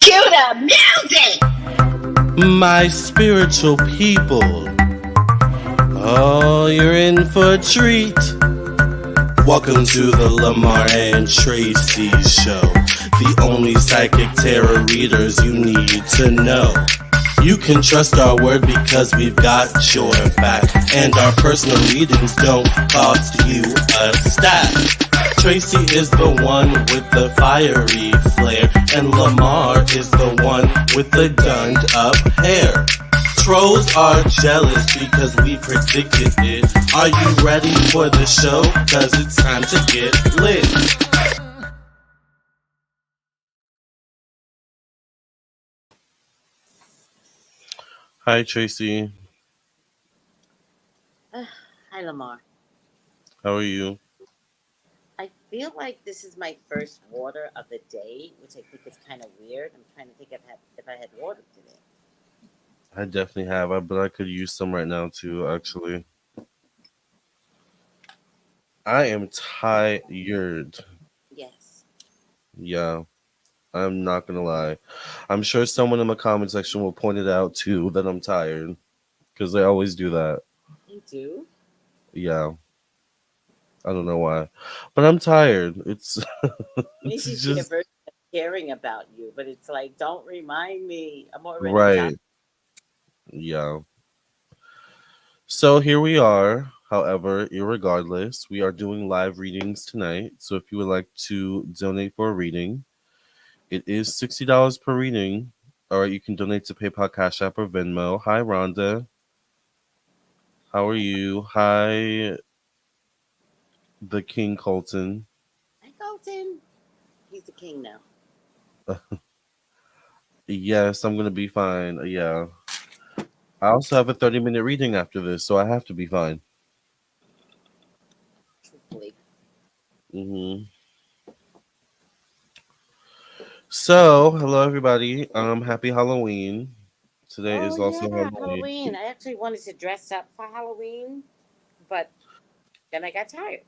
Cue the music! My spiritual people, oh, you're in for a treat. Welcome to the Lamarr and Tracey show, the only psychic tarot readers you need to know. You can trust our word because we've got your back, and our personal readings don't cost you a stack. Tracey is the one with the fiery flair, and Lamarr is the one with the gunned up hair. Trolls are jealous because we predicted it. Are you ready for the show? Cause it's time to get lit. Hi, Tracey. Hi, Lamarr. How are you? I feel like this is my first water of the day, which I think is kind of weird. I'm trying to think if I had water today. I definitely have, but I could use some right now too, actually. I am tired. Yes. Yeah, I'm not gonna lie. I'm sure someone in the comment section will point it out too that I'm tired, because they always do that. You do? Yeah, I don't know why, but I'm tired. It's Maybe it's you see a just version of caring about you, but it's like, don't remind me. I'm already tired. right. Yeah. So here we are. However, irregardless, we are doing live readings tonight. So if you would like to donate for a reading, it is $60 per reading. All right, you can donate to PayPal, Cash App, or Venmo. Hi, Rhonda. How are you? Hi, the King Colton. Hi, Colton. He's the king now. Yes, I'm gonna be fine. Yeah. I also have a 30-minute reading after this, so I have to be fine. Truthfully. hmm So, hello everybody. Happy Halloween. Today Oh, is also yeah, Halloween. Halloween. I actually wanted to dress up for Halloween, but then I got tired.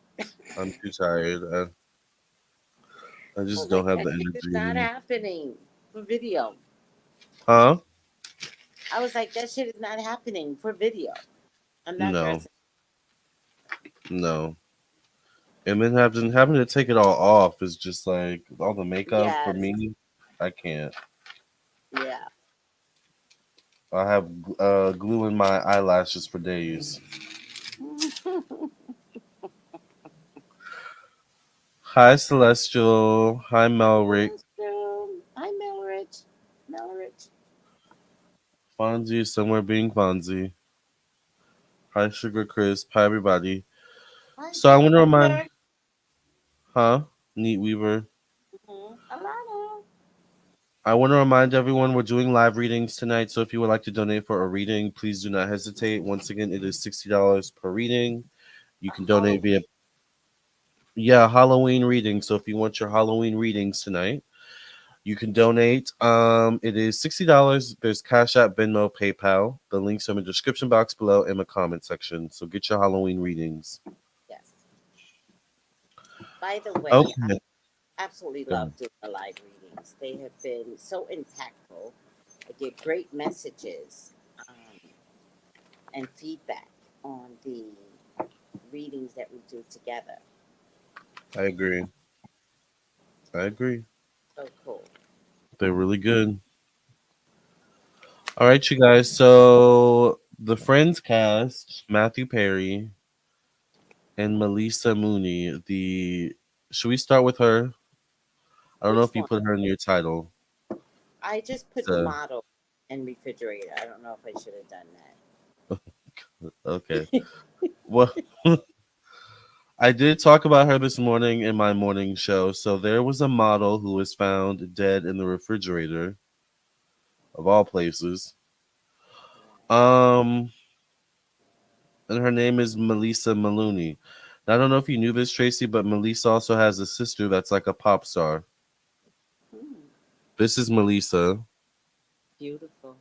I'm too tired. I I just was don't like, have that the shit is energy not anymore. happening for video. Huh? I was like, that shit is not happening for video. I'm not No, dressing. no. And then having to take it all off is just like all the makeup for Yes. me. I can't. Yeah. I have glue in my eyelashes for days. Hi, Celestial. Hi, Melrick. Hi, Melrich. Melrich. Fonzie is somewhere being Fonzie. Hi, Sugar Crisp. Hi, everybody. Hi, So I Sugar want to remind, Cooper. huh? Neat Weaver. Alana. I want to remind everyone we're doing live readings tonight. So if you would like to donate for a reading, please do not hesitate. Once again, it is $60 per reading. You can donate via, Halloween. yeah, Halloween reading. So if you want your Halloween readings tonight, you can donate. It is $60. There's Cash App, Venmo, PayPal. The links are in the description box below in the comment section. So get your Halloween readings. Yes. By the way, I Okay. absolutely Go ahead. love doing the live readings. They have been so impactful. I get great messages and feedback on the readings that we do together. I agree. I agree. So cool. They're really good. All right, you guys. So the Friends cast, Matthew Perry and Maleesa Mooney. The Should we start with her? I don't know Which if you one? put her in your title. I just put So, model and refrigerator. I don't know if I should have done okay. that. Well, I did talk about her this morning in my morning show. So there was a model who was found dead in the refrigerator of all places. Um, and her name is Maleesa Mooney. Now, I don't know if you knew this, Tracey, but Maleesa also has a sister that's like a pop star. Hmm, This is Maleesa. beautiful.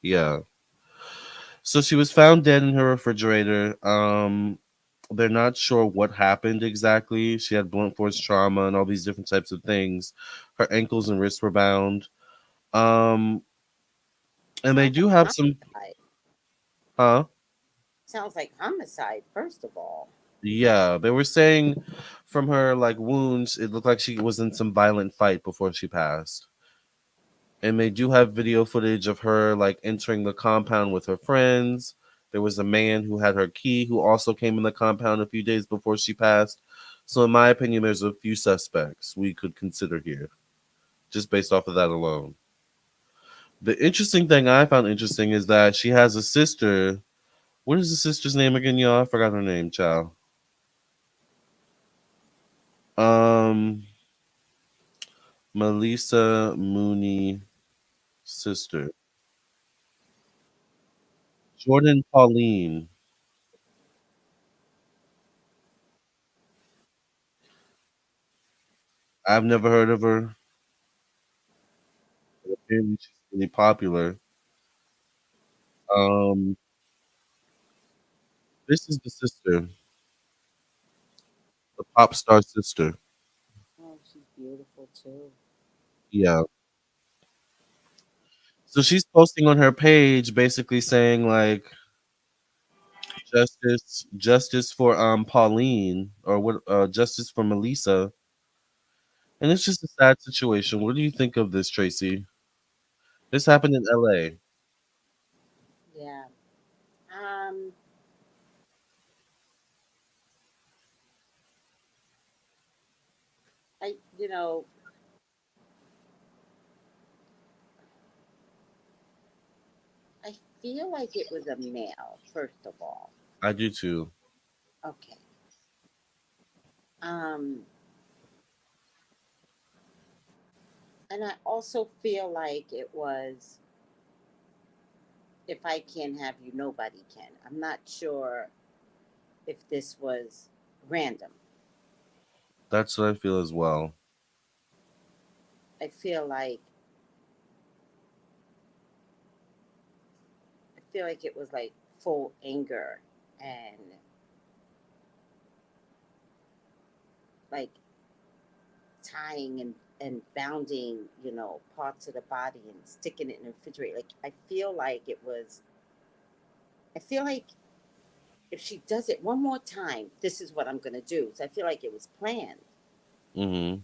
Yeah. So she was found dead in her refrigerator. They're not sure what happened exactly. She had blunt force trauma and all these different types of things. Her ankles and wrists were bound. Um, and they Sounds do like have some, homicide. huh? Sounds like homicide, first of all. Yeah, they were saying from her like wounds, it looked like she was in some violent fight before she passed. And they do have video footage of her like entering the compound with her friends. There was a man who had her key who also came in the compound a few days before she passed. So, in my opinion, there's a few suspects we could consider here, just based off of that alone. The interesting thing I found interesting is that she has a sister. What is the sister's name again, y'all? I forgot her name, child. Um, Maleesa Mooney sister. Jordan Pauline. I've never heard of her. But apparently she's really popular. Um, this is the sister, the pop star sister. Oh, she's beautiful too. Yeah. So she's posting on her page basically saying like justice for Pauline or what justice for Melissa. And it's just a sad situation. What do you think of this, Tracy? This happened in LA. Yeah. Um, I, you know, I feel like it was a male, first of all. I do too. Okay. Um, and I also feel like it was, if I can't have you, nobody can. I'm not sure if this was random. That's what I feel as well. I feel like I feel like it was like full anger and like tying and bounding, parts of the body and sticking it in the refrigerator. Like I feel like if she does it one more time, this is what I'm gonna do. So I feel like it was planned. Hmm.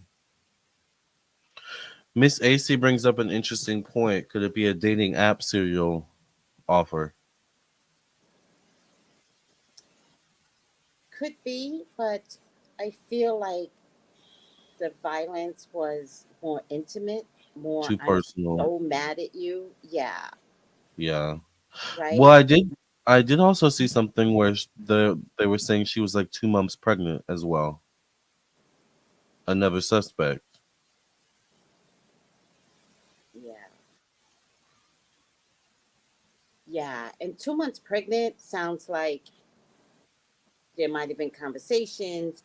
Miss AC brings up an interesting point. Could it be a dating app serial offer? Could be, but I feel like the violence was more intimate, more Too I'm personal. so mad at you. Yeah, Yeah. Well, right? I did also see something where they were saying she was like 2 months pregnant as well. Another suspect. Yeah. Yeah. And 2 months pregnant sounds like there might have been conversations,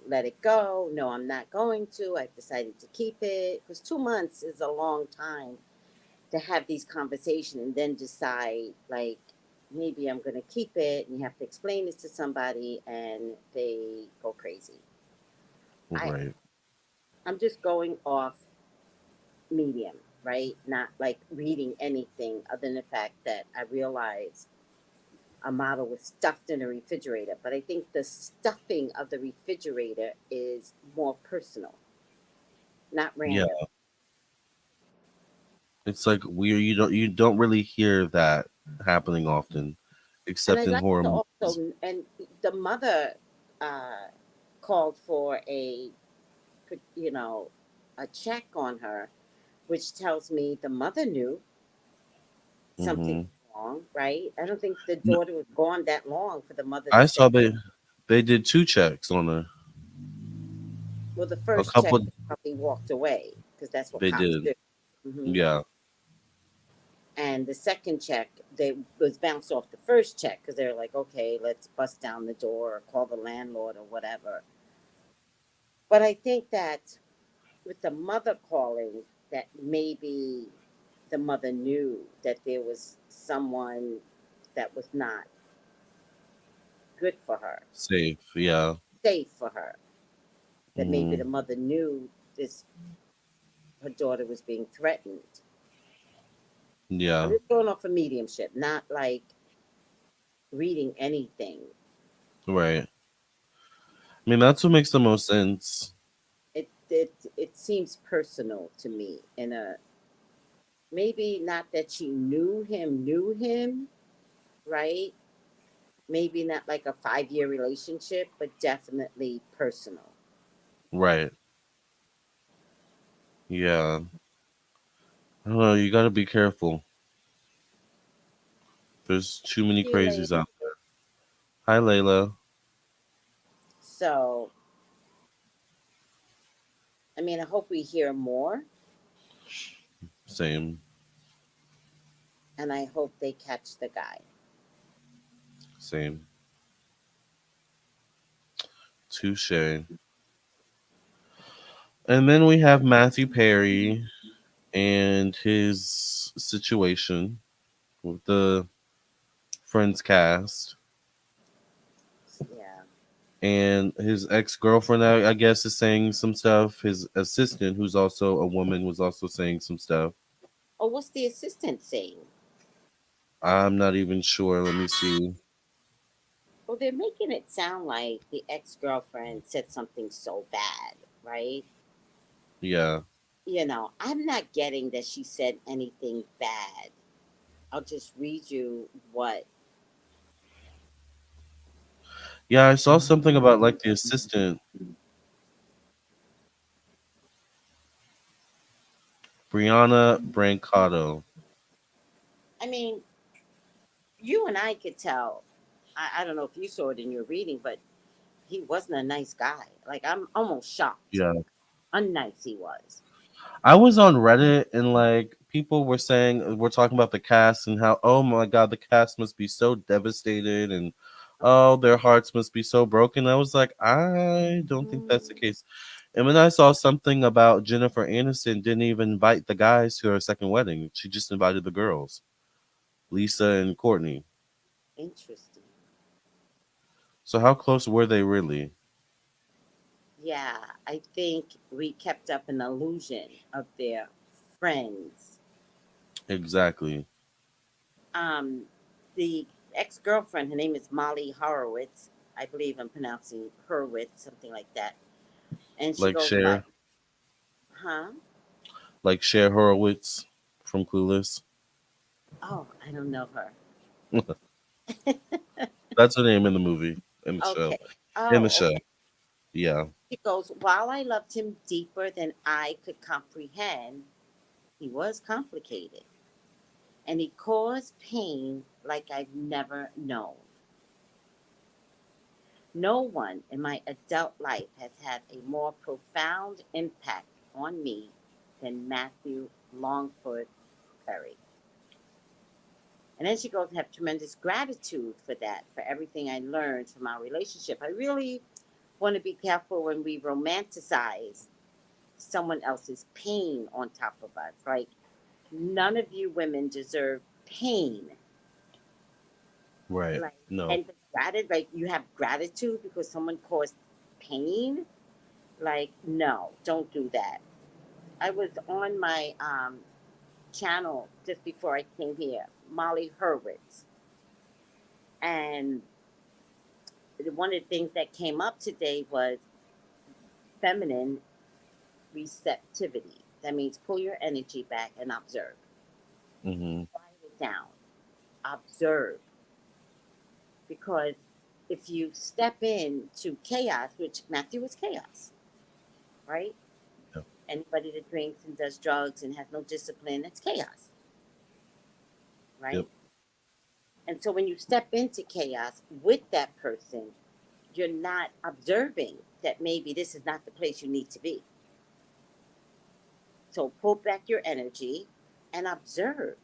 let it go. No, I'm not going to. I've decided to keep it. Because 2 months is a long time to have these conversations and then decide, like, maybe I'm going to keep it. And you have to explain this to somebody and they go crazy. I, Right. I'm just going off medium, right? Not like reading anything other than the fact that I realize a model was stuffed in a refrigerator. But I think the stuffing of the refrigerator is more personal, not Yeah. random. It's like weird. You don't really hear that happening often, And except I'd in like horror to movies. also, and the mother uh, called for you know, a check on her, which tells me the mother knew something Hmm. was wrong, right? I don't think the daughter was gone that long for the mother to I say, saw they did 2 checks on her. well, the A first check couple probably walked away because that's what they cops did. do. Hmm. Yeah. And the second check, they was bounced off the first check because they're like, okay, let's bust down the door or call the landlord or whatever. But I think that with the mother calling, that maybe the mother knew that there was someone that was not good for her, Safe. Yeah. safe for her. That maybe the Hmm. mother knew this her daughter was being threatened. I'm Yeah. just going off of mediumship, not like reading anything. Right. I mean, that's what makes the most sense. It seems personal to me in a maybe not that she knew him, right? Maybe not like a 5 year relationship, but definitely personal. Right. Yeah. I don't know. You got to be careful. There's too many See you later. crazies out there. Hi, Layla. So, I mean, I hope we hear more, Same. and I hope they catch the guy. Same. Touche. And then we have Matthew Perry and his situation with the Friends cast. Yeah. And his ex girlfriend, I guess, is saying some stuff. His assistant, who's also a woman, was also saying some stuff. Oh, what's the assistant saying? I'm not even sure. Let me see. Well, they're making it sound like the ex girlfriend said something so bad, right? Yeah. I'm not getting that she said anything bad. I'll just read you what. Yeah, I saw something about like the assistant, Brianna Brancato. I mean, you and I could tell. I don't know if you saw it in your reading, but he wasn't a nice guy. Like, I'm almost shocked. Yeah. Unnice he was. I was on Reddit and like people were saying we're talking about the cast and how oh my god the cast must be so devastated and oh their hearts must be so broken. I was like I don't think that's the Mm, case. And when I saw something about Jennifer Aniston didn't even invite the guys to her second wedding. She just invited the girls, Lisa and Courtney. interesting. So how close were they really? Yeah, I think we kept up an illusion of their friends. Exactly. Um, the ex girlfriend, her name is Molly Horowitz. I believe I'm pronouncing Horowitz, something like that. And she Like goes by, Cher, huh? like Cher Horowitz from Clueless. Oh, I don't know her. That's her name in the movie, in the show. Okay. In the Oh, show. okay. Yeah. She goes, while I loved him deeper than I could comprehend, he was complicated. And he caused pain like I've never known. No one in my adult life has had a more profound impact on me than Matthew Longford Perry. And then she goes to have tremendous gratitude for that, for everything I learned from our relationship. I really want to be careful when we romanticize someone else's pain on top of us. Like, none of you women deserve pain. Right. Like, No. and gratitude, like you have gratitude because someone caused pain. Like, no, don't do that. I was on my channel just before I came here, Molly Hurwitz, and one of the things that came up today was feminine receptivity. That means pull your energy back and observe. Hmm. Quiet it down. Observe. Because if you step into chaos, which Matthew was chaos, right? Yep. Anybody that drinks and does drugs and has no discipline, that's chaos, Yep. right? And so when you step into chaos with that person, you're not observing that maybe this is not the place you need to be. So pull back your energy and observe.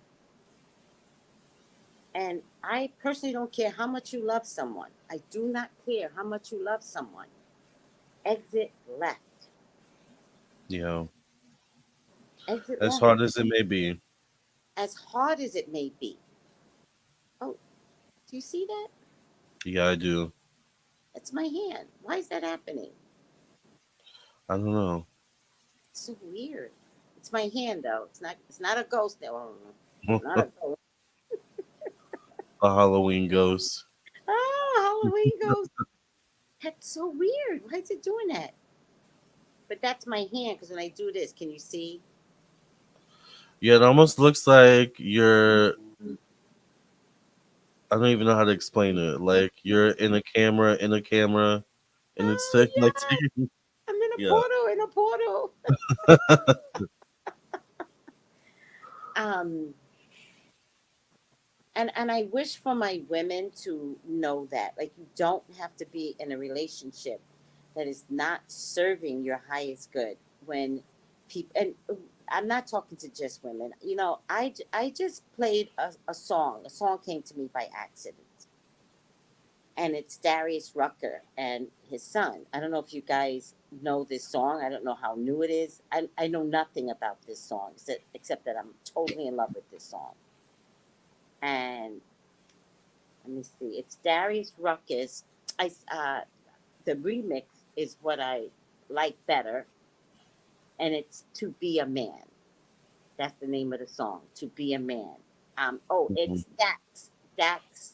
And I personally don't care how much you love someone. I do not care how much you love someone. Exit left. Yeah. Exit As left. hard as it may be. As hard as it may be. Oh, do you see that? Yeah, I do. That's my hand. Why is that happening? I don't know. It's so weird. It's my hand though. It's not a ghost though. Not a ghost. A Halloween ghost. Ah, Halloween ghost. That's so weird. Why is it doing that? But that's my hand because when I do this, can you see? Yeah, it almost looks like you're. I don't even know how to explain it. Like you're in a camera, and it's Oh like yeah, I'm in a yeah. portal. In a portal. Um, and I wish for my women to know that, like, you don't have to be in a relationship that is not serving your highest good. When people, and I'm not talking to just women. I just played a song. A song came to me by accident, and it's Darius Rucker and his son. I don't know if you guys know this song. I don't know how new it is. I know nothing about this song except that I'm totally in love with this song. And let me see. It's Darius Ruckus. The remix is what I like better, and it's "To Be a Man." That's the name of the song. "To Be a Man." Mhm. It's Dax. Dax.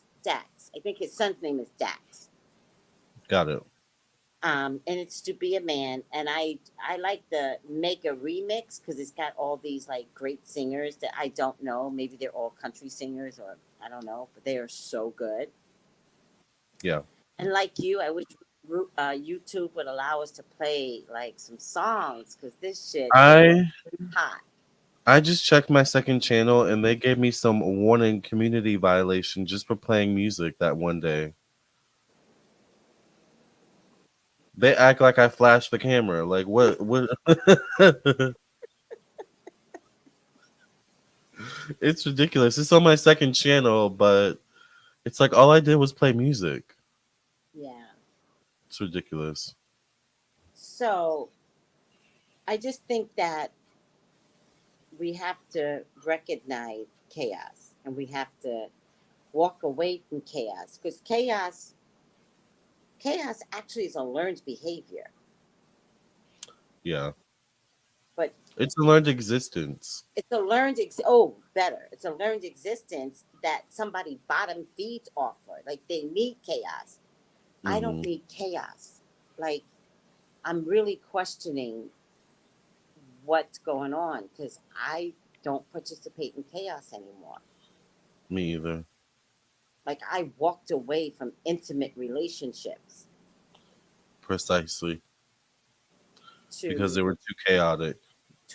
I think his son's name is Dax. Got it. And it's "To Be a Man," and I like the Mega remix because it's got all these like great singers that I don't know. Maybe they're all country singers, or I don't know, but they are so good. Yeah. And like you, I wish YouTube would allow us to play like some songs because this shit is I hot. I just checked my second channel and they gave me some warning community violation just for playing music that one day. They act like I flashed the camera. Like what It's ridiculous. It's on my second channel, but it's like all I did was play music. Yeah. It's ridiculous. So I just think that we have to recognize chaos and we have to walk away from chaos because chaos actually is a learned behavior. Yeah. But It's a learned existence. it's a better. It's a learned existence that somebody bottom feeds off for. Like they need chaos. I don't Hmm. need chaos. Like I'm really questioning what's going on because I don't participate in chaos anymore. Me either. Like I walked away from intimate relationships Precisely. Because to they were too chaotic.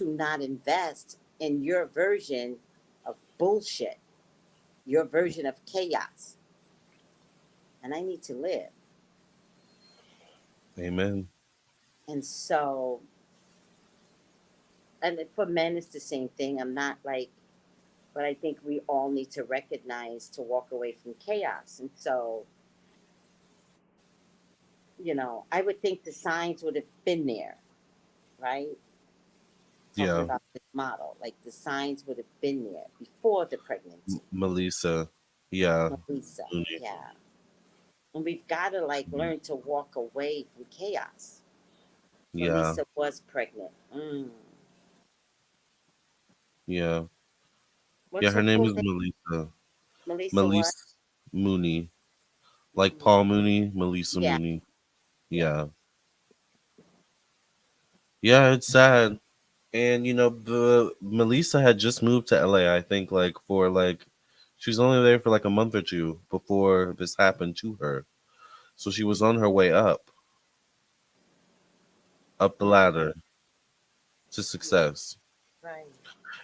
not invest in your version of bullshit, your version of chaos. And I need to live. Amen. And so, and for men, it's the same thing. I'm not like, but I think we all need to recognize to walk away from chaos. And so, I would think the signs would have been there, right? Talking Yeah. about this model, like the signs would have been there before the pregnancy. Melissa. Yeah. Maleesa, Mooney. yeah. And we've got to like learn to walk away from chaos. Yeah. Maleesa was pregnant. Yeah. Yeah, What's her her name full is name? Melissa. Maleesa what? Melissa Mooney. Like Mm, Paul Mooney, Melissa yeah, Mooney. yeah. Yeah. Yeah, it's sad. And the Melissa had just moved to LA, I think, like for like she was only there for like a month or two before this happened to her. So she was on her way up the Mm, ladder to yeah, success. right.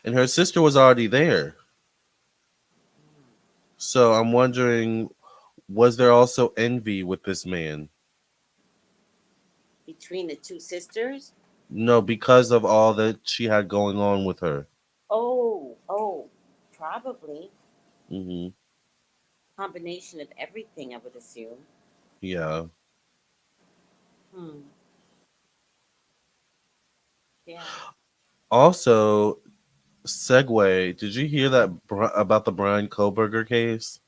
And her sister was already there. Mm. So I'm wondering, was there also envy with this man? Between the two sisters? No, because of all that she had going on with her. Oh, probably. Hmm. Combination of everything, I would assume. Yeah. Hmm. Yeah. Also, segue. Did you hear that about the Brian Koberger case?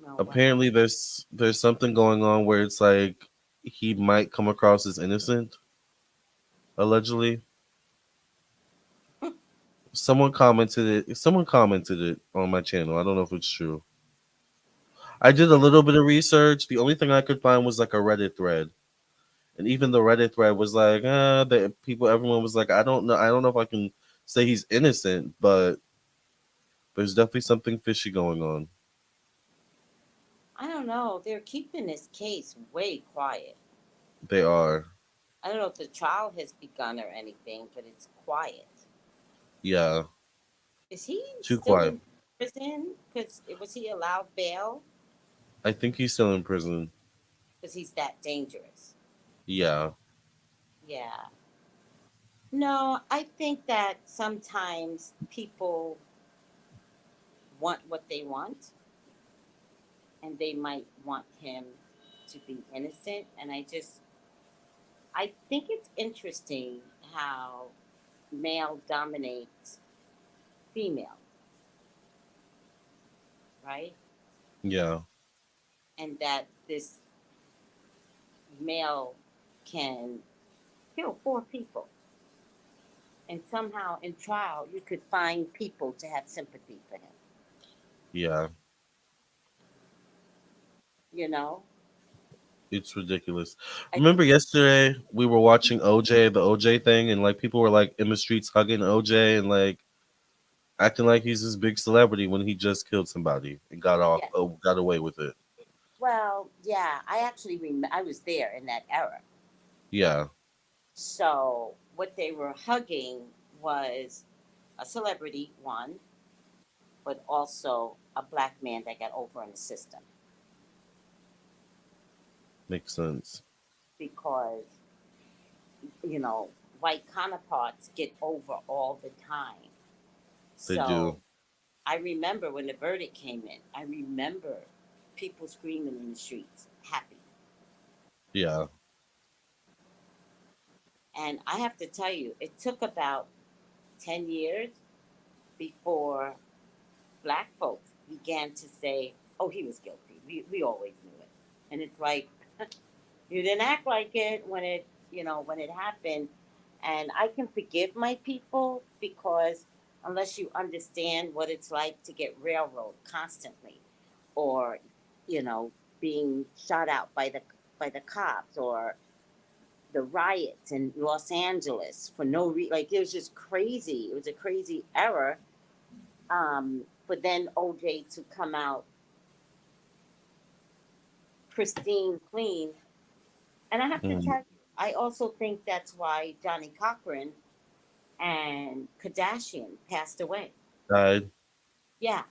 No, what happened? Apparently, there's something going on where it's like he might come across as innocent, allegedly. Someone commented it. Someone commented it on my channel. I don't know if it's true. I did a little bit of research. The only thing I could find was like a Reddit thread, and even the Reddit thread was like, the people, everyone was like, I don't know, if I can say he's innocent, but there's definitely something fishy going on. I don't know. They're keeping this case way quiet. They are, I don't know if the trial has begun or anything, but it's quiet. yeah, Is he too still quiet. in prison? Because was he allowed bail? I think he's still in prison. Because he's that dangerous. Yeah, Yeah. No, I think that sometimes people want what they want, and they might want him to be innocent. And I think it's interesting how male dominates female, right? yeah, And that this male can kill four people. And somehow in trial, you could find people to have sympathy for him. yeah. You know, It's ridiculous. I Remember think, yesterday we were watching OJ, the OJ thing, and like people were like in the streets hugging OJ and like acting like he's this big celebrity when he just killed somebody and yeah. got away with it. Well, yeah, I actually I was there in that era. Yeah, So what they were hugging was a celebrity, one, but also a black man that got over in the system makes sense. because you know white counterparts get over all the time. They So do. I remember when the verdict came in. I remember people screaming in the streets, happy. Yeah. And I have to tell you, it took about 10 years before black folks began to say, "Oh, he was guilty. We always knew it." And it's like you didn't act like it when when it happened. And I can forgive my people because unless you understand what it's like to get railroaded constantly, or you know, being shot out by the cops, or the riots in Los Angeles for no reason, like it was just crazy. It was a crazy era. For then OJ to come out pristine, clean. And I have to Mm. tell you, I also think that's why Johnny Cochran and Kardashian passed away. Died. Yeah,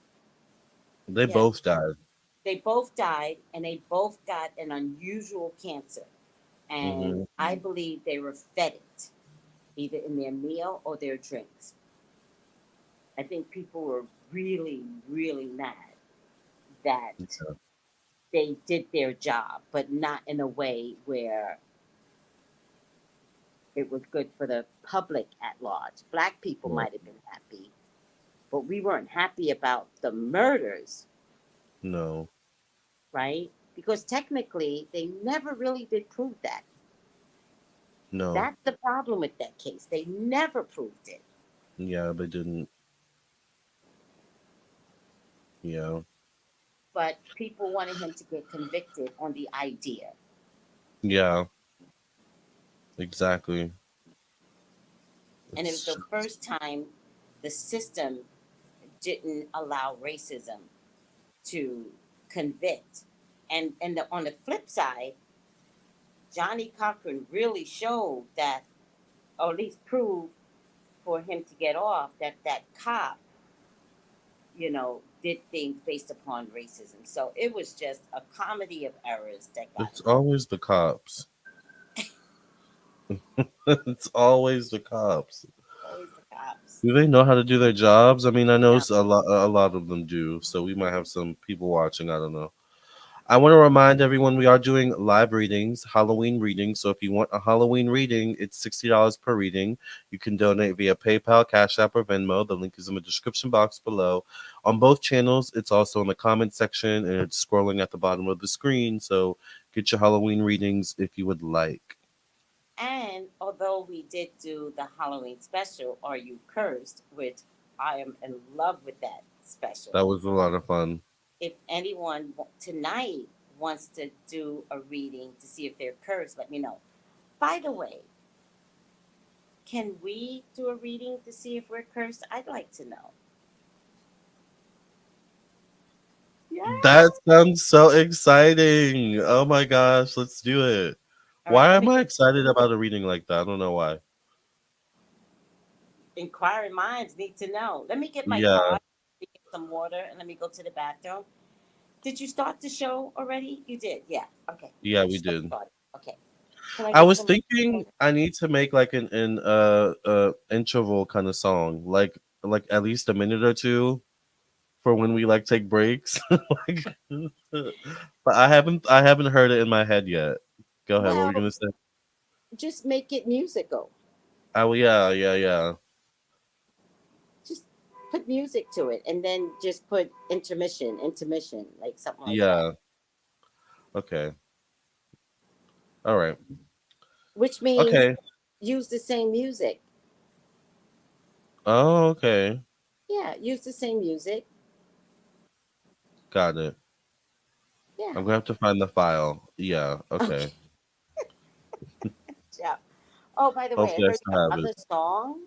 They yeah. both died. They both died and they both got an unusual cancer. And Hmm. I believe they were fed it either in their meal or their drinks. I think people were really, really mad that they did their job, but not in a way where it was good for the public at large. Black people No, might have been happy, but we weren't happy about the murders, no, right? Because technically, they never really did prove that. no. That's the problem with that case. They never proved it. Yeah, they didn't. Yeah, But people wanted him to get convicted on the idea. yeah, exactly. And it was It's the first time the system didn't allow racism to convict. On the flip side, Johnny Cochran really showed that, or at least proved for him to get off, that that cop, did things based upon racism. So it was just a comedy of errors that got it's him off. always the cops. It's always the cops. Always the cops. Do they know how to do their jobs? I mean, I know No, a lot of them do. So we might have some people watching. I don't know. I want to remind everyone we are doing live readings, Halloween readings. So if you want a Halloween reading, it's $60 per reading. You can donate via PayPal, Cash App, or Venmo. The link is in the description box below. On both channels, it's also in the comment section and it's scrolling at the bottom of the screen. So get your Halloween readings if you would like. And although we did do the Halloween special, Are You Cursed, which I am in love with that special. That was a lot of fun. If anyone tonight wants to do a reading to see if they're cursed, let me know. By the way, can we do a reading to see if we're cursed? I'd like to know. Yeah. That sounds so exciting. Oh my gosh, let's do it. All right, Why let am me I get excited about a reading like that? I don't know why. inquiring minds need to know. Let me get my Yeah, card, let me get some water, and let me go to the bathroom. Did you start the show already? You did, yeah. Okay. yeah, The we show did. started. Okay. Can I I get was some thinking water? I need to make like an interval kind of song, like at least a minute or two for when we like take breaks. Like, but I haven't heard it in my head yet. Go ahead. What were you Well, gonna say? just make it musical. Oh yeah, yeah, yeah, Just put music to it, and then just put intermission, like something like that. yeah. Okay. All right. Which means Okay. use the same music. Oh, okay. Yeah, use the same music. Got it. Yeah. I'm gonna have to find the file. Yeah. Okay. Okay. Yeah. Oh, by the way, I Hopefully, I heard still your have it. other song.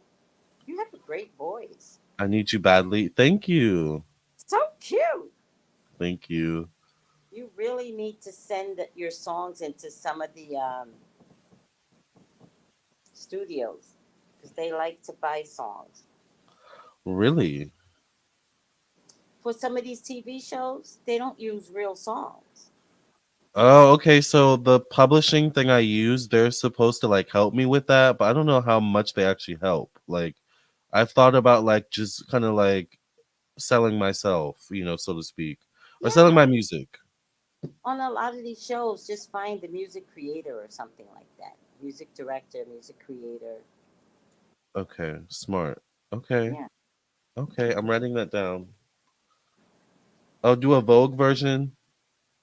You have a great voice. I need you badly. Thank you. So cute. Thank you. You really need to send your songs into some of the studios because they like to buy songs Really? for some of these TV shows. They don't use real songs. Oh, okay. So the publishing thing I use, they're supposed to like help me with that, but I don't know how much they actually help. Like, I've thought about like just kind of like selling myself, so to speak, or selling Yeah, my music. on a lot of these shows, just find the music creator or something like that. Music director, music creator. Okay, smart. Okay, Yeah. okay. I'm writing that down. I'll do a Vogue version.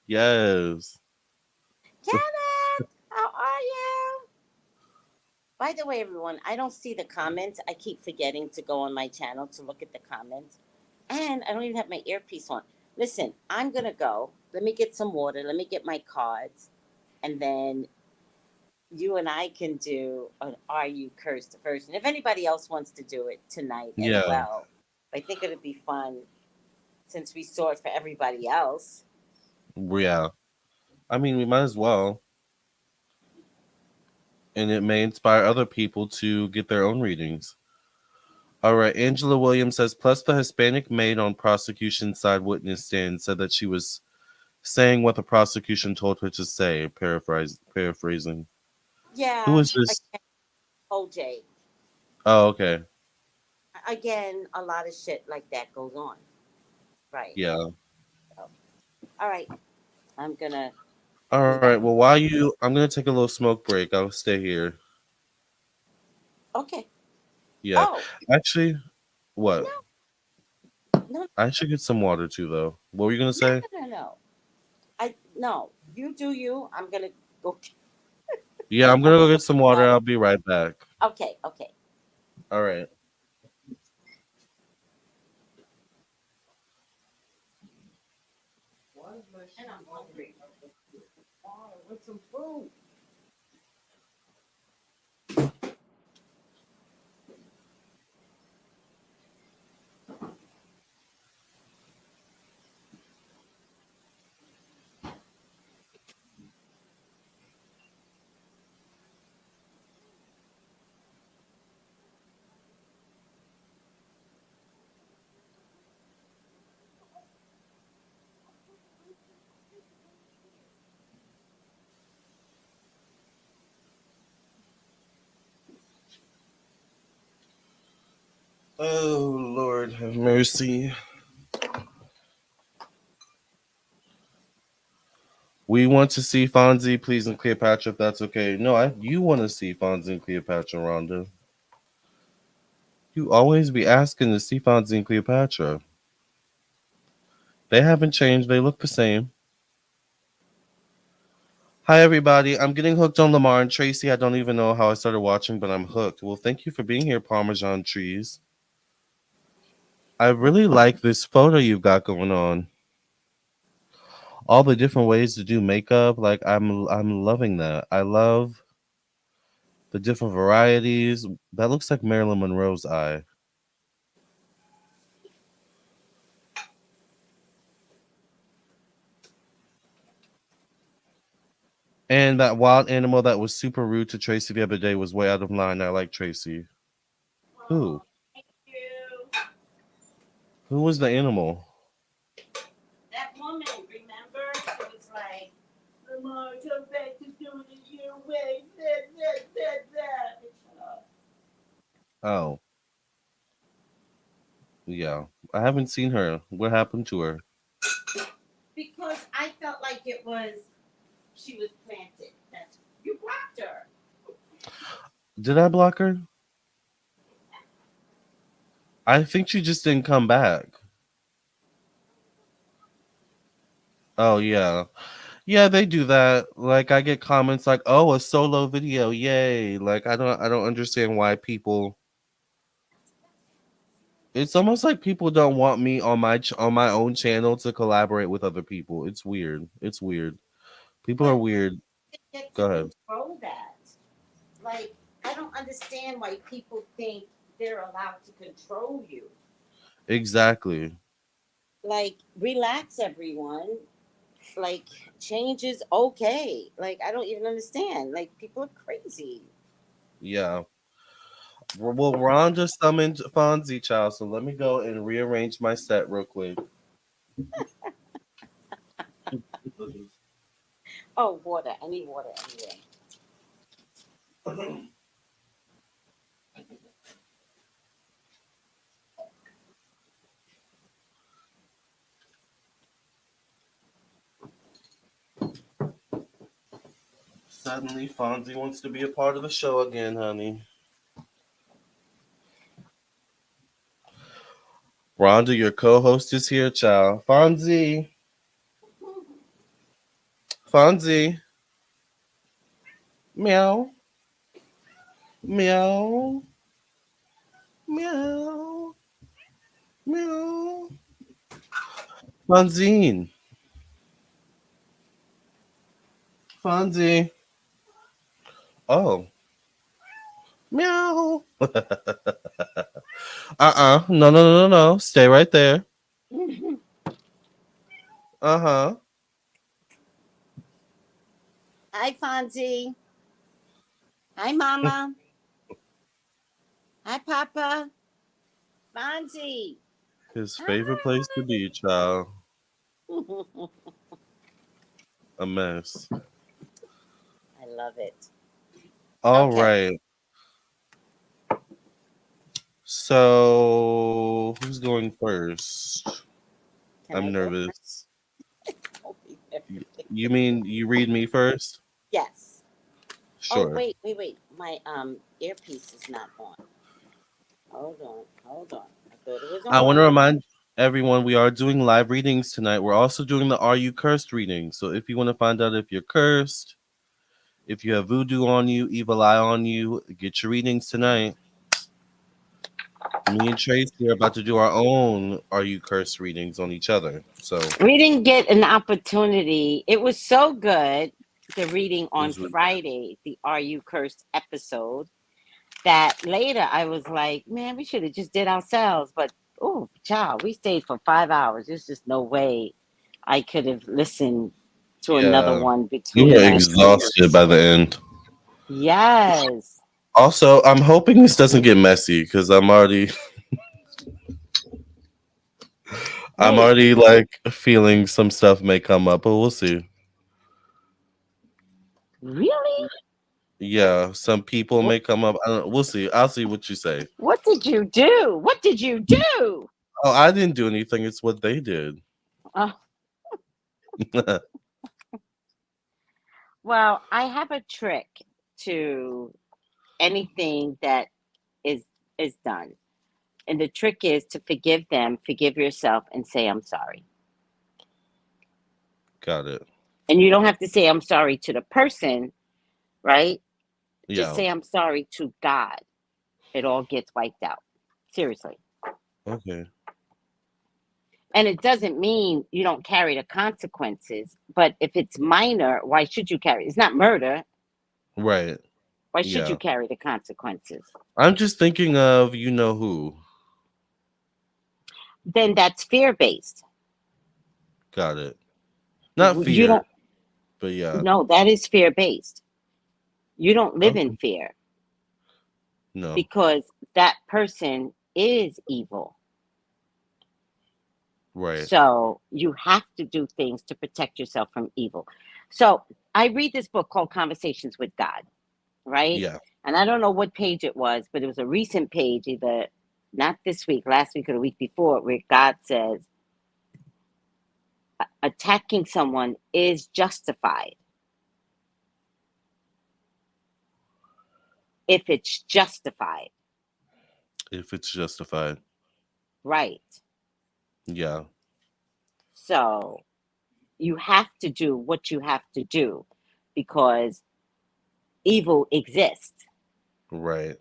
Yes. Kenneth, how are you? By the way, everyone, I don't see the comments. I keep forgetting to go on my channel to look at the comments. And I don't even have my earpiece on. Listen, I'm going to go. Let me get some water. Let me get my cards. And then you and I can do an Are You Cursed version. If anybody else wants to do it tonight as Yeah. well, I think it'll be fun since we saw it for everybody else. Yeah. I mean, we might as well. And it may inspire other people to get their own readings. All right. Angela Williams says, plus the Hispanic maid on prosecution side witness stand said that she was saying what the prosecution told her to say. Paraphrasing. Who Yeah, is this? again, OJ. Oh, okay. Again, a lot of shit like that goes on. Right. Yeah. So, all right. I'm going to All come right. back. Well, I'm gonna take a little smoke break. I'll stay here. Okay. Yeah. Oh, Actually, what? no, no, I should get some water too, though. What were you gonna no, say? no. No, you do you. I'm going to go. Yeah, I'm I'm gonna going go to go get get some water. water. I'll be right back. Okay. Okay. All right. And I'm hungry. Oh, I want some food. Oh Lord, have mercy. We want to see Fonzie, please, and Cleopatra, if that's okay. No, you want to see Fonzie and Cleopatra, Rhonda. You always be asking to see Fonzie and Cleopatra. They haven't changed. They look the same. Hi, everybody. I'm getting hooked on Lamarr and Tracey. I don't even know how I started watching, but I'm hooked. Well, thank you for being here, Parmesan Trees. I really like this photo you've got going on. All the different ways to do makeup. Like I'm loving that. I love the different varieties. That looks like Marilyn Monroe's eye. And that wild animal that was super rude to Tracey the other day was way out of line. I like Tracey. Who? Who was the animal? That woman, remember? She was like, Lamarr, come back to doing it your way. Shut up. Oh, yeah. I haven't seen her. What happened to her? Because I felt like it was, she was planted. That's, you blocked her. Did I block her? I think she just didn't come back. Oh yeah. Yeah, they do that. Like I get comments like, "Oh, a solo video. Yay." Like I don't understand why people it's almost like people don't want me on on my own channel to collaborate with other people. It's weird. It's weird. People are But weird. they get to Go ahead. control that. Like, I don't understand why people think they're allowed to control you. Exactly. Like, relax, everyone. Like, change is okay. Like, I don't even understand. Like, people are crazy. Yeah. Well, Rhonda summoned Fonzie Child, so let me go and rearrange my set real quick. Oh, water. I need water anyway. Suddenly, Fonzie wants to be a part of the show again, honey. Rhonda, your co-host, is here, child. Fonzie. Fonzie. Meow. Meow. Meow. Meow. Fonzine. Fonzie. Oh. Meow. No, no, no, no, no. Stay right there. Uh-huh. Hi, Fonzie. Hi, Mama. Hi, Papa. Fonzie. His favorite place to Hi. be, child. A mess. I love it. All Okay. right. So, who's going first? Can I I'm go? nervous. Don't be nervous. You mean you read me first? Yes. Oh, Sure. wait. My earpiece is not on. Hold on. I thought it was I want to on. remind everyone we are doing live readings tonight. We're also doing the Are You Cursed reading. So if you want to find out if you're cursed, if you have voodoo on you, evil eye on you, get your readings tonight. Me and Tracy are about to do our own Are You Cursed readings on each other. So We didn't get an opportunity. It was so good, the reading it on was really Friday, the Are You Cursed episode, that later I was like, man, we should have just did ourselves. But oh, child, we stayed for 5 hours. There's just no way I could have listened to another yeah. one You between were that. exhausted by the end. Yes. Also, I'm hoping this doesn't get messy because I'm Wait, already like feeling some stuff may come up, but we'll see. really? Yeah, some people What, may come up. I don't, we'll see. I'll see what you say. what did you do? What did you do? Oh, I didn't do anything. It's what they did. Uh, well, I have a trick to anything that is is done. And the trick is to forgive them, forgive yourself, and say, I'm sorry. Got it. And you don't have to say I'm sorry to the person, right? Just Yeah. say I'm sorry to God. It all gets wiped out. Seriously. Okay. And it doesn't mean you don't carry the consequences, but if it's minor, why should you carry? It's not murder. Right. Why should you Yeah. carry the consequences? I'm just thinking of you know who. Then that's fear based. Got it. Not You fear, don't, but yeah. no, that is fear based. You don't live in Okay. fear No. because that person is evil. Right. So you have to do things to protect yourself from evil. So I read this book called Conversations with God, right? Yeah. And I don't know what page it was, but it was a recent page, either not this week, last week, or the week before, where God says attacking someone is justified if it's justified, If it's justified. right? Yeah. So you have to do what you have to do because evil exists. Right.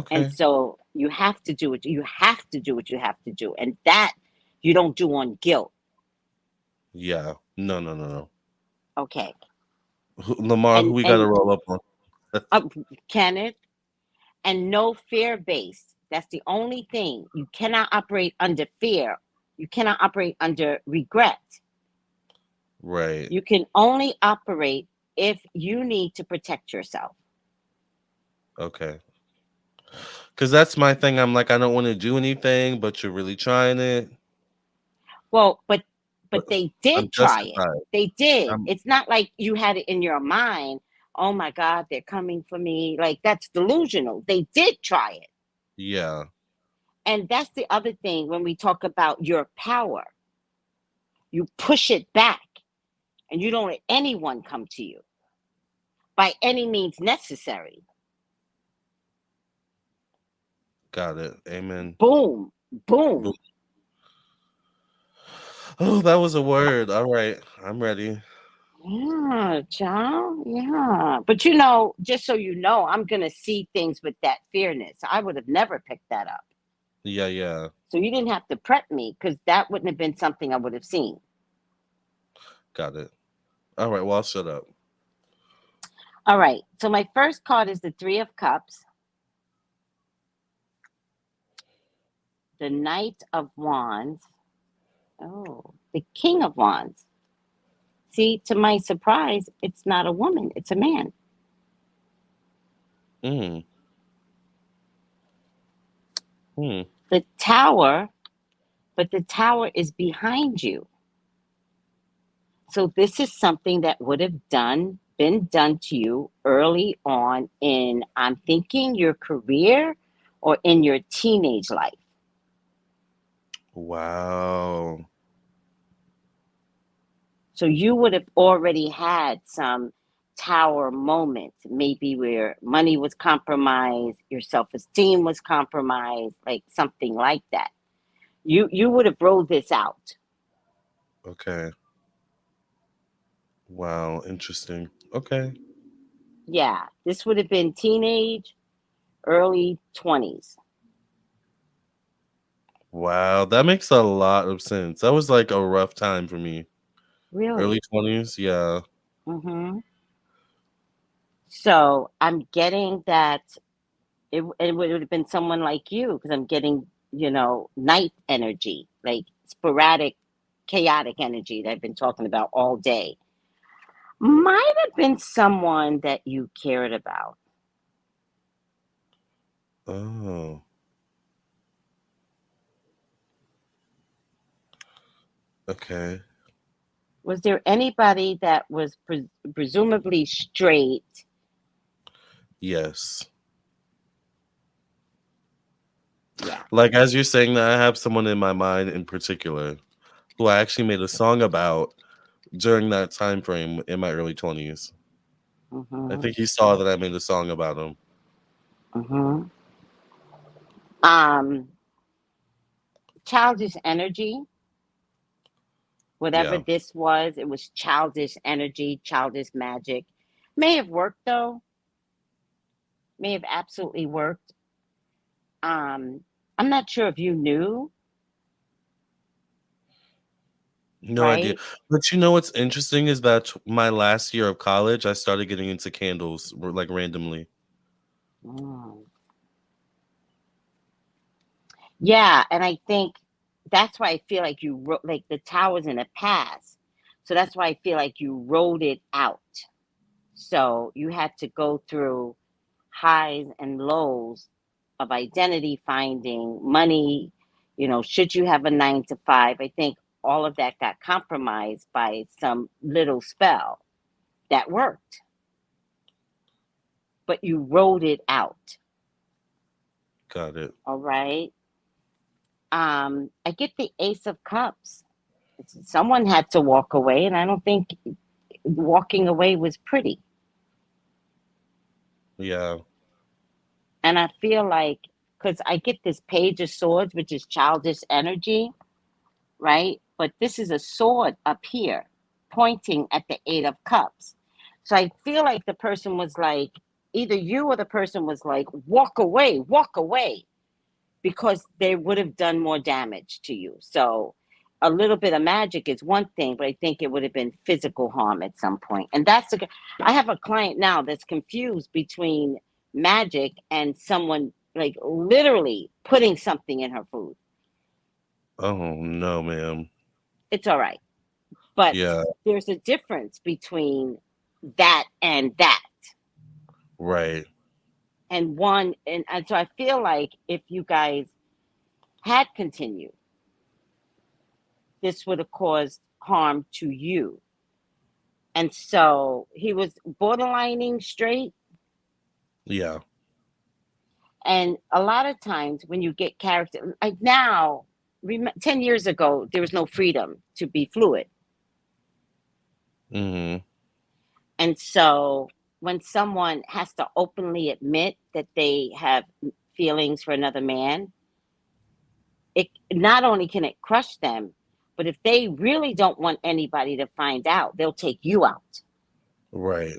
And Okay. so you have to do what you have to do what you have to do. And that you don't do on guilt. Yeah. No, no, no, no. Okay. Lamar, who we got to And roll up on? uh, Kenneth, and no fear based. That's the only thing. You cannot operate under fear. You cannot operate under regret. Right. You can only operate if you need to protect yourself. Okay. Because that's my thing. I'm like, I don't want to do anything, but you're really trying it. Well, But but they I'm did try it. justified. They did. I'm, It's not like you had it in your mind. Oh my God, they're coming for me. Like that's delusional. They did try it. yeah. And that's the other thing when we talk about your power. You push it back and you don't let anyone come to you by any means necessary. Got it. Amen. Boom, Boom. boom. Oh, that was a word. All right. I'm ready. Yeah, child. Yeah. But you know, just so you know, I'm going to see things with that fearness. I would have never picked that up. Yeah, yeah. So you didn't have to prep me because that wouldn't have been something I would have seen. Got it. All right. Well, I'll shut up. All right. So my first card is the Three of Cups, the Knight of Wands. Oh, the King of Wands. See, to my surprise, it's not a woman, it's a man. Mm. Hmm. The Tower, but the Tower is behind you. So this is something that would have been done to you early on in, I'm thinking, your career or in your teenage life. Wow. So you would have already had some tower moments, maybe where money was compromised, your self-esteem was compromised, like something like that. You would have rolled this out. Okay. Wow. Interesting. Okay. Yeah, this would have been teenage, early 20s. Wow. That makes a lot of sense. That was like a rough time for me. Early Really? 20s. Yeah. Mm-hmm. So I'm getting that it would have been someone like you because I'm getting, night energy, like sporadic, chaotic energy that I've been talking about all day. Might have been someone that you cared about. Oh. Okay. Was there anybody that was presumably straight? Yes. Yeah. Like as you're saying that, I have someone in my mind in particular who I actually made a song about during that time frame in my early 20s. I Mm-hmm. think he saw that I made a song about him. Mm-hmm. Um, childish energy. Whatever Yeah. this was, it was childish energy, childish magic. May have worked though. May have absolutely worked. Um, I'm not sure if you knew, No idea. right? But you know what's interesting is that my last year of college, I started getting into candles like randomly. Mm. Yeah, and I think that's why I feel like you wrote like the tower's in the past. So that's why I feel like you wrote it out. So you had to go through highs and lows of identity finding, money, should you have a 9 to 5? I think all of that got compromised by some little spell that worked, but you wrote it out. Got it. All right. I get the Ace of Cups. Someone had to walk away, and I don't think walking away was pretty. Yeah. And I feel like, because I get this Page of Swords, which is childish energy, right? But this is a sword up here pointing at the Eight of Cups. So I feel like the person was like, either you or the person was like, walk away, because they would have done more damage to you. So a little bit of magic is one thing, but I think it would have been physical harm at some point. And I have a client now that's confused between magic and someone like literally putting something in her food. Oh no, ma'am. It's all right. But Yeah. there's a difference between that and that. Right. And so I feel like if you guys had continued, this would have caused harm to you. And so he was borderlining straight. Yeah. And a lot of times when you get character, like now, 10 years ago, there was no freedom to be fluid. Mhm. And so when someone has to openly admit that they have feelings for another man, it not only can it crush them, but if they really don't want anybody to find out, they'll take you out. Right.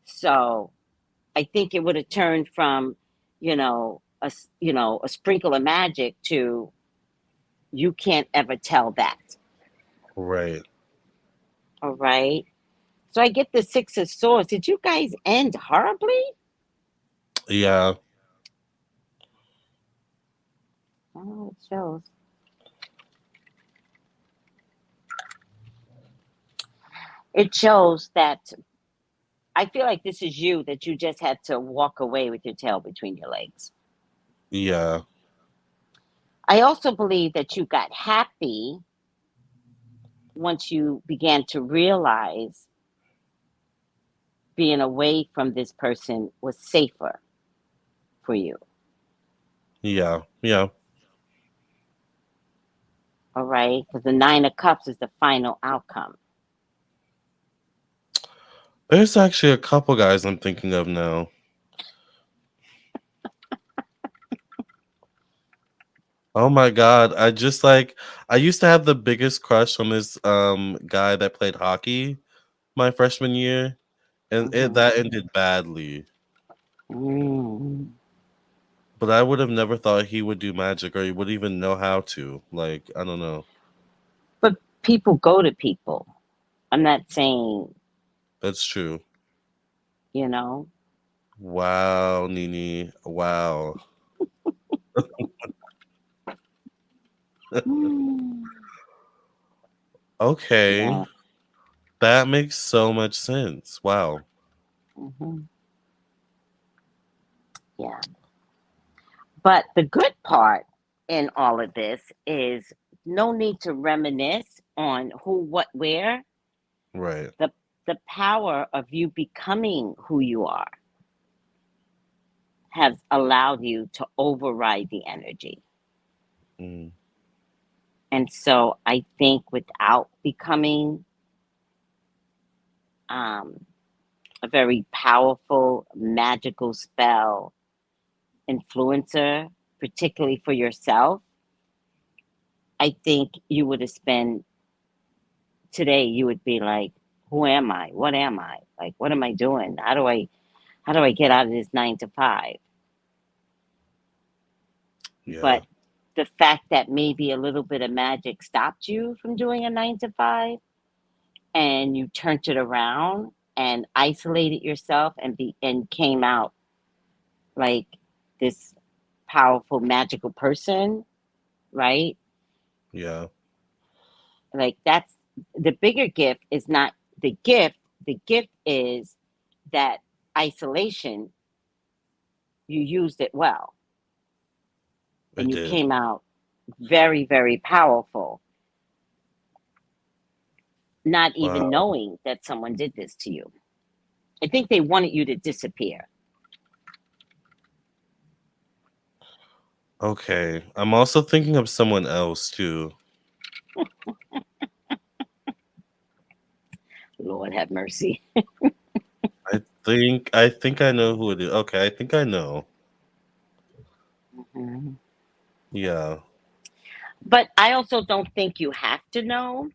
So I think it would have turned from, a sprinkle of magic to you can't ever tell that. Right. All right. So I get the Six of Swords. Did you guys end horribly? Yeah. Oh, it shows. It shows that I feel like this is you, that you just had to walk away with your tail between your legs. Yeah. I also believe that you got happy once you began to realize being away from this person was safer for you. Yeah. Yeah. All right. Because the Nine of Cups is the final outcome. There's actually a couple guys I'm thinking of now. Oh my god, I used to have the biggest crush on this guy that played hockey my freshman year, and Mm-hmm. that ended badly. Mm. But I would have never thought he would do magic or he would even know how to. Like, I don't know. But people go to people. I'm not saying, That's true. you know. Wow, Nini. Wow. Mm. Okay. Yeah. That makes so much sense. Wow. Hmm. Yeah. But the good part in all of this is no need to reminisce on who, what, where. Right. The the power of you becoming who you are has allowed you to override the energy. Mm. And so I think without becoming um, a very powerful, magical spell influencer, particularly for yourself, I think you would have spent today, you would be like, who am I? What am I? Like, what am I doing? How do I get out of this 9 to 5? Yeah. But the fact that maybe a little bit of magic stopped you from doing a 9 to 5, and you turned it around and isolated yourself and came out like this powerful magical person, right? Yeah. Like, that's the bigger gift. Is not the gift. The gift is that isolation, you used it well, I and you did. came out very, very powerful, not Wow. even knowing that someone did this to you. I think they wanted you to disappear. Okay. I'm also thinking of someone else too. Lord have mercy. I think I know who it is. Okay, I think I know. Mhm. Yeah. But I also don't think you have to know.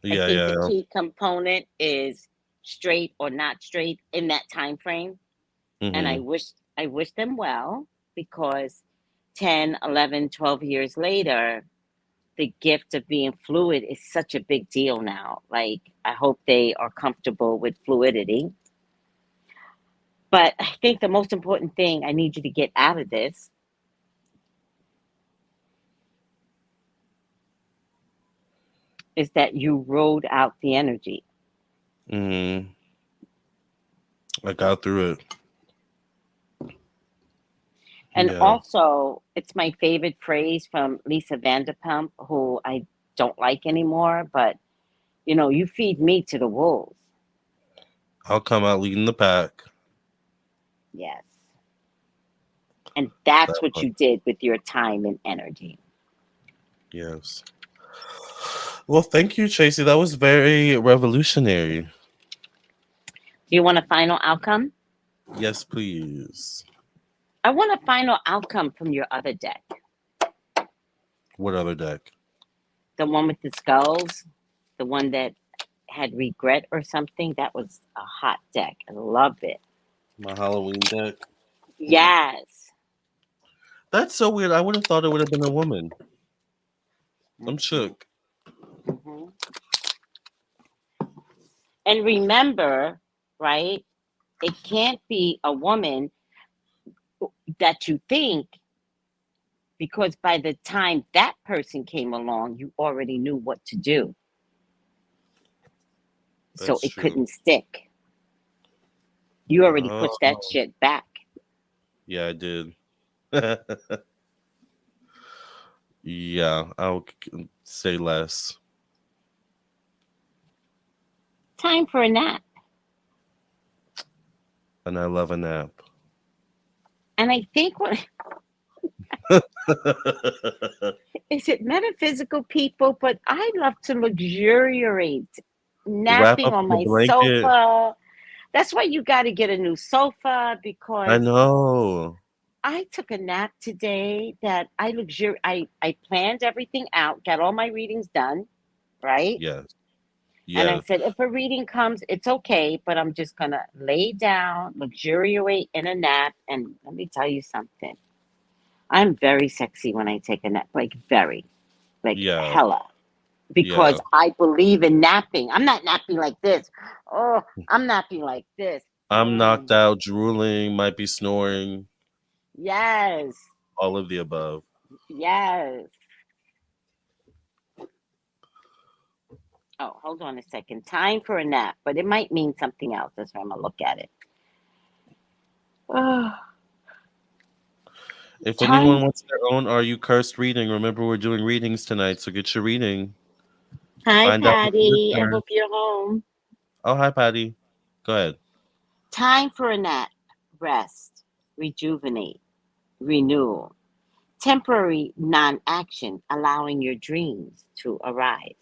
I Yeah, think the yeah. key component is straight or not straight in that time frame. And Mm-hmm. I wish them well, because 10, 11, 12 years later, the gift of being fluid is such a big deal now. Like, I hope they are comfortable with fluidity. But I think the most important thing I need you to get out of this is that you rode out the energy. Mm-hmm. I got through it. And Yeah. also, it's my favorite phrase from Lisa Vanderpump, who I don't like anymore, but you feed me to the wolves. I'll come out leading the pack. Yes. And that's That what one. you did with your time and energy. Yes. Well, thank you, Tracey. That was very revolutionary. Do you want a final outcome? Yes, please. I want a final outcome from your other deck. What other deck? The one with the skulls, the one that had regret or something. That was a hot deck. I loved it. My Halloween deck. Yes. That's so weird. I would have thought it would have been a woman. I'm shook. Mhm. And remember, right? It can't be a woman that you think, because by the time that person came along, you already knew what to do. So That's it true. couldn't stick. You already pushed that Oh, shit back. yeah, I did. Yeah, I'll say less. Time for a nap. And I love a nap. And I think what is it, metaphysical people, but I love to luxuriate, Wrap napping up on in a my blanket. sofa. That's why you got to get a new sofa, I because know. I took a nap today that I planned everything out, got all my readings done, right? Yes. And I Yes. said, if a reading comes, it's okay, but I'm just gonna lay down, luxuriate in a nap. And let me tell you something. I'm very sexy when I take a nap, like very, like Yeah. hella, because Yeah. I believe in napping. I'm not napping like this. Oh, I'm napping like this. I'm knocked out, drooling, might be snoring, Yes, all of the above. yes. Oh, hold on a second. Time for a nap, but it might mean something else. That's why I'm gonna look at it. Oh, If anyone time. wants their own Are You Cursed reading, remember we're doing readings tonight, so get your reading. Hi, Find out what Patty. I listeners. hope you're home. Oh, hi, Patty. Go ahead. Time for a nap, rest, rejuvenate, renewal. Temporary non action, allowing your dreams to arise.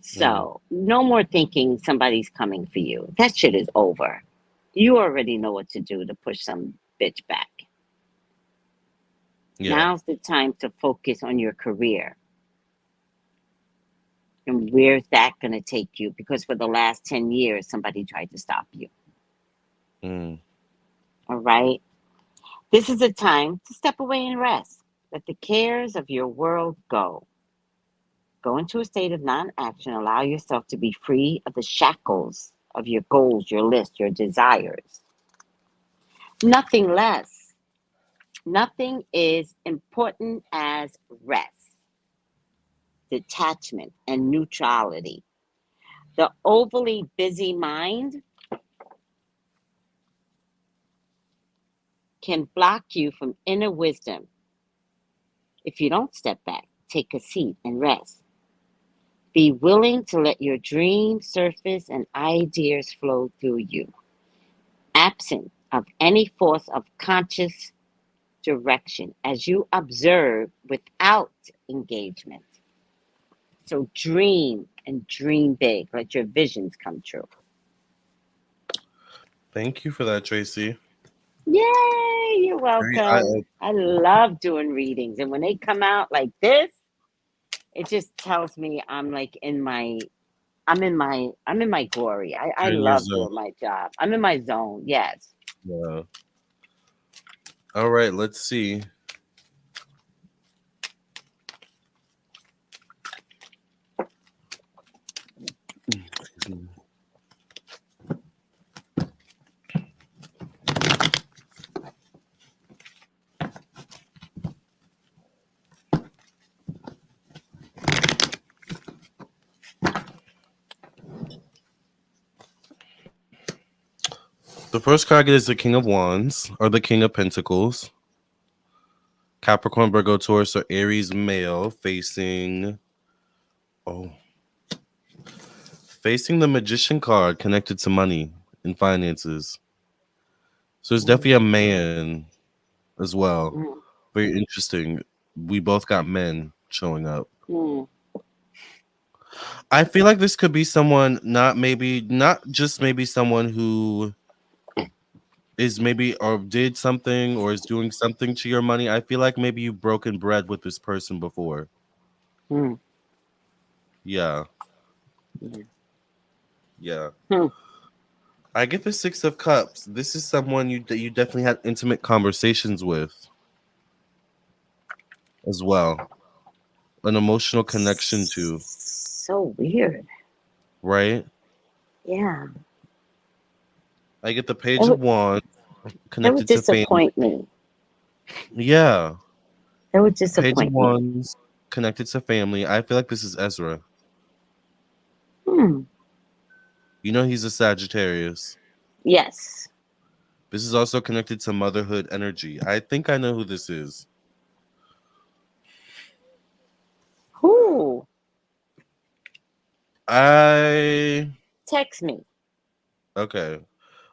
Mm. So, no more thinking somebody's coming for you. That shit is over. You already know what to do to push some bitch back. Yeah. Now's the time to focus on your career. And where's that going to take you? Because for the last 10 years, somebody tried to stop you. Mm. All right. This is a time to step away and rest. Let the cares of your world go. Go into a state of non action. Allow yourself to be free of the shackles of your goals, your list, your desires. Nothing less. Nothing is important as rest, detachment, and neutrality. The overly busy mind can block you from inner wisdom. If you don't step back, take a seat and rest. Be willing to let your dreams surface and ideas flow through you, absent of any force of conscious direction as you observe without engagement. So dream and dream big. Let your visions come true. Thank you for that, Tracey. Yay, you're welcome. I love doing readings. And when they come out like this, it just tells me I'm in my glory. I You're in your love zone. doing my job. I'm in my zone. Yes. Yeah. All right, let's see. The first card is the King of Wands or the King of Pentacles. Capricorn, Virgo, Taurus, or Aries male facing the Magician card connected to money and finances. So it's definitely a man as well. Mm, Very interesting. We both got men showing up. mm, I feel like this could be someone, not just maybe someone who is maybe or did something or is doing something to your money. I feel like maybe you've broken bread with this person before. mm, Yeah. yeah. Yeah. Hmm. I get the Six of Cups. This is someone you definitely had intimate conversations with as well. An emotional connection to, So weird. right? Yeah. I get the That Page of would, Wands that would connected to family. disappoint me. Yeah. That would Page of disappoint me. Wands connected to family. I feel like this is Ezra. Hmm. You know he's a Sagittarius. Yes. This is also connected to motherhood energy. I think I know who this is. Who? I Text me. okay.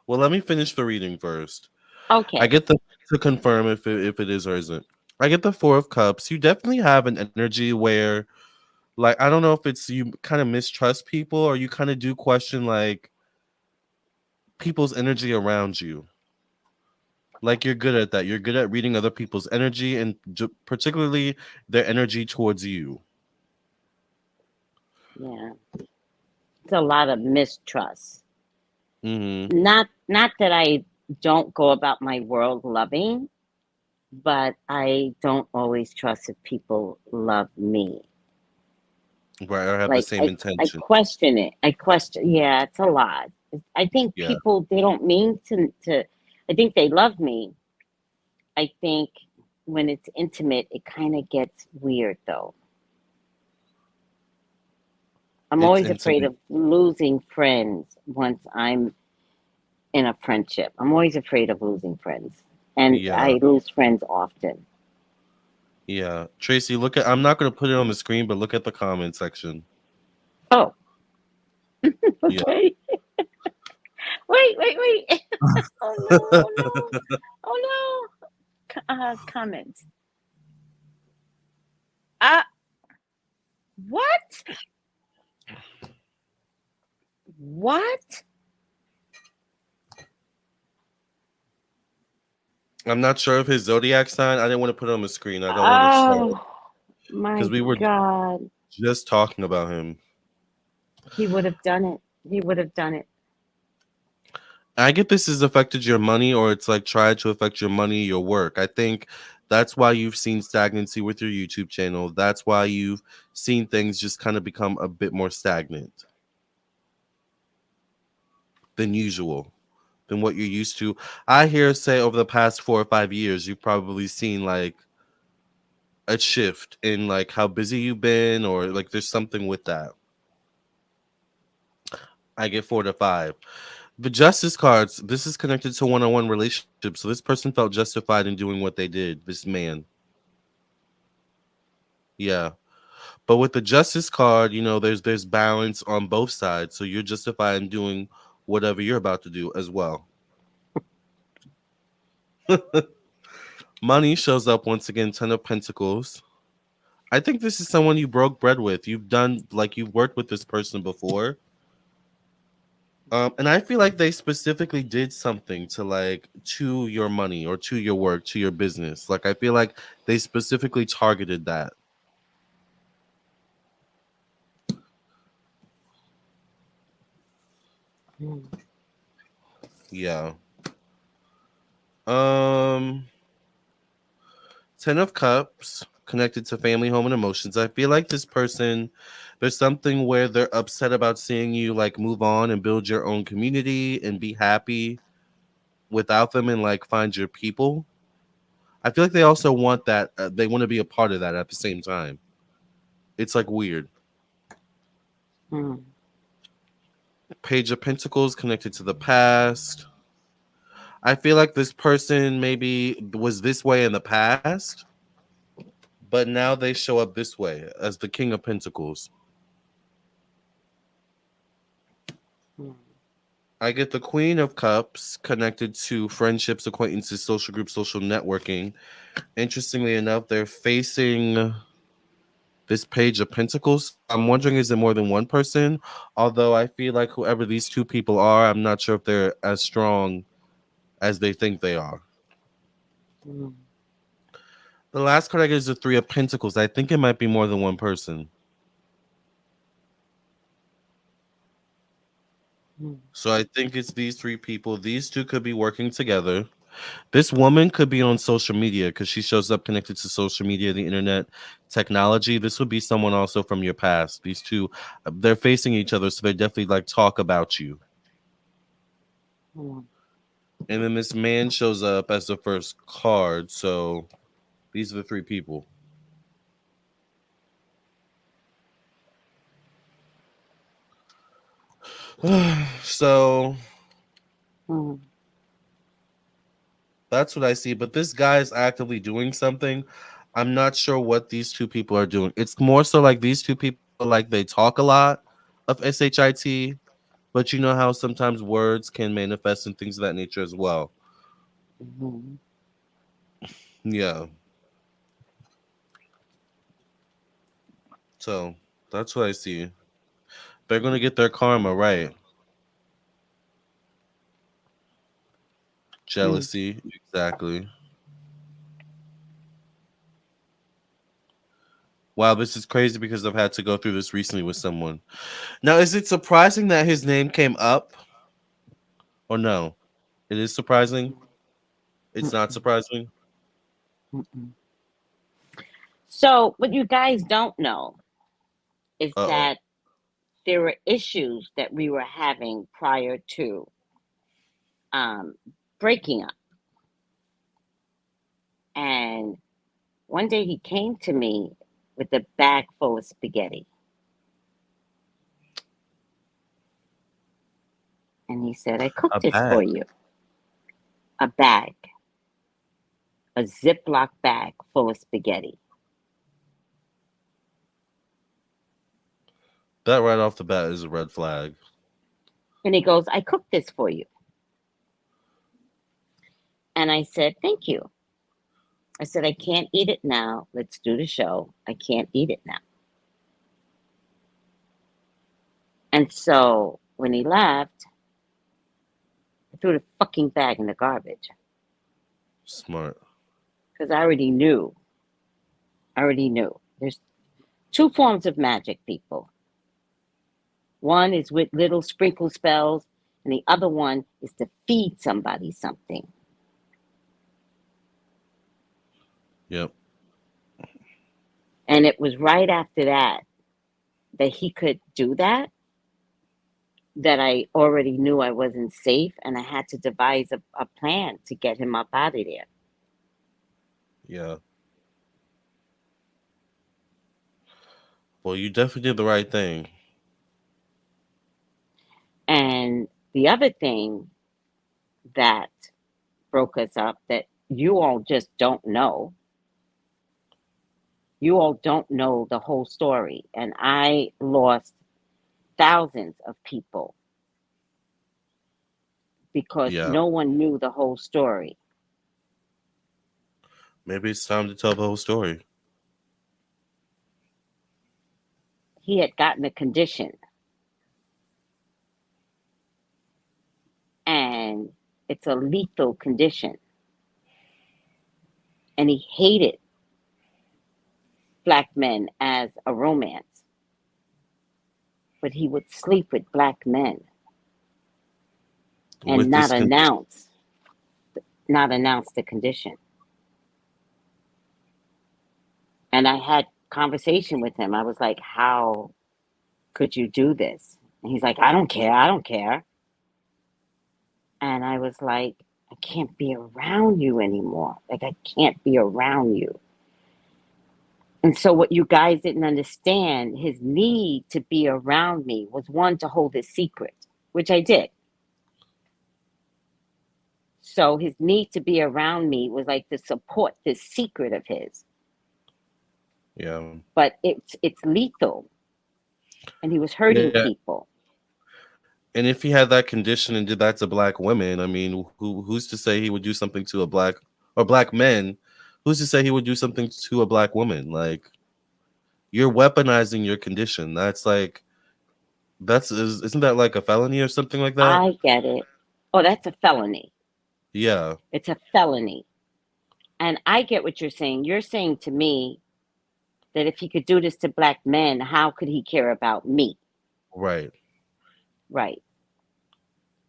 Well, let me finish the reading first. I Okay. get the to confirm if it is or isn't. I get the Four of Cups. You definitely have an energy where, like, I don't know if it's you kind of mistrust people or you kind of do question like people's energy around you. Like you're good at that. You're good at reading other people's energy and particularly their energy towards you. Yeah. It's a lot of mistrust. Mm-hmm. Not that I don't go about my world loving, but I don't always trust if people love me. Right, or have the Like same I intention. question it. I question. Yeah, it's a lot. I think Yeah, people they don't mean to. I think they love me. I think when it's intimate, it kind of gets weird though. I'm it's always afraid intimate. of losing friends once I'm in a friendship. I'm always afraid of losing friends, and Yeah, I lose friends often. yeah. Tracey, look at. I'm not gonna put it on the screen, but look at the comment section. Oh, Yeah. okay. Wait. Oh no, oh no, oh no. Comments. Uh, what? What? I'm not sure of his zodiac sign. I didn't want to put it on the screen. I don't want to show it Oh my because we were God. just talking about him. He would have done it. He would have done it. I get this has affected your money, or it's like tried to affect your money, your work. I think that's why you've seen stagnancy with your YouTube channel. That's why you've seen things just kind of become a bit more stagnant than usual, than what you're used to. I hear say over the past 4 or 5 years, you've probably seen like a shift in like how busy you've been, or like there's something with that. I get 4 to 5. The justice cards, this is connected to one-on-one relationships. So this person felt justified in doing what they did, this man. Yeah. But with the justice card, there's balance on both sides. So you're justified in doing whatever you're about to do as well. Money shows up once again, 10 of Pentacles. I think this is someone you broke bread with. You've worked with this person before. And I feel like they specifically did something to your money or to your work, to your business. Like I feel like they specifically targeted that. Mm. Yeah. Um 10 of Cups connected to family, home, and emotions. I feel like this person, there's something where they're upset about seeing you like move on and build your own community and be happy without them and like find your people. I feel like they also want that. They want to be a part of that at the same time. It's like weird. Mm. Page of Pentacles connected to the past. I feel like this person maybe was this way in the past, but now they show up this way as the King of Pentacles. Mm. I get the Queen of Cups connected to friendships, acquaintances, social groups, social networking. Interestingly enough, they're facing this Page of Pentacles. I'm wondering, is it more than one person? Although I feel like whoever these two people are, I'm not sure if they're as strong as they think they are. Mm. The last card I get is the Three of Pentacles. I think it might be more than one person. Mm. So I think it's these three people. These two could be working together. This woman could be on social media because she shows up connected to social media, the internet, technology. This would be someone also from your past. These two, they're facing each other, so they definitely like talk about you. Mm. And then this man shows up as the first card. So these are the three people. So Mm. that's what I see. But this guy is actively doing something. I'm not sure what these two people are doing. It's more so like these two people, like they talk a lot of SHIT, but you know how sometimes words can manifest in things of that nature as well. Mm. Yeah. So that's what I see. They're going to get their karma, right? Mm. Jealousy. Exactly. Wow, this is crazy because I've had to go through this recently with someone. Now, is it surprising that his name came up or no? It is surprising. It's not Mm. surprising. Mm. So, what you guys don't know is Uh-oh. that there were issues that we were having prior to um, breaking up. And one day he came to me with a bag full of spaghetti. And he said, I A cooked this bag. for you. A bag, a Ziploc bag full of spaghetti. That right off the bat is a red flag. And he goes, I cooked this for you. And I said, thank you. I said, I can't eat it now. Let's do the show. I can't eat it now. And so when he left, I threw the fucking bag in the garbage. Smart. because I already knew. There's two forms of magic, people. One is with little sprinkle spells, and the other one is to feed somebody something. Yep. And it was right after that he could do that I already knew I wasn't safe, and I had to devise a plan to get him up out of there. Yeah. Well, you definitely did the right thing. And the other thing that broke us up that you all just don't know, the whole story. And I lost thousands of people because Yeah. no one knew the whole story. Maybe it's time to tell the whole story. He had gotten a condition, and it's a lethal condition. And he hated black men as a romance, but he would sleep with black men and With this condition. not announce the condition. And I had conversation with him. I was like, how could you do this? And he's like, I don't care. And I was like, I can't be around you anymore. Like, I can't be around you. And so what you guys didn't understand, his need to be around me was, one, to hold his secret, which I did. So his need to be around me was like to support this secret of his. Yeah. But it's lethal. And he was hurting Yeah. people. And if he had that condition and did that to black women, I mean, who's to say he would do something to a black or black men? Who's to say he would do something to a black woman? Like, you're weaponizing your condition. That's like isn't that like a felony or something like that? I get it. Oh, that's a felony. Yeah. It's a felony. And I get what you're saying. You're saying to me that if he could do this to black men, how could he care about me? Right. Right.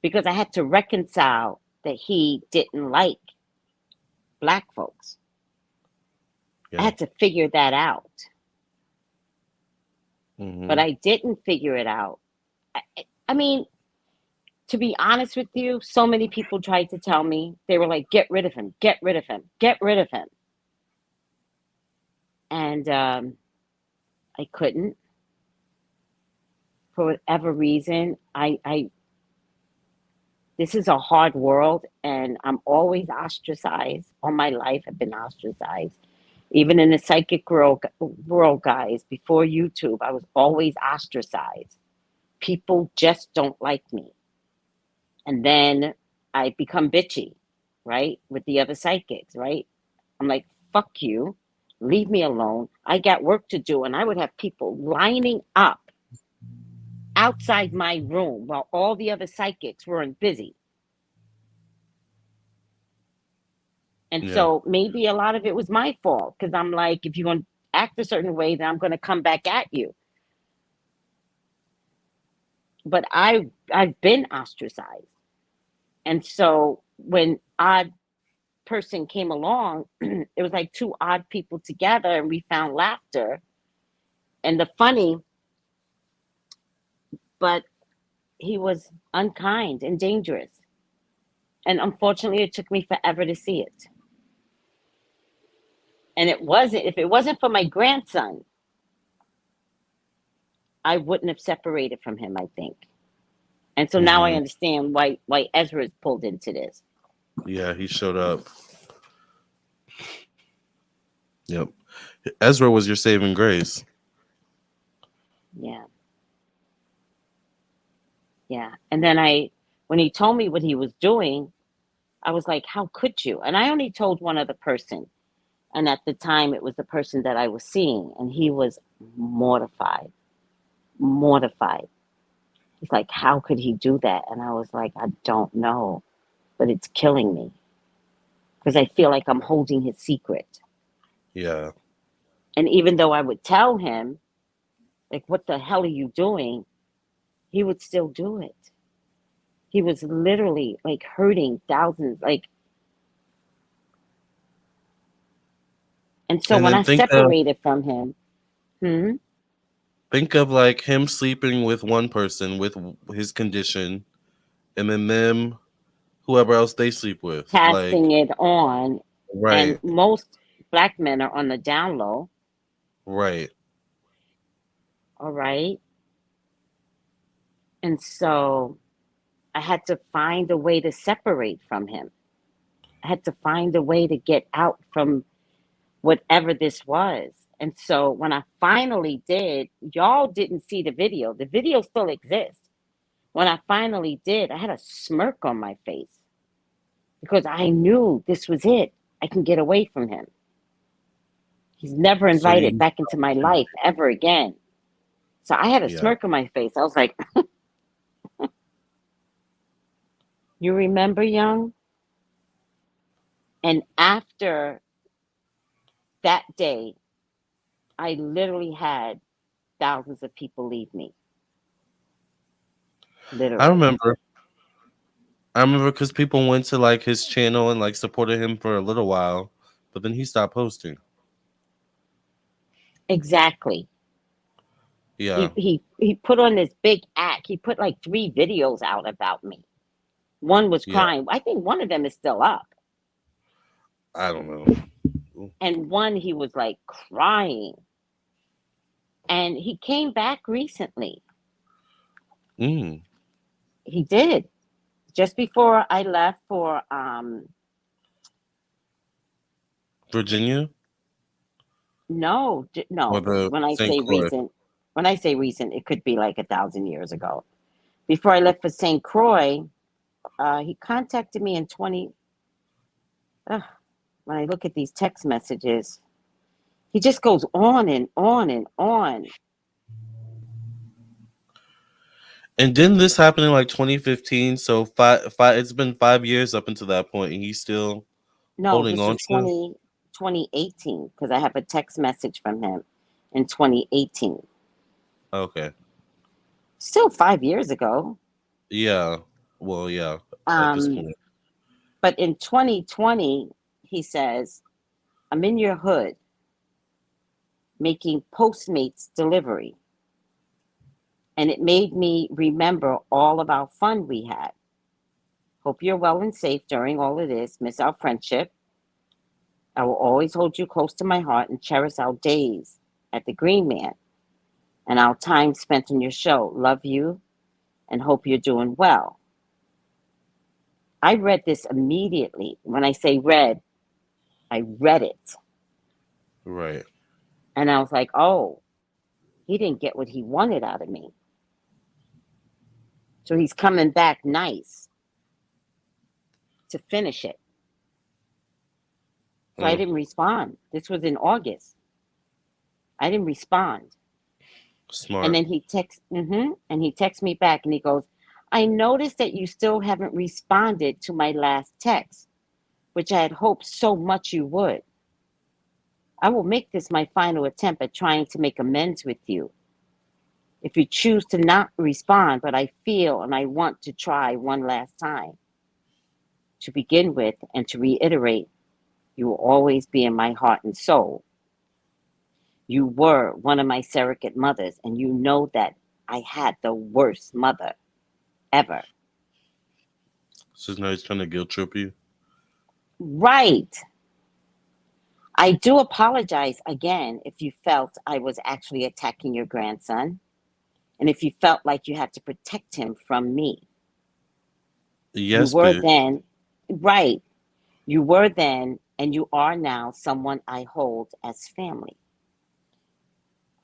Because I had to reconcile that he didn't like black folks. I Yeah. had to figure that out. Mm-hmm. But I didn't figure it out. I mean, to be honest with you, so many people tried to tell me, they were like, get rid of him, get rid of him, get rid of him. And I couldn't. For whatever reason, this is a hard world, and I'm always ostracized. All my life I've been ostracized. Even in the psychic world, guys, before YouTube, I was always ostracized. People just don't like me. And then I become bitchy, right? With the other psychics, right? I'm like, fuck you. Leave me alone. I got work to do. And I would have people lining up outside my room while all the other psychics weren't busy. And Yeah. so maybe a lot of it was my fault, because I'm like, if you're going to act a certain way, then I'm going to come back at you. But I've been ostracized. And so when odd person came along, it was like two odd people together, and we found laughter and the funny, but he was unkind and dangerous. And unfortunately, it took me forever to see it. And if it wasn't for my grandson, I wouldn't have separated from him, I think. And so now I Mm-hmm. understand why Ezra is pulled into this. Yeah, he showed up. Yep. Ezra was your saving grace. Yeah. Yeah. And then when he told me what he was doing, I was like, how could you? And I only told one other person. And at the time, it was the person that I was seeing. And he was mortified. Mortified. He's like, how could he do that? And I was like, I don't know, but it's killing me. because I feel like I'm holding his secret. Yeah. And even though I would tell him, like, what the hell are you doing? He would still do it. He was literally like hurting thousands, like, and so And when then I separated from him, think of like him sleeping with one person with his condition, and then them, whoever else they sleep with. Like, passing it on, and right, most black men are on the down low, right. all right? And so I had to find a way to separate from him. I had to find a way to get out from whatever this was. And so when I finally did, y'all didn't see the video. The video still exists. When I finally did, I had a smirk on my face because I knew this was it. I can get away from him. He's never So invited you, back into my life ever again. So I had a yeah. smirk on my face. I was like, you remember, Young? And after that day, I literally had thousands of people leave me. I Literally. remember. I remember because people went to like his channel and like supported him for a little while, but then he stopped posting. Exactly. Yeah, He put on this big act. He put like 3 videos out about me. One was yeah. crying. I think one of them is still up. I don't know. And one he was like crying. And he came back recently. Mm. He did. Just before I left for Virginia no, or no. the St. Croix? When I say recent, it could be like 1,000 years ago. Before I left for St. Croix, he contacted me in 20. When I look at these text messages, he just goes on and on and on. And didn't this happen in like 2015? So five. It's been 5 years up until that point, and he's still No, holding this on is to it. 2018 because I have a text message from him in 2018. Okay. Still 5 years ago. Yeah. Well, yeah. At this Um, point. but in 2020, he says, I'm in your hood making Postmates delivery. And it made me remember all of our fun we had. Hope you're well and safe during all of this. Miss our friendship. I will always hold you close to my heart and cherish our days at the Green Man and our time spent on your show. Love you and hope you're doing well. I read this immediately. When I say read, I read it. Right. And I was like, oh, he didn't get what he wanted out of me. So he's coming back nice to finish it. So I Mm. didn't respond. This was in August. I didn't respond. And Smart. then he texts me back and he goes, I noticed that you still haven't responded to my last text, which I had hoped so much you would. I will make this my final attempt at trying to make amends with you. If you choose to not respond, but I feel and I want to try one last time. To begin with and to reiterate, you will always be in my heart and soul. You were one of my surrogate mothers, and you know that I had the worst mother ever. So now he's trying to guilt trip you. Right. I do apologize again if you felt I was actually attacking your grandson and if you felt like you had to protect him from me. You Yes, were bitch. then, right. You were then, and you are now someone I hold as family.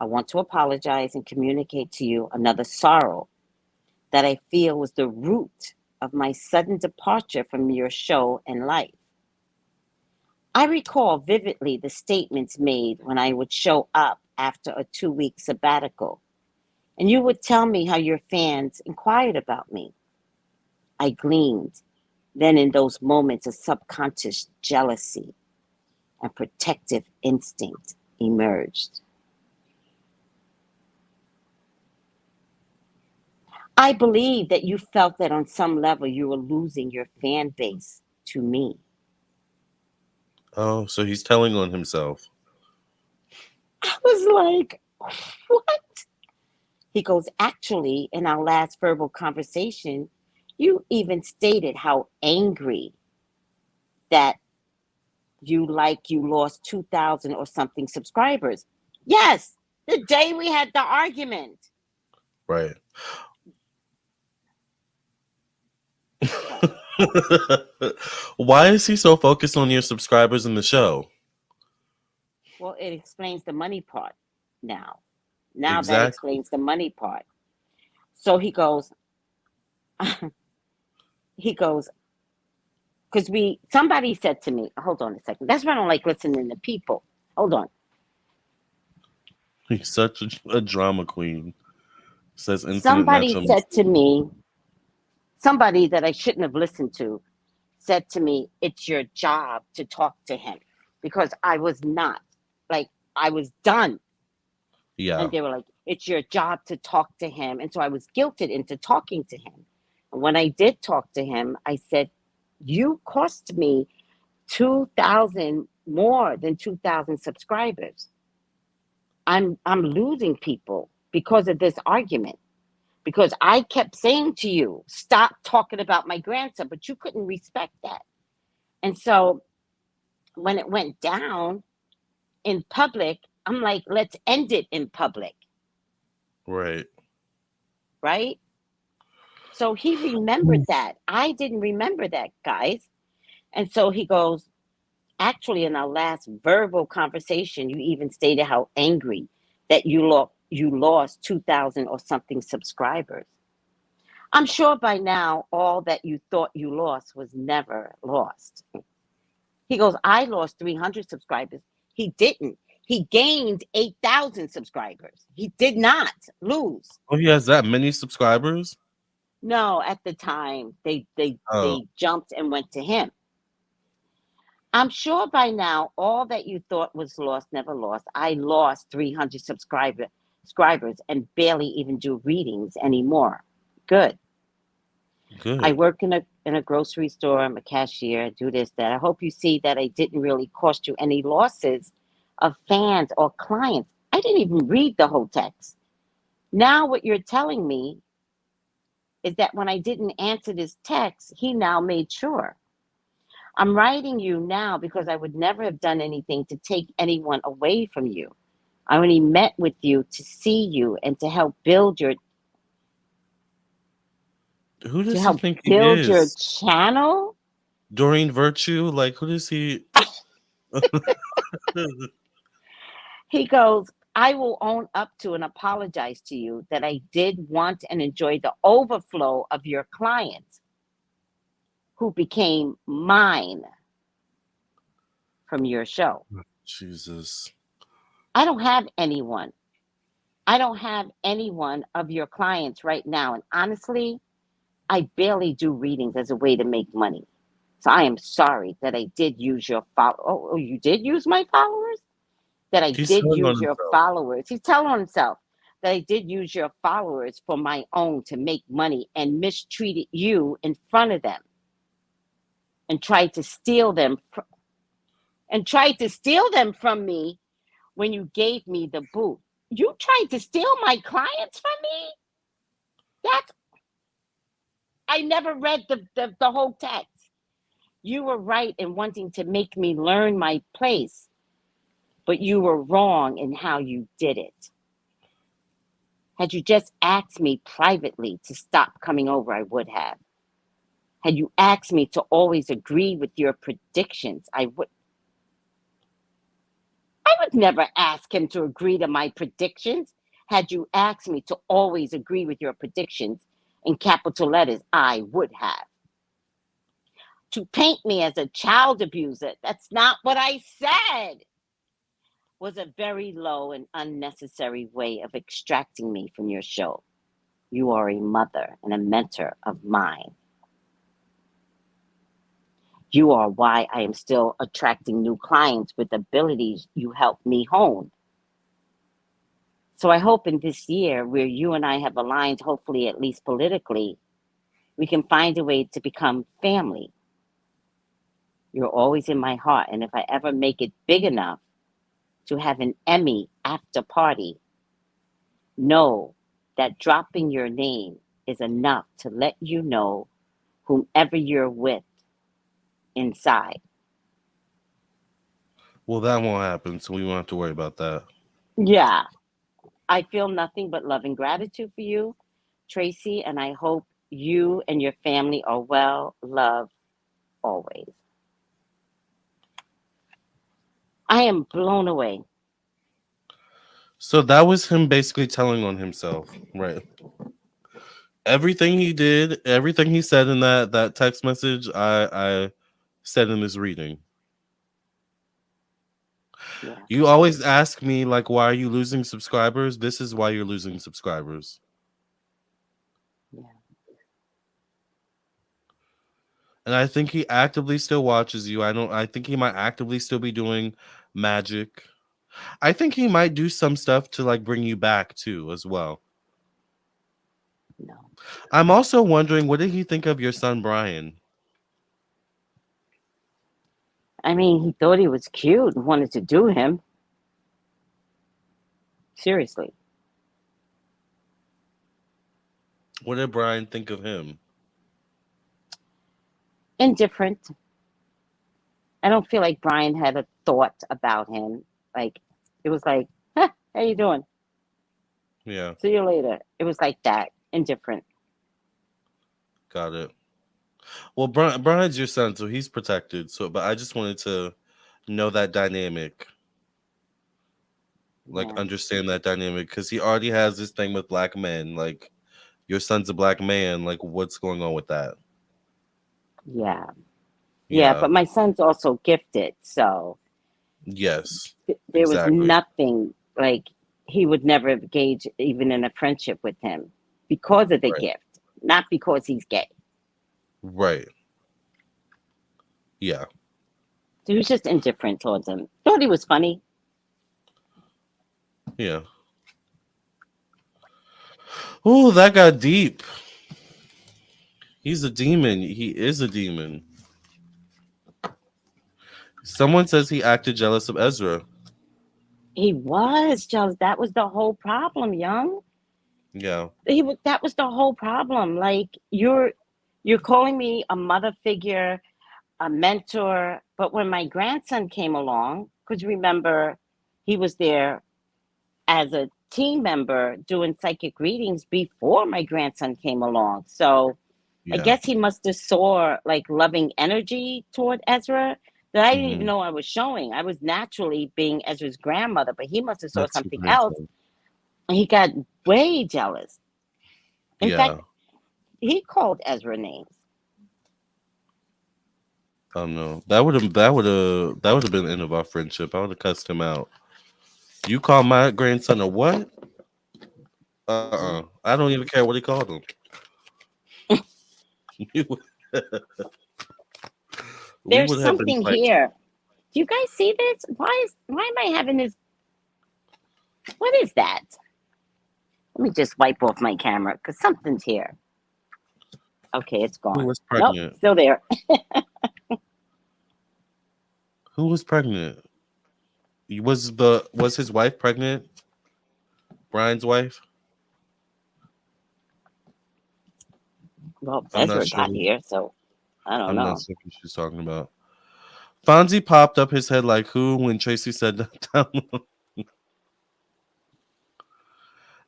I want to apologize and communicate to you another sorrow that I feel was the root of my sudden departure from your show and life. I recall vividly the statements made when I would show up after a 2-week sabbatical, and you would tell me how your fans inquired about me. I gleaned Then in those moments, a subconscious jealousy and protective instinct emerged. I believe that you felt that on some level you were losing your fan base to me. Oh, so he's telling on himself. I was like, what? He goes, actually, in our last verbal conversation, you even stated how angry that you lost 2,000 or something subscribers. Yes, the day we had the argument. Right. Why is he so focused on your subscribers in the show? Well, it explains the money part now. Now that Exactly. explains the money part. So he goes, because somebody said to me, hold on a second. That's why I don't like listening to people. Hold on. He's such a drama queen. Says infinite Somebody natural. said to me, somebody that I shouldn't have listened to said to me, it's your job to talk to him, because I was not, like, I was done. Yeah. And they were like, it's your job to talk to him. And so I was guilted into talking to him. And when I did talk to him, I said, you cost me 2,000, more than 2,000 subscribers. I'm losing people because of this argument. Because I kept saying to you, stop talking about my grandson, but you couldn't respect that. And so when it went down in public, I'm like, let's end it in public. Right. Right? So he remembered that. I didn't remember that, guys. And so he goes, actually, in our last verbal conversation, you even stated how angry that you lost 2,000 or something subscribers. I'm sure by now all that you thought you lost was never lost. He goes, I lost 300 subscribers. He didn't. He gained 8,000 subscribers. He did not lose. Oh, he has that many subscribers? No, at the time they Oh, jumped and went to him. I'm sure by now all that you thought was lost never lost. I lost 300 subscribers and barely even do readings anymore. Good. I good. work in a grocery store. I'm a cashier. I do this, that. I hope you see that I didn't really cost you any losses of fans or clients. I didn't even read the whole text. Now what you're telling me is that when I didn't answer this text, he now made sure. I'm writing you now because I would never have done anything to take anyone away from you. I only met with you to see you and to help build your Who does he think he is? channel. Doreen Virtue? Like, who does he? He goes, I will own up to and apologize to you that I did want and enjoy the overflow of your clients who became mine from your show. Jesus. I don't have anyone. I don't have anyone of your clients right now. And honestly, I barely do readings as a way to make money. So I am sorry that I did use your Oh, you did use my followers? That I He's did telling on use your himself. followers. He's telling himself that I did use your followers for my own to make money and mistreated you in front of them and tried to steal them from me when you gave me the boot. You tried to steal my clients from me? That's I never read the whole text. You were right in wanting to make me learn my place, but you were wrong in how you did it. Had you just asked me privately to stop coming over, I would have. Had you asked me to always agree with your predictions, I would never ask him to agree to my predictions. Had you asked me to always agree with your predictions in capital letters, I would have. To paint me as a child abuser, that's not what I said, was a very low and unnecessary way of extracting me from your show. You are a mother and a mentor of mine. You are why I am still attracting new clients with abilities you helped me hone. So I hope in this year, where you and I have aligned, hopefully at least politically, we can find a way to become family. You're always in my heart, and if I ever make it big enough to have an Emmy after party, know that dropping your name is enough to let you know whomever you're with inside. Well, that won't happen, so we won't have to worry about that. Yeah, I feel nothing but love and gratitude for you, Tracey, and I hope you and your family are well loved always. I am blown away. So that was him basically telling on himself, right? Everything he did, everything he said in that text message, I said in this reading. Yeah, You always ask me like, why are you losing subscribers? This is why you're losing subscribers. yeah, And I think he actively still watches you. I think he might actively still be doing magic. I think he might do some stuff to like bring you back too as well. no. I'm also wondering, what did he think of your son Brian? I mean, he thought he was cute and wanted to do him. Seriously. What did Brian think of him? Indifferent. I don't feel like Brian had a thought about him. Like, it was like, huh, how you doing? Yeah, See you later. It was like that. Indifferent. got it. Well, Brian's your son, so he's protected. So, but I just wanted to know that dynamic, like Yeah. understand that dynamic, because he already has this thing with black men. Like, your son's a black man. Like, what's going on with that? Yeah. Yeah. Yeah. But my son's also gifted. So Yes. there was Exactly. nothing like he would never engage even in a friendship with him because of the Right. gift, not because he's gay. Right. Yeah. He was just indifferent towards him. Thought he was funny. Yeah. Oh, that got deep. He's a demon. He is a demon. Someone says he acted jealous of Ezra. He was jealous. That was the whole problem, young. Yeah. That was the whole problem. Like you're calling me a mother figure, a mentor, but when my grandson came along, because remember he was there as a team member doing psychic readings before my grandson came along. So I Yeah. guess he must have saw like loving energy toward Ezra that I didn't even Hmm. know I was showing. I was naturally being Ezra's grandmother, but he must have saw That's your something else grandson. and he got way jealous. In Yeah. fact, he called Ezra names. Oh no. That would have been the end of our friendship. I would have cussed him out. You call my grandson a what? Mhm. I don't even care what he called him. We There's would have been something fighting. here. Do you guys see this? Why am I having this? What is that? Let me just wipe off my camera because something's here. Okay, it's Who gone. was Nope, pregnant? still there. Who was pregnant? Was his wife pregnant? Brian's wife? Well, I'm not Ezra sure. got here, so I don't I'm not know. sure who she's talking about. Fonzie popped up his head like who when Tracy said that.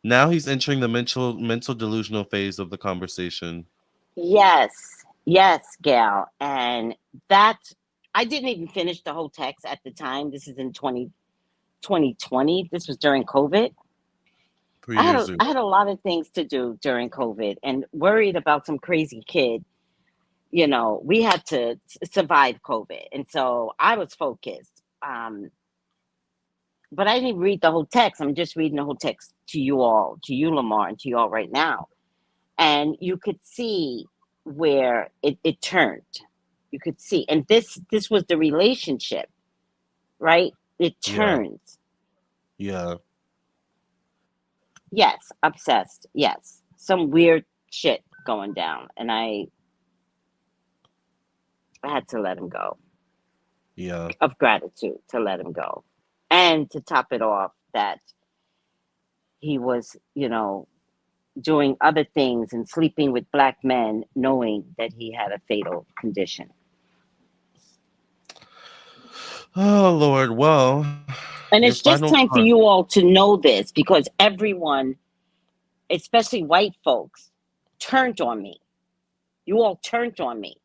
Now he's entering the mental delusional phase of the conversation. Yes, yes, Gail. And that, I didn't even finish the whole text at the time. This is in 2020. This was during COVID. 3 years ago. I had a lot of things to do during COVID and worried about some crazy kid. You know, we had to survive COVID. And so I was focused. But I didn't read the whole text. I'm just reading the whole text to you all, to you, Lamarr, and to you all right now. And you could see where it turned. You could see. And this was the relationship, right? It Yeah. turns. Yeah. Yes, obsessed. Yes. Some weird shit going down. And I had to let him go, Yeah. of gratitude to let him go. And to top it off, that he was, doing other things and sleeping with black men, knowing that he had a fatal condition. Oh Lord. Well, And your it's just final time for card. you all to know this, because everyone, especially white folks, turned on me. You all turned on me.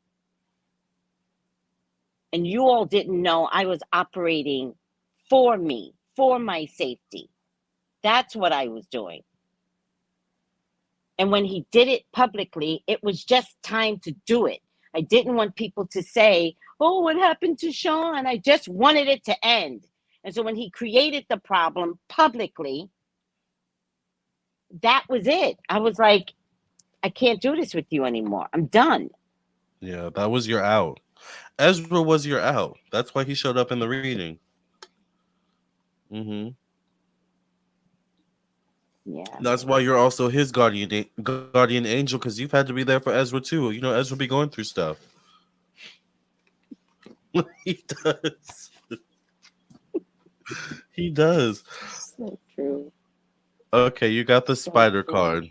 And you all didn't know I was operating for me, for my safety. That's what I was doing. And when he did it publicly, it was just time to do it. I didn't want people to say, oh, what happened to Sean? I just wanted it to end. And so when he created the problem publicly, that was it. I was like, I can't do this with you anymore. I'm done. Yeah, that was your out. Ezra was your out. That's why he showed up in the reading. Hmm. Yeah. That's why you're also his guardian angel, because you've had to be there for Ezra too. You know, Ezra be going through stuff. He does. He does. So true. Okay, you got the So spider true. card.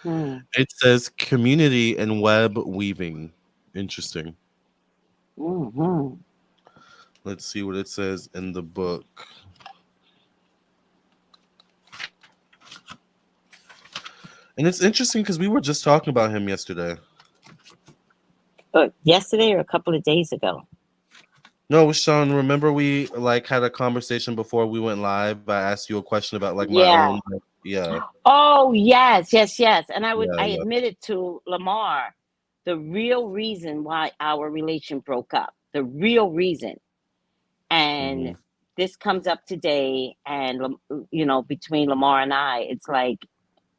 Hmm. It says community and web weaving. Interesting. Mm-hmm. Let's see what it says in the book. And it's interesting because we were just talking about him yesterday. Yesterday or a couple of days ago. No, Sean, remember we like had a conversation before we went live. I asked you a question about like my own Yeah. yeah, Oh, yes, yes, yes. And I yeah, yeah. admitted to Lamar the real reason why our relation broke up. The real reason. Hmm. And this comes up today, and between Lamar and I, it's like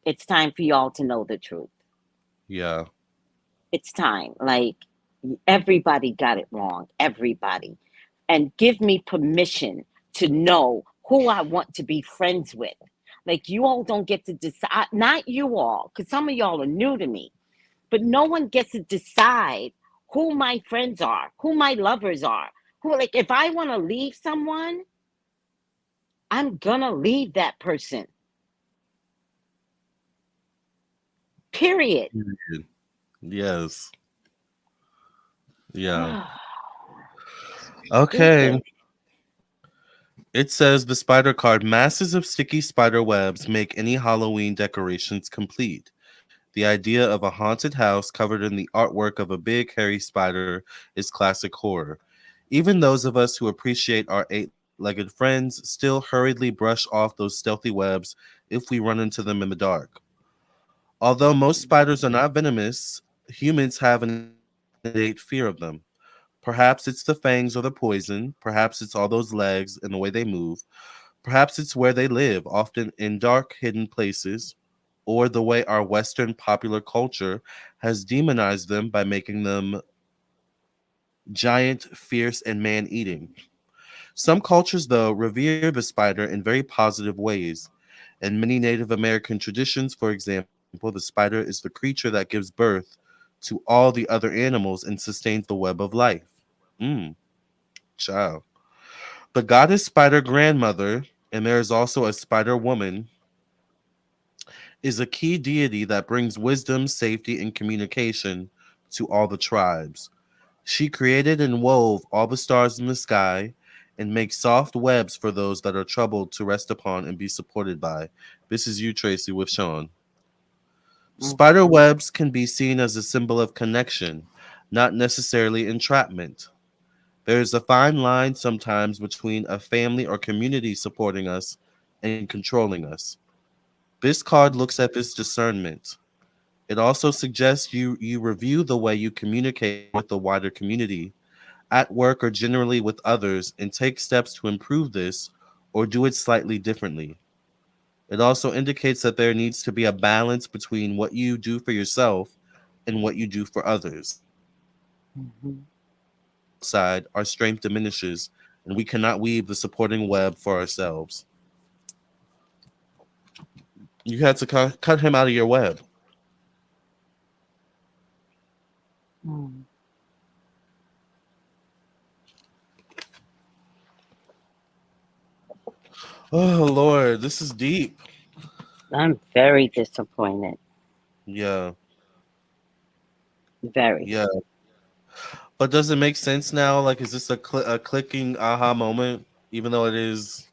it's time for y'all to know the truth. Yeah. It's time. Like, everybody got it wrong. Everybody. And give me permission to know who I want to be friends with. Like, you all don't get to decide, not you all, because some of y'all are new to me, but no one gets to decide who my friends are, who my lovers are. Who, like, if I want to leave someone, I'm gonna leave that person. Period. Period. Yes. Yeah. Okay. Stupid. It says the spider card masses of sticky spider webs make any Halloween decorations complete. The idea of a haunted house covered in the artwork of a big hairy spider is classic horror. Even those of us who appreciate our eight-legged friends still hurriedly brush off those stealthy webs if we run into them in the dark. Although most spiders are not venomous, humans have an innate fear of them. Perhaps it's the fangs or the poison, perhaps it's all those legs and the way they move, perhaps it's where they live, often in dark, hidden places, or the way our Western popular culture has demonized them by making them giant, fierce, and man eating. Some cultures, though, revere the spider in very positive ways. In many Native American traditions, for example, the spider is the creature that gives birth to all the other animals and sustains the web of life. Mm, child. The goddess spider grandmother, and there is also a spider woman, is a key deity that brings wisdom, safety, and communication to all the tribes. She created and wove all the stars in the sky and makes soft webs for those that are troubled to rest upon and be supported by. This is you, Tracy, with Sean. Spider Mhm. webs can be seen as a symbol of connection, not necessarily entrapment. There is a fine line sometimes between a family or community supporting us and controlling us. This card looks at this discernment. It also suggests you review the way you communicate with the wider community, at work or generally with others, and take steps to improve this or do it slightly differently. It also indicates that there needs to be a balance between what you do for yourself and what you do for others. Mhm. Outside, our strength diminishes, and we cannot weave the supporting web for ourselves. You had to cut him out of your web. Mm. Oh Lord, this is deep. I'm very disappointed. Yeah, Very. yeah. But does it make sense now? Like, is this a clicking aha moment? Even though it is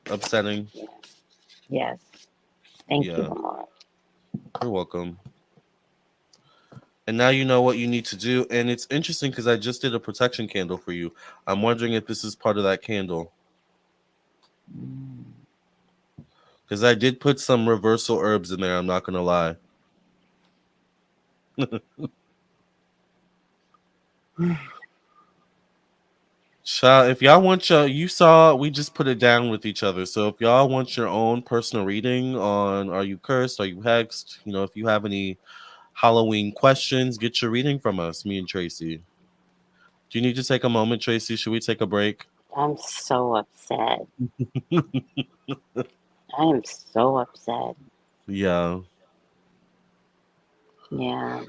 upsetting. Yes. Thank you, Yeah, Lamar. you're welcome. And now you know what you need to do. And it's interesting because I just did a protection candle for you. I'm wondering if this is part of that candle. Mm. Because I did put some reversal herbs in there. I'm not gonna lie. Child, if y'all want you saw we just put it down with each other. So if y'all want your own personal reading on are you cursed, are you hexed, if you have any Halloween questions, get your reading from us, me and Tracy. Do you need to take a moment, Tracy? Should we take a break? I'm so upset. I am so upset. Yeah. Yeah.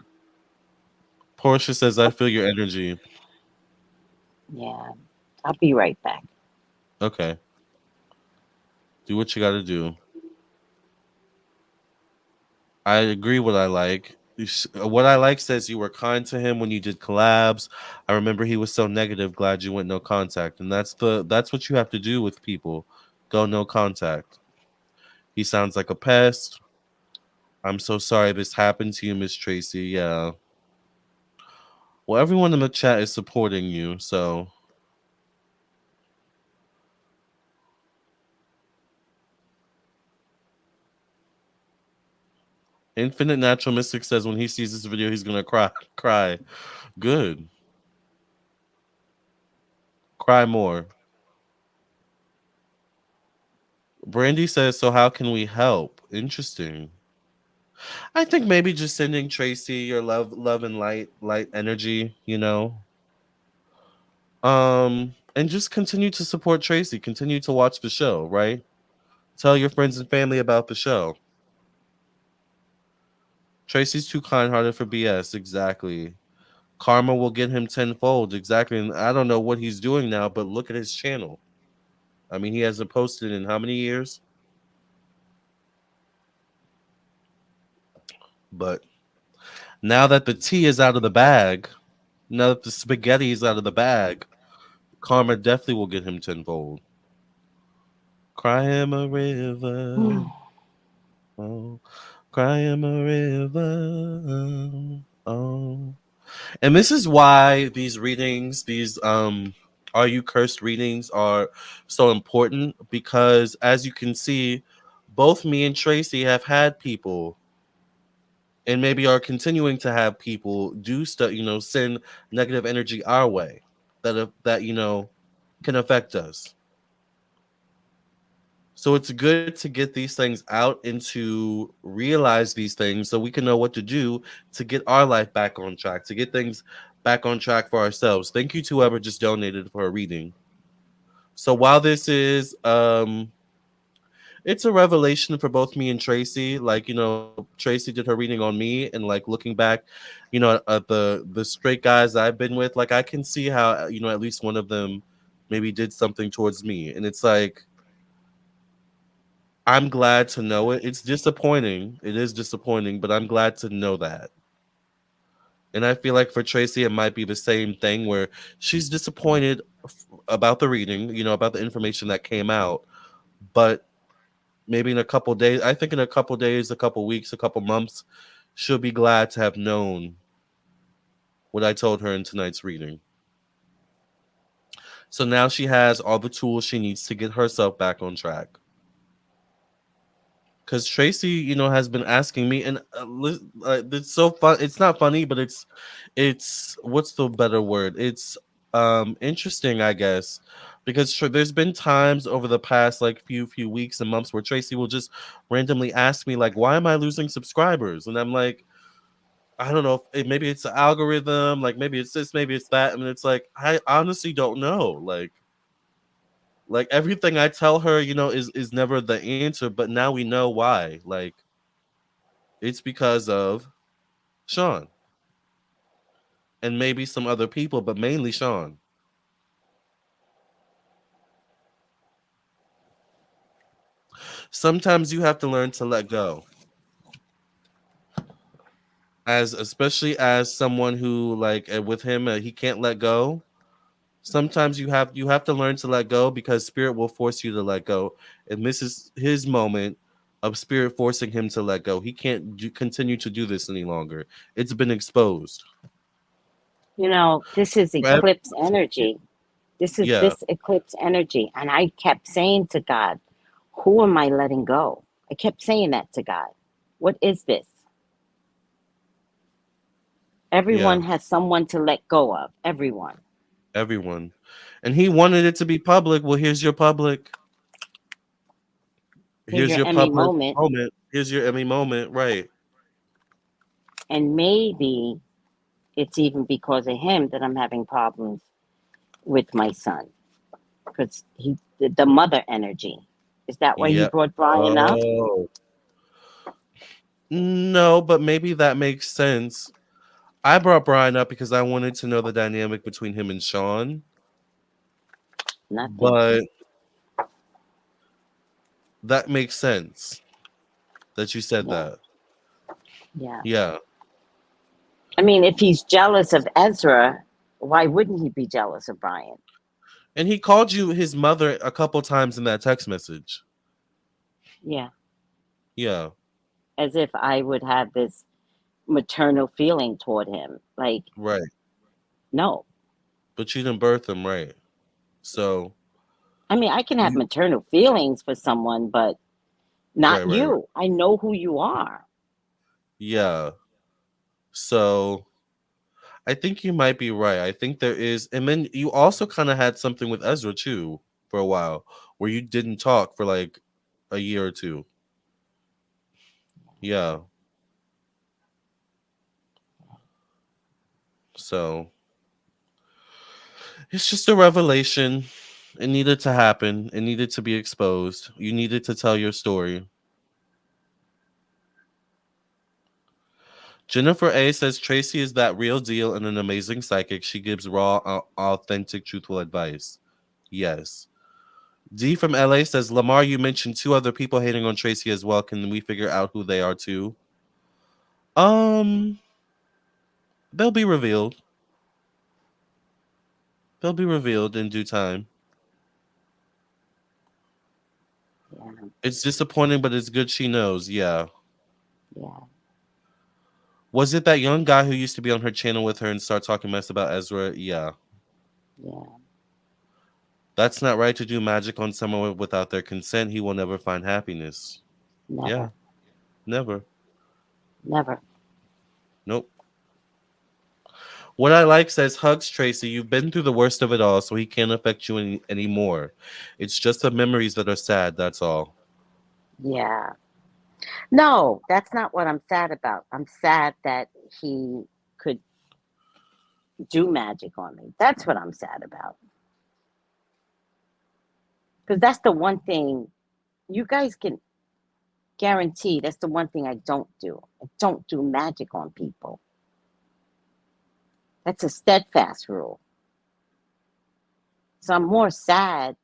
Portia says I feel your energy. Yeah. I'll be right back. Okay. Do what you gotta do. I agree what I like. What I like says you were kind to him when you did collabs. I remember he was so negative, glad you went no contact. And that's what you have to do with people. Go no contact. He sounds like a pest. I'm so sorry this happened to you, Miss Tracy. Yeah. Well, everyone in the chat is supporting you, so Infinite Natural Mystic says when he sees this video, he's gonna cry. Cry. Good. Cry more. Brandy says, so how can we help? Interesting. I think maybe just sending Tracy your love and light energy. And just continue to support Tracy. Continue to watch the show, right? Tell your friends and family about the show. Tracy's too kind-hearted for BS. Exactly. Karma will get him tenfold. Exactly. And I don't know what he's doing now, but look at his channel. I mean, he hasn't posted in how many years? But now that the tea is out of the bag, now that the spaghetti is out of the bag, karma definitely will get him tenfold. Cry him a river. Oh, cry him a river. Oh. And this is why these readings, these are you cursed readings are so important because as you can see, both me and Tracy have had people and maybe are continuing to have people do stuff, send negative energy our way that can affect us. So it's good to get these things out and to realize these things so we can know what to do to get our life back on track, to get things back on track for ourselves. Thank you to whoever just donated for a reading. So while this is it's a revelation for both me and Tracy. Like, Tracy did her reading on me and like looking back, at the straight guys I've been with, like I can see how, at least one of them maybe did something towards me. And it's like I'm glad to know it. It's disappointing. It is disappointing, but I'm glad to know that. And I feel like for Tracy, it might be the same thing where she's disappointed about the reading, about the information that came out. But maybe in a couple days, I think in a couple days, a couple weeks, a couple months, she'll be glad to have known what I told her in tonight's reading. So now she has all the tools she needs to get herself back on track. Because Tracy, has been asking me, and it's so fun. It's not funny, but it's what's the better word? It's interesting, I guess, because there's been times over the past like few weeks and months where Tracy will just randomly ask me like, "Why am I losing subscribers?" And I'm like, I don't know if maybe it's an algorithm, like maybe it's this, maybe it's that. I mean, it's like I honestly don't know. Like everything I tell her, is never the answer. But now we know why. Like it's because of Sean and maybe some other people, but mainly Sean. Sometimes you have to learn to let go, as especially as someone who like with him, he can't let go. Sometimes you have to learn to let go because spirit will force you to let go, and this is his moment of spirit forcing him to let go. He can't continue to do this any longer. It's been exposed. This is Forever. eclipse energy. This is Yeah, this eclipse energy. And I kept saying to God, who am I letting go? I kept saying that to God. What is this? yeah, Everyone has someone to let go of. Everyone. everyone. And he wanted it to be public. Well, here's your public. Here's Here's your your Emmy public moment. moment. Here's your Emmy moment. Right. And maybe it's even because of him that I'm having problems with my son. Because the mother energy. Is that why he Yeah. brought Brian up? Oh. No, but maybe that makes sense. I brought Brian up because I wanted to know the dynamic between him and Sean, Nothing. but that makes sense that you said Yeah. that. Yeah. Yeah. I mean, if he's jealous of Ezra, why wouldn't he be jealous of Brian? And he called you his mother a couple times in that text message. Yeah. Yeah. As if I would have this maternal feeling toward him. Like, Right. no. But you didn't birth him, right? So, I mean, I can have you, maternal feelings for someone, but not right. you. I know who you are. Yeah. So, I think you might be right. I think there is. And then you also kind of had something with Ezra, too, for a while, where you didn't talk for like a year or two. Yeah. So, it's just a revelation. It needed to happen. It needed to be exposed. You needed to tell your story. Jennifer A says Tracey is that real deal and an amazing psychic. She gives raw, authentic, truthful advice. Yes. D from LA says Lamarr, you mentioned two other people hating on Tracey as well. Can we figure out who they are too? Um, they'll be revealed. They'll be revealed in due time. Yeah. It's disappointing, but it's good she knows. Yeah. Yeah. Was it that young guy who used to be on her channel with her and start talking mess about Ezra? Yeah. Yeah. That's not right to do magic on someone without their consent. He will never find happiness. Yeah. Never. Never. Never. Nope. What I like says, hugs Tracey. You've been through the worst of it all, so he can't affect you anymore. It's just the memories that are sad. That's all. Yeah. No, that's not what I'm sad about. I'm sad that he could do magic on me. That's what I'm sad about. Because that's the one thing you guys can guarantee. That's the one thing I don't do. I don't do magic on people. That's a steadfast rule. So I'm more sad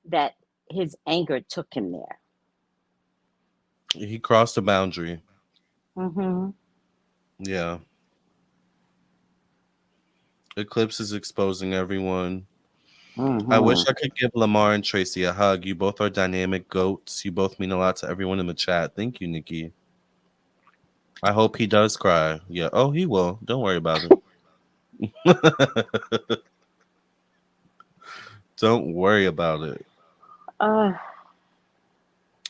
that his anger took him there. He crossed a boundary. Mm-hmm. Yeah. Eclipse is exposing everyone. I wish Mm-hmm. I could give Lamarr and Tracey a hug. You both are dynamic goats. You both mean a lot to everyone in the chat. Thank you, Nikki. I hope he does cry. Yeah. Oh, he will. Don't worry about it. Don't worry about it. Uh,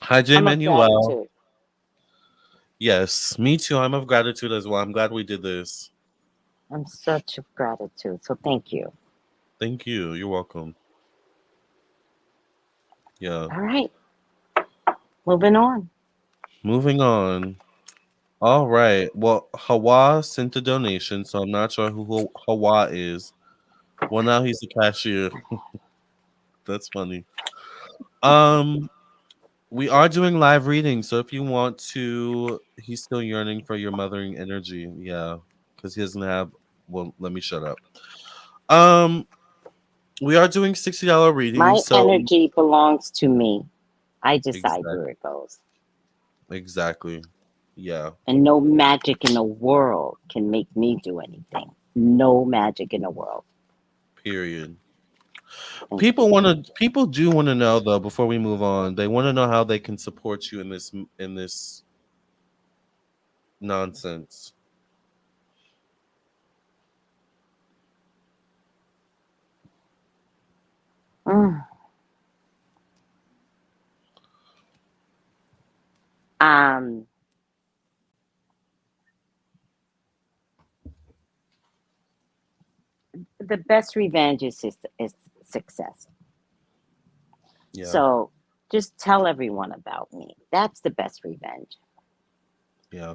Hi, J I'm of Manuel. gratitude. Yes, me too. I'm of gratitude as well. I'm glad we did this. I'm such of gratitude. So thank you. Thank you. You're welcome. Yeah. All right. Moving on. Moving on. All right. Well, Hawa sent a donation, so I'm not sure who Hawa is. Well, now he's a cashier. That's funny. Um, we are doing live readings, so if you want to, he's still yearning for your mothering energy. Yeah, because he doesn't have. Well, let me shut up. Um, we are doing $60 My readings, so energy belongs to me. I decide exactly, where it goes. exactly. Yeah. And no magic in the world can make me do anything. No magic in the world. Period. Thank you. People do want to know though. Before we move on, they want to know how they can support you in this nonsense. Mm. Um, the best revenge is success. Yeah, So just tell everyone about me. That's the best revenge. yeah,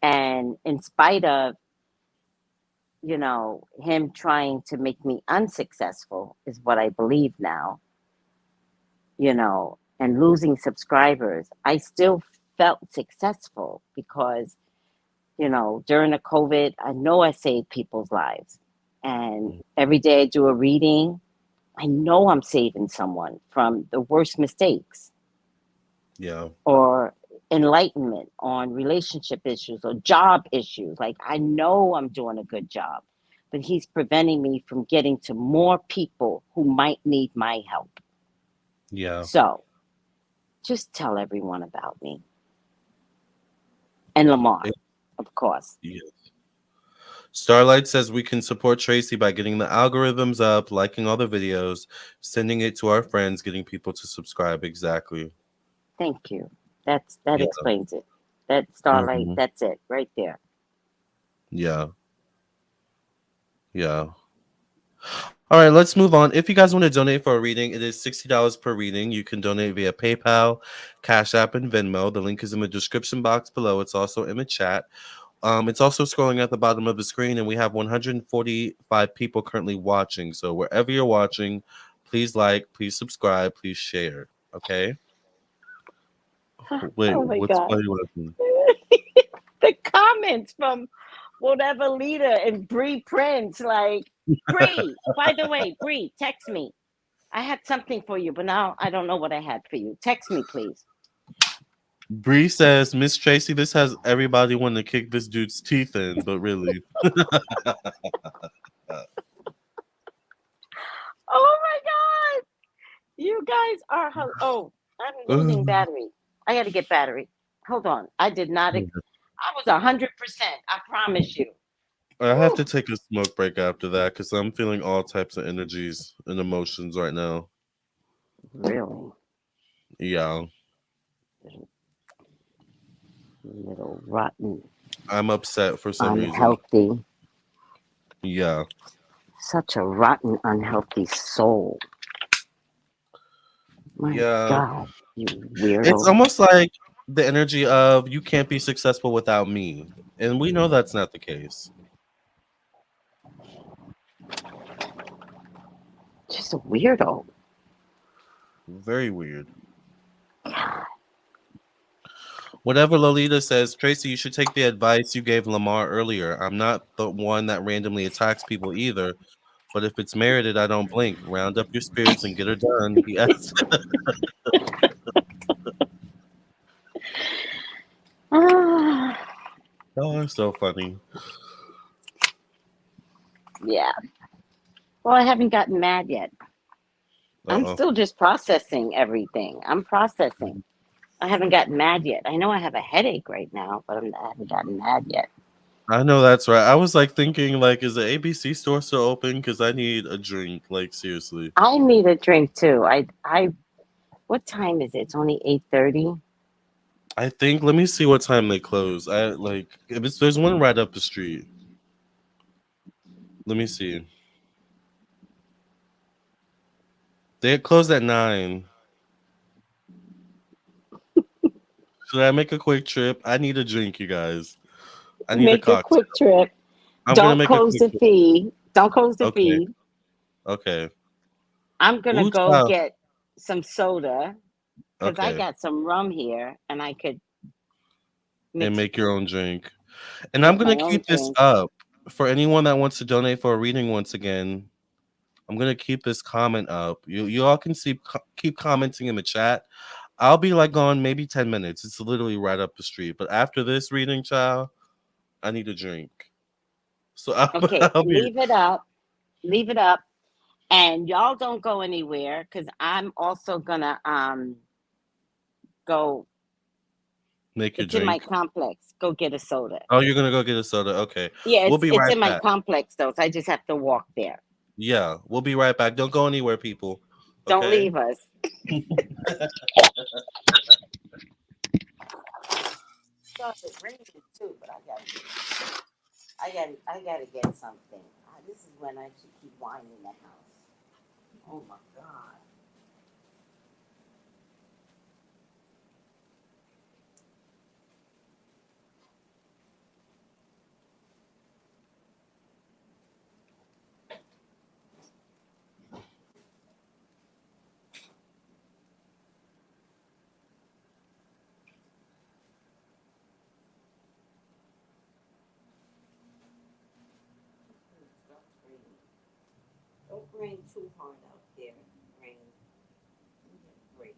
And in spite of, him trying to make me unsuccessful, is what I believe now, and losing subscribers, I still felt successful because, during the COVID, I know I saved people's lives. And mm, every day I do a reading, I know I'm saving someone from the worst mistakes yeah, or enlightenment on relationship issues or job issues. Like, I know I'm doing a good job, but he's preventing me from getting to more people who might need my help. yeah. So just tell everyone about me and Lamarr, It- of course. yeah. Starlight says we can support Tracy by getting the algorithms up, liking all the videos, sending it to our friends, getting people to subscribe. Exactly. Thank you. That Yeah. explains it. That Starlight, Hmm. that's it right there. Yeah. Yeah. All right, let's move on. If you guys want to donate for a reading, it is $60 per reading. You can donate via PayPal, Cash App, and Venmo. The link is in the description box below. It's also in the chat. It's also scrolling at the bottom of the screen, and we have 145 people currently watching. So wherever you're watching, please like, please subscribe, please share. Okay. Wait, Oh my what's God. funny? With The comments from whatever leader and Bree Prince, like, Bree, by the way, Bree, text me. I had something for you, but now I don't know what I had for you. Text me, please. Bree says, Miss Tracy, this has everybody wanting to kick this dude's teeth in, but really, Oh my God. You guys are. Oh, I'm losing battery. I got to get battery. Hold on. I did not. I was 100%. I promise you. I have Whew. to take a smoke break after that because I'm feeling all types of energies and emotions right now. Really? Yeah, Little rotten, I'm upset for some reason. unhealthy. Yeah, Such a rotten, unhealthy soul. My yeah. God, you It's weirdo. almost like the energy of you can't be successful without me. And we know that's not the case. Just a weirdo. Very weird. Whatever Lolita says, Tracy, you should take the advice you gave Lamarr earlier. I'm not the one that randomly attacks people either, but if it's merited, I don't blink. Round up your spirits and get her done. Yes. Ah, Oh, it's so funny. yeah. Well, I haven't gotten mad yet. I'm Uh-oh. still just processing everything. I'm processing. I haven't gotten mad yet. I know I have a headache right now, but I haven't gotten mad yet. I know that's right. I was like thinking, like, is the ABC store still open? Because I need a drink. Like, seriously. I need a drink too. What time is it? It's only 8:30. I think. Let me see what time they close. I like if it's there's one right up the street. Let me see. They closed at 9. Should I make a quick trip? I need a drink, you guys. I need a Make a cocktail. quick trip. I'm gonna Don't make a close quick the trip. feed. Don't close the Okay. feed. Okay. I'm gonna Ooh, go child. get some soda because I Okay. got some rum here and I could And mix make your own drink. And I'm make gonna my own keep this drink. up for anyone that wants to donate for a reading once again. I'm gonna keep this comment up. You all can keep commenting in the chat. I'll be like gone maybe 10 minutes. It's literally right up the street. But after this reading, child, I need a drink. So Okay, I'll be leave it up. Leave it up. And y'all don't go anywhere because I'm also gonna go. make your It's in my drink. complex. Go get a soda. Oh, you're gonna go get a soda. Okay. Yeah, We'll it's be it's right in my back. complex though, so I just have to walk there. Yeah, we'll be right back. Don't go anywhere, people. Don't Okay. leave us. Started raining too, but I gotta get something. This is when I should keep wine in the house. Oh my god. Don't rain too hard out there. Rain. Break.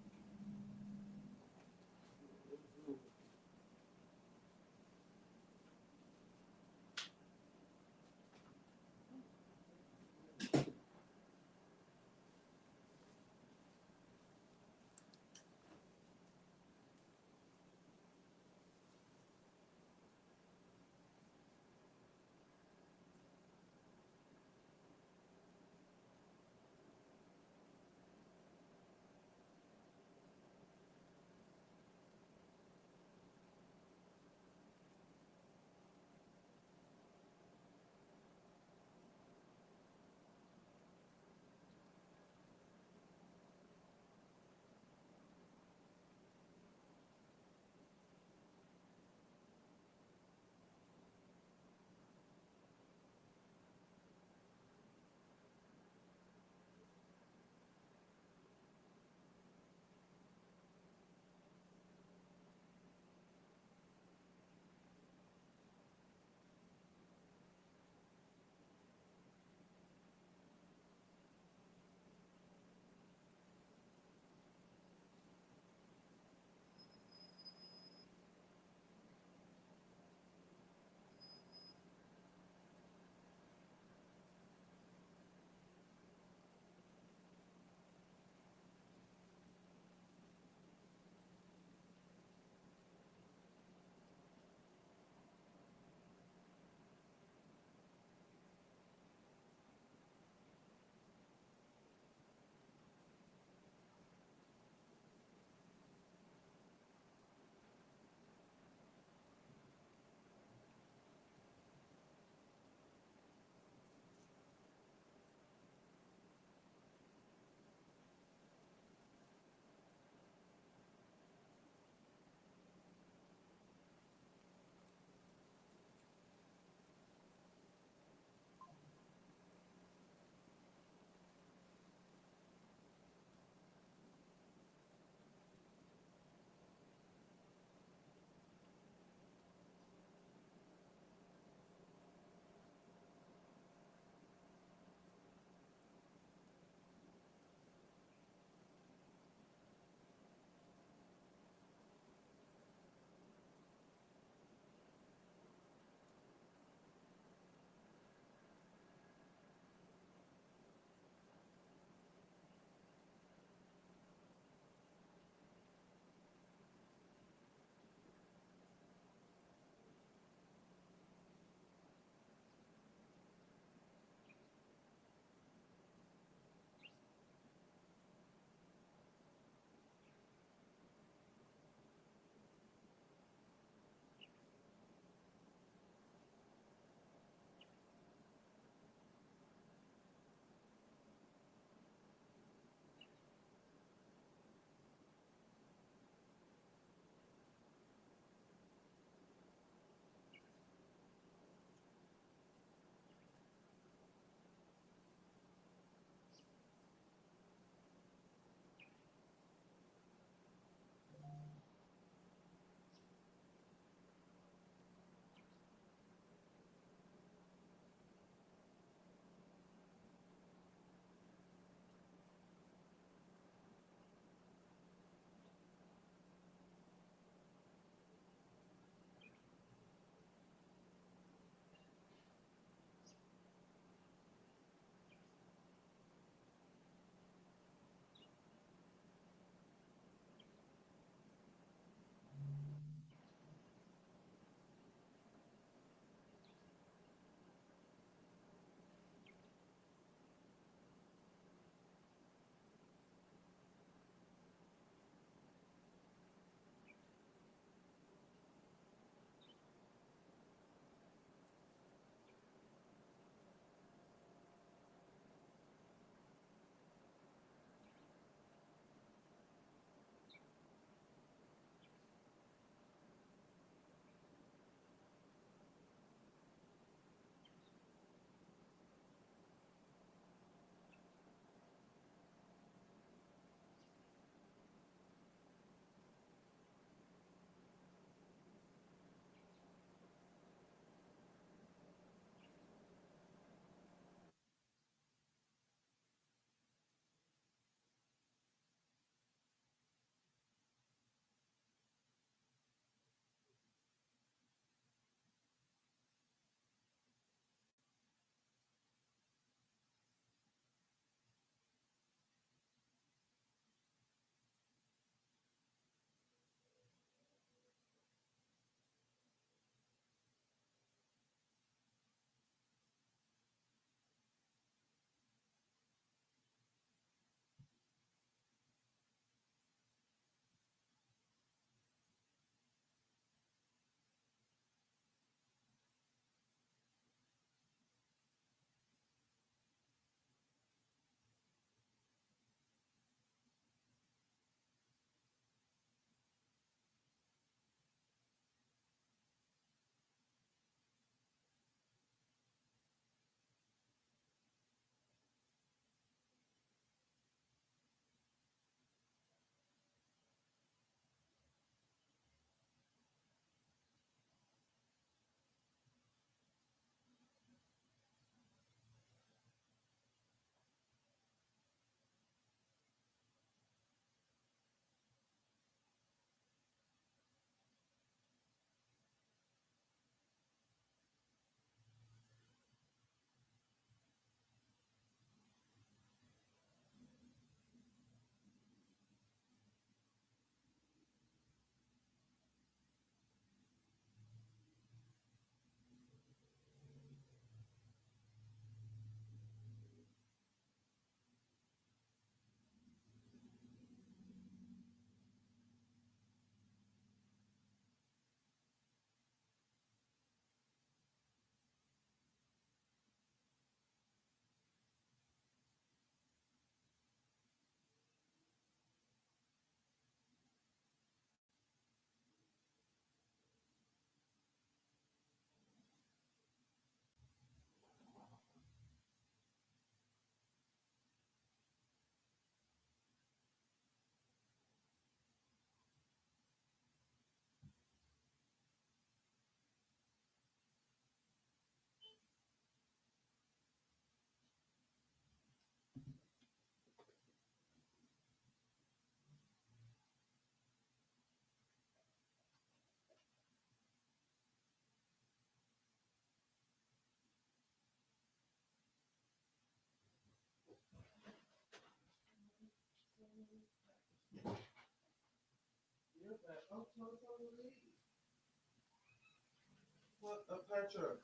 What a Petra.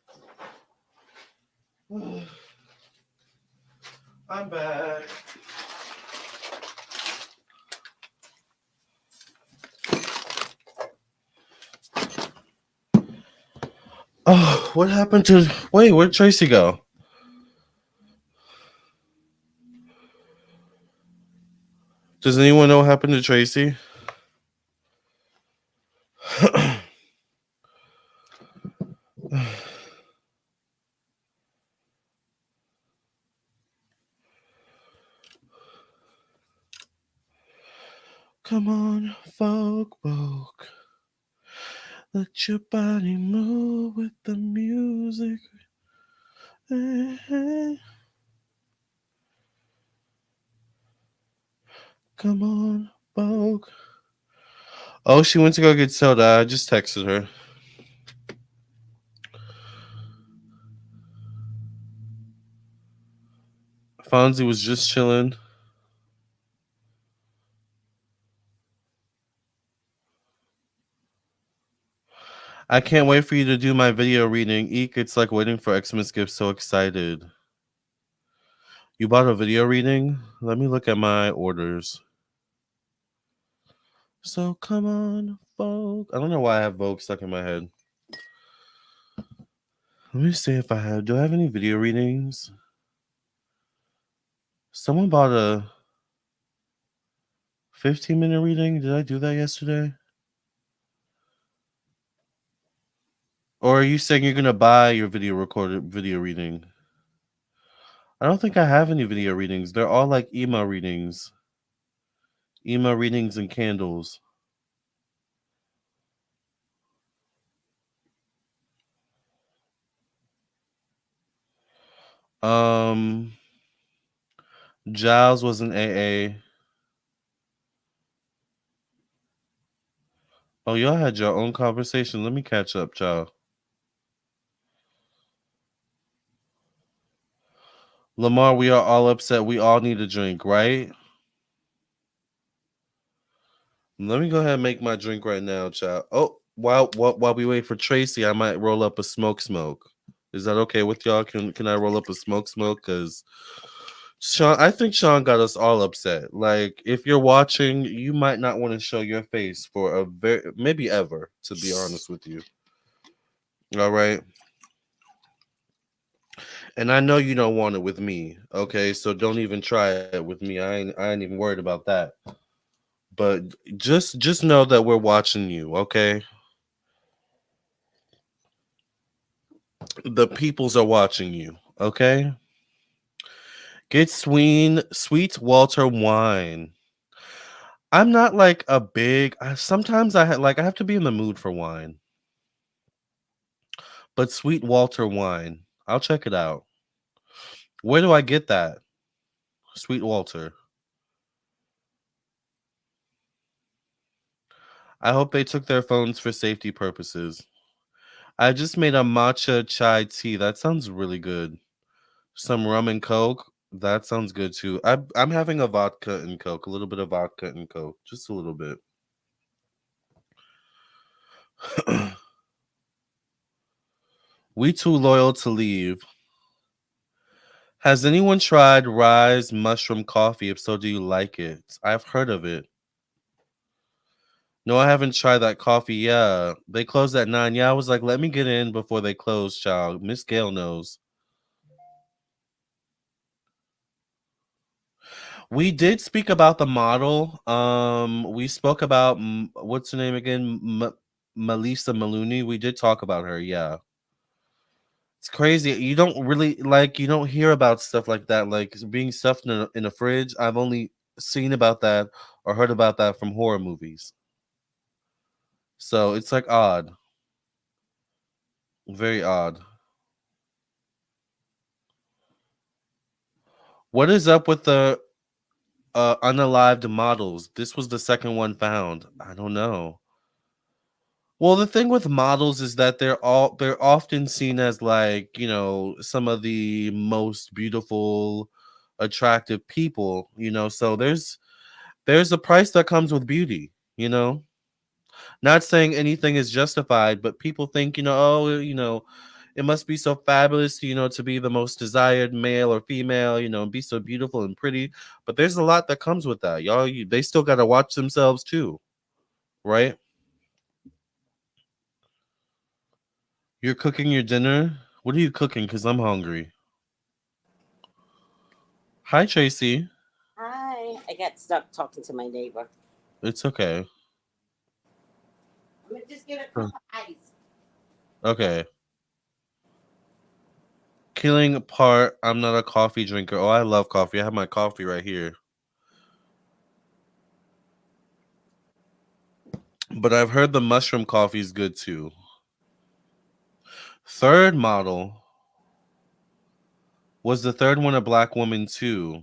I'm back. Oh, what happened to? Wait, where'd Tracey go? Does anyone know what happened to Tracey? Come on, folk. Let your body move with the music. Come on, folk. Oh, she went to go get soda. I just texted her. Fonzie was just chilling. I can't wait for you to do my video reading. Eek, it's like waiting for Xmas gifts. So excited. You bought a video reading? Let me look at my orders. So come on, Vogue. I don't know why I have Vogue stuck in my head. Let me see if I have. Do I have any video readings? Someone bought a 15-minute reading. Did I do that yesterday? Or are you saying you're gonna buy your video reading? I don't think I have any video readings. They're all like email readings. Email readings and candles. Giles was an AA. Oh, y'all had your own conversation. Let me catch up, y'all. Lamarr, we are all upset. We all need a drink, right? Let me go ahead and make my drink right now, child. Oh, while we wait for Tracey, I might roll up a smoke. Is that okay with y'all? Can I roll up a smoke? Because Sean, I think Sean got us all upset. Like, if you're watching, you might not want to show your face for a maybe ever, to be honest with you. All right. And I know you don't want it with me, okay? So don't even try it with me. I ain't even worried about that. But just know that we're watching you, okay? The peoples are watching you, okay? Get sweet Walter wine. I'm not like a big. Sometimes I have to be in the mood for wine. But sweet Walter wine, I'll check it out. Where do I get that? Sweet Walter. I hope they took their phones for safety purposes. I just made a matcha chai tea. That sounds really good. Some rum and coke. That sounds good too. I'm having a vodka and coke, a little bit of vodka and coke, just a little bit. We too loyal to leave. Has anyone tried Rise Mushroom Coffee? If so, do you like it? I've heard of it. No, I haven't tried that coffee. Yeah, they closed at 9. Yeah, I was like, let me get in before they close, child. Miss Gail knows. We did speak about the model. We spoke about what's her name again? Maleesa Mooney. We did talk about her. Yeah, it's crazy. You don't really you don't hear about stuff like that, like being stuffed in a fridge. I've only seen about that or heard about that from horror movies. So it's like odd, very odd. What is up with the unalived models? This was the second one found. I don't know. Well, the thing with models is that they're often seen as like, some of the most beautiful, attractive people, so there's There's a price that comes with beauty, you know? Not saying anything is justified, but people think, oh, it must be so fabulous, to be the most desired male or female, and be so beautiful and pretty. But there's a lot that comes with that, y'all. They still got to watch themselves too, right? You're cooking your dinner? What are you cooking? Because I'm hungry. Hi, Tracey. Hi. I got stuck talking to my neighbor. It's okay. I'm gonna just get a Huh. cup of ice. Okay. Killing part. I'm not a coffee drinker. Oh, I love coffee. I have my coffee right here. But I've heard the mushroom coffee is good too. Third model. Was the third one a black woman too?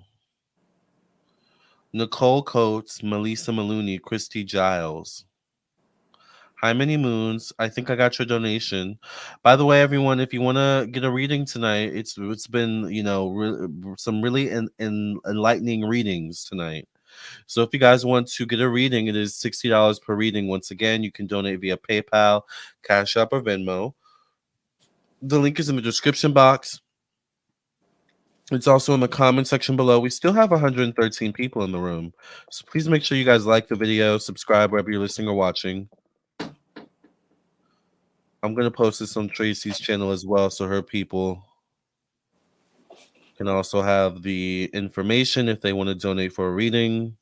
Nicole Coates, Maleesa Mooney, Christy Giles. Hi, Many Moons. I think I got your donation. By the way, everyone, if you want to get a reading tonight, it's been some really enlightening readings tonight. So if you guys want to get a reading, it is $60 per reading. Once again, you can donate via PayPal, Cash App, or Venmo. The link is in the description box. It's also in the comment section below. We still have 113 people in the room. So please make sure you guys like the video, subscribe wherever you're listening or watching. I'm going to post this on Tracey's channel as well so her people can also have the information if they want to donate for a reading.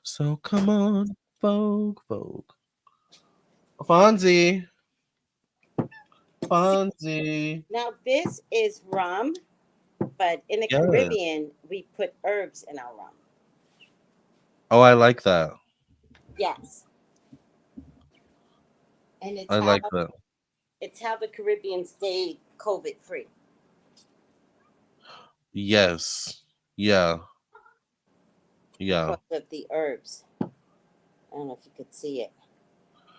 So come on, Vogue. Fonzie. Fonzie. Now this is rum, but in the Yeah. Caribbean we put herbs in our rum. Oh, I like that. Yes. And I like that. it's how the Caribbean stayed COVID free. Yes. Yeah. Yeah. Because of the herbs. I don't know if you could see it.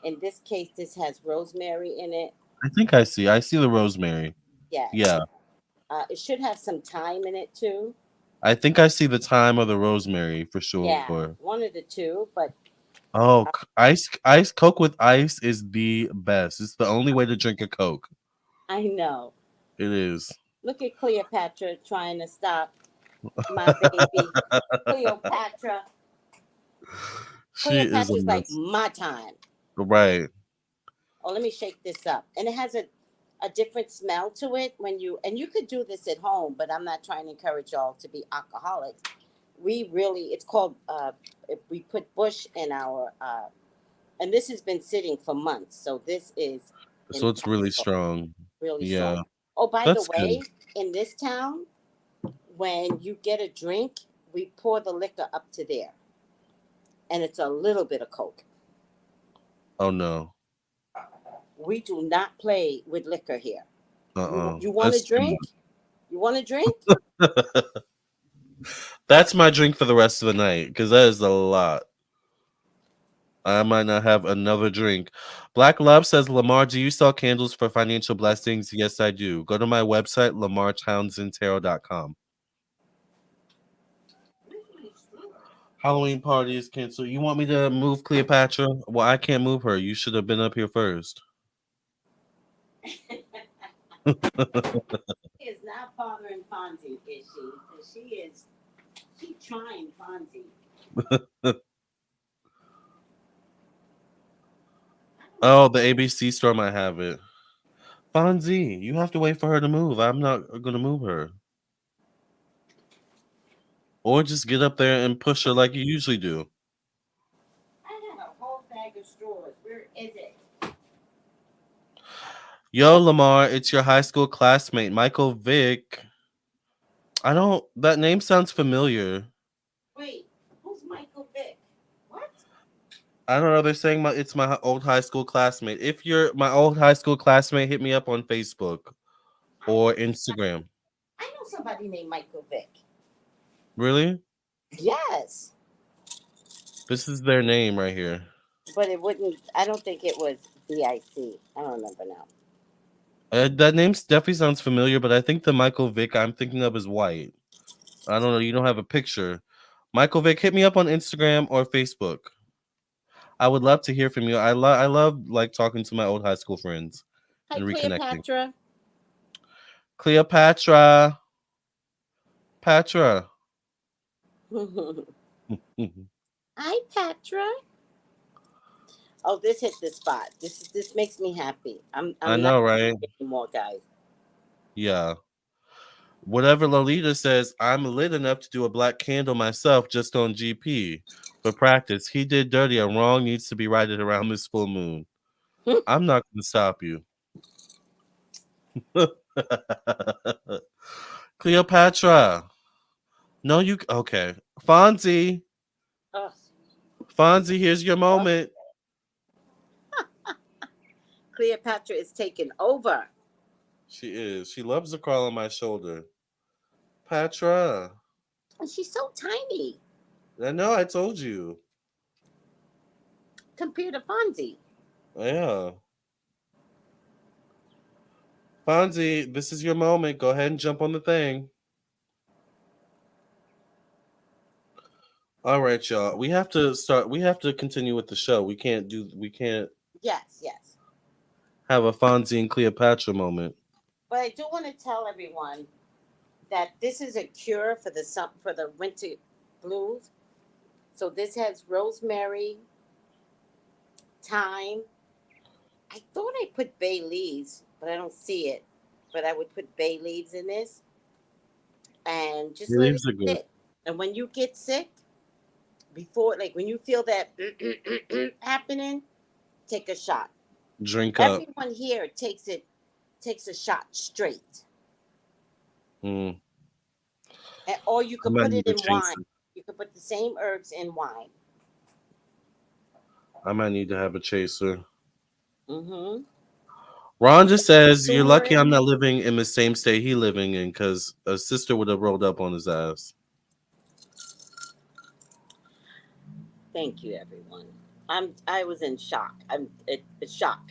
In this case, this has rosemary in it. I think I see. I see the rosemary. Yes. Yeah. It should have some thyme in it too. I think I see the thyme or the rosemary for sure. Yeah, one of the two. But Oh, ice Coke with ice is the best. It's the only way to drink a Coke. I know. It is. Look at Cleopatra trying to stop my baby. Cleopatra. She is a Cleopatra's like mess. my time. Right. Oh, let me shake this up. And it has a different smell to it when you could do this at home, but I'm not trying to encourage y'all to be alcoholics. It's called we put bush in our and this has been sitting for months. So this is So it's really strong. really Yeah. strong. Oh, by That's the way, good. in this town, when you get a drink, we pour the liquor up to there. And it's a little bit of Coke. Oh no. We do not play with liquor here. You want a That's drink? You want a drink? That's my drink for the rest of the night because that is a lot. I might not have another drink. Black Love says, Lamarr, do you sell candles for financial blessings? Yes, I do. Go to my website, lamarrtownsendtarot.com. Halloween party is canceled. You want me to move Cleopatra? Well, I can't move her. You should have been up here first. She is not bothering Fonzie, is she? Because she's trying Fonzie. Oh, the ABC store might have it. Fonzie, you have to wait for her to move. I'm not going to move her. Or just get up there and push her like you usually do. I got a whole bag of straws. Where is it? Yo, Lamarr, it's your high school classmate, Michael Vick. That name sounds familiar. Wait, who's Michael Vick? What? I don't know. They're saying it's my old high school classmate. If you're my old high school classmate, hit me up on Facebook or Instagram. I know somebody named Michael Vick. Really? Yes. This is their name right here. But I don't think it was VIC. I don't remember now. That name definitely sounds familiar, but I think the Michael Vick I'm thinking of is white. I don't know. You don't have a picture. Michael Vick, hit me up on Instagram or Facebook. I would love to hear from you. I love like talking to my old high school friends Hi, and reconnecting. Cleopatra. Cleopatra, Patra. Hi, Patra. Oh, this hit the spot. This makes me happy. I I'm not know, right? anymore, guys. Yeah. Whatever Lolita says, I'm lit enough to do a black candle myself just on GP for practice. He did dirty. A wrong needs to be righted around this full moon. I'm not going to stop you. Cleopatra. No, you. Okay. Fonzie. Oh, Fonzie, here's your oh, moment. Cleopatra is taking over. She is. She loves to crawl on my shoulder. Patra. And she's so tiny I know, I told you. compared to Fonzie. Yeah. Fonzie, this is your moment. Go ahead and jump on the thing. All right, y'all. We have to continue with the show. We can't Yes, yes. have a Fonzie and Cleopatra moment. But I do want to tell everyone that this is a cure for the winter blues. So this has rosemary, thyme. I thought I put bay leaves, but I don't see it. But I would put bay leaves in this and just The let it leaves are good. sit. And when you get sick, before like when you feel that happening, take a shot. Drink up. Everyone here takes a shot straight. Mm, Or you I could might put need it to in chase wine. it. You could put the same herbs in wine. I might need to have a chaser. Mm-hmm. Ron just says, "You're lucky I'm Turmeric. not living in the same state he living in, because a sister would have rolled up on his ass." Thank you, everyone. I was in shock. A shock.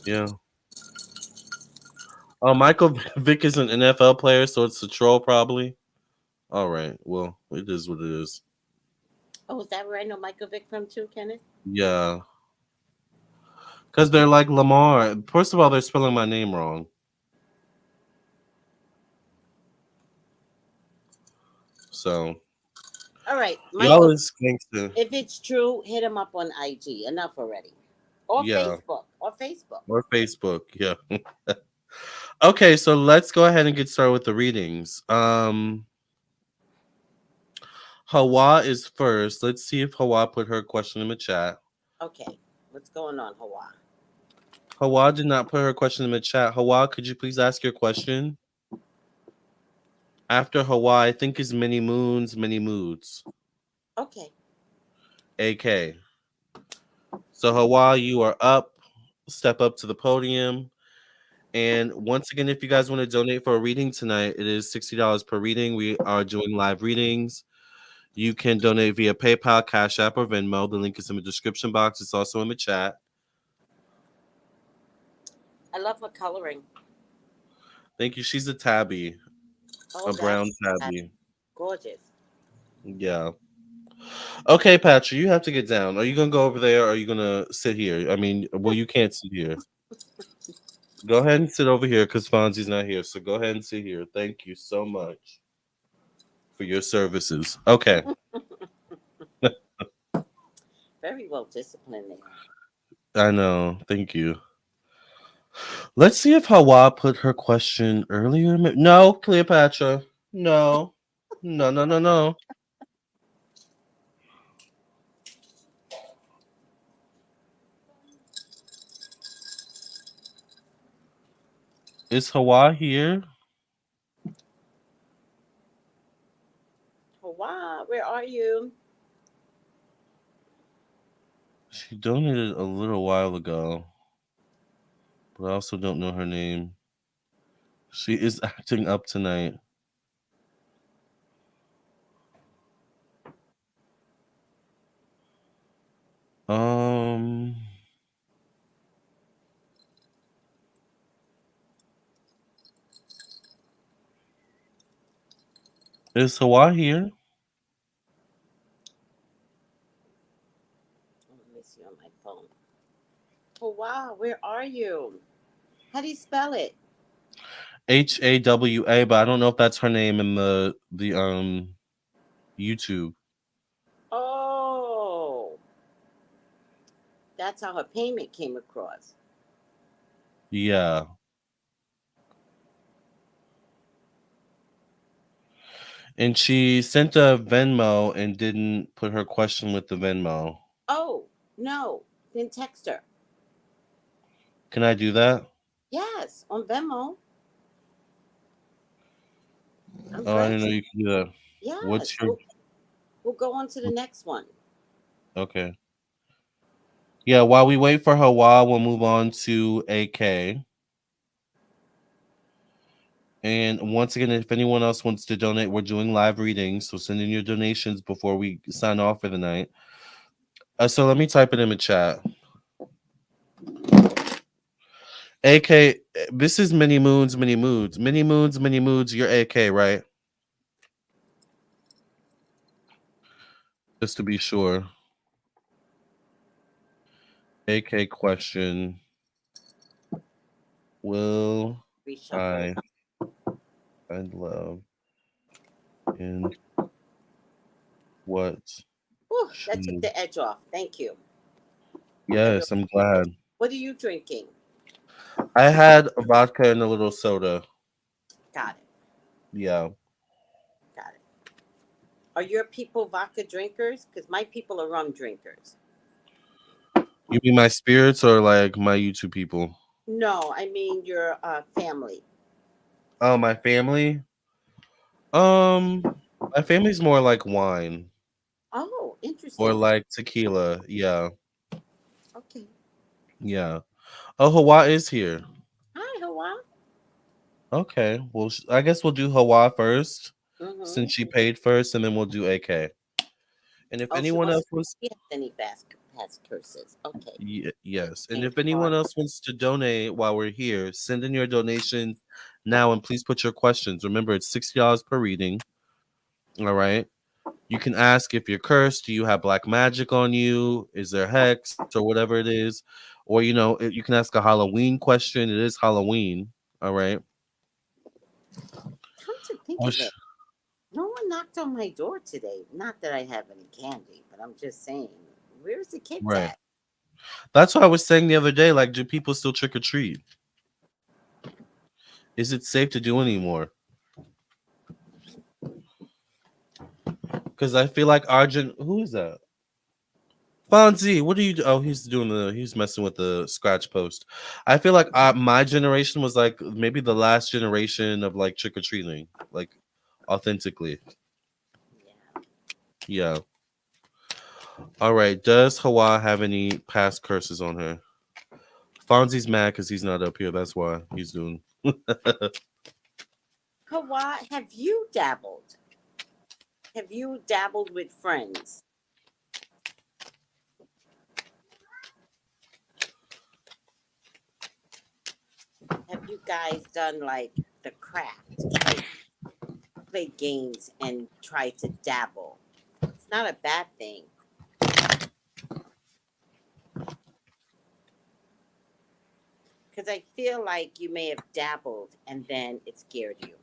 Yeah. Oh, Michael Vick is an NFL player, so it's a troll probably. All right. Well, it is what it is. Oh, is that where I know Michael Vick from too, Kenneth? Yeah. Because they're like Lamarr. First of all, they're spelling my name wrong. So, All right, y'all Michael. is gangster. If it's true, hit him up on IG. Enough already. Or Yeah. Facebook. Or Facebook. Or Facebook. Yeah. Okay, so let's go ahead and get started with the readings. Hawa is first. Let's see if Hawa put her question in the chat. Okay. What's going on, Hawaii? Hawa did not put her question in the chat. Hawa, could you please ask your question? After Hawa, I think is many moons, many moods. Okay. AK. So Hawa, you are up. Step up to the podium. And once again, if you guys want to donate for a reading tonight, it is $60 per reading. We are doing live readings. You can donate via PayPal, Cash App, or Venmo. The link is in the description box. It's also in the chat. I love her coloring. Thank you. She's a tabby, Oh, a brown that's tabby. gorgeous. Yeah. Okay, Patrick, you have to get down. Are you gonna go over there, or are you gonna sit here? I mean, well, you can't sit here. Go ahead and sit over here because Fonzie's not here. So go ahead and sit here. Thank you so much for your services. Okay. Very well disciplined there. I know. Thank you. Let's see if Hawa put her question earlier. No, Cleopatra. No. No, no, no, no. Is Hawa here? Hawaii, where are you? She donated a little while ago, but I also don't know her name. She is acting up tonight. Um, Is Hawa here? Oh, let me see on my phone. Oh wow, where are you? How do you spell it? HAWA, but I don't know if that's her name in the YouTube. Oh, that's how her payment came across. Yeah. And she sent a Venmo and didn't put her question with the Venmo. Oh no, then text her. Can I do that? Yes, on Venmo. I'm Oh, I glad didn't know you. you could do that. What's Yes, your we'll go on to the next one. okay? Yeah, while we wait for Hawa, we'll move on to AK. And once again, if anyone else wants to donate, we're doing live readings, so send in your donations before we sign off for the night. So let me type it in the chat. AK, this is many moons, many moods, many moons, many moods. You're AK, right? Just to be sure. AK question: will Reshuffle. I find love in what Whew, that took should? the edge off. Thank you. I really Yes, I'm appreciate glad. it. What are you drinking? I had a vodka and a little soda. Got it. Yeah. Got it. Are your people vodka drinkers? Because my people are rum drinkers. You mean my spirits or like my YouTube people? No, I mean your family. Oh, my family? Um, my family's more like wine Oh, or interesting. like tequila. Yeah. Okay. Yeah. Oh, Hawa is here. Hi, Hawa. Okay. Well, I guess we'll do Hawa first Mm-hmm. since she paid first, and then we'll do AK. And if Oh, she anyone wants else to wants, see if any past curses. Okay. yes, and And if anyone card. else wants to donate while we're here, send in your donations now, and please put your questions. Remember, it's $60 per reading. All right. You can ask if you're cursed. Do you have black magic on you? Is there hex or whatever it is? Or, you can ask a Halloween question. It is Halloween. All right. Come to think Oh, of it, no one knocked on my door today. Not that I have any candy, but I'm just saying, where's the kids right. at? That's what I was saying the other day. Like, do people still trick or treat? Is it safe to do anymore? Because I feel like Arjun, who is that? Fonzie, what are you? Oh, he's messing with the scratch post. I feel like my generation was like maybe the last generation of like trick or treating, like authentically. Yeah. Yeah. All right. Does Hawa have any past curses on her? Fonzie's mad because he's not up here. That's why he's doing. Hawa, have you dabbled? Have you dabbled with friends? Have you guys done like the craft, like played games and tried to dabble? It's not a bad thing because I feel like you may have dabbled and then it scared you.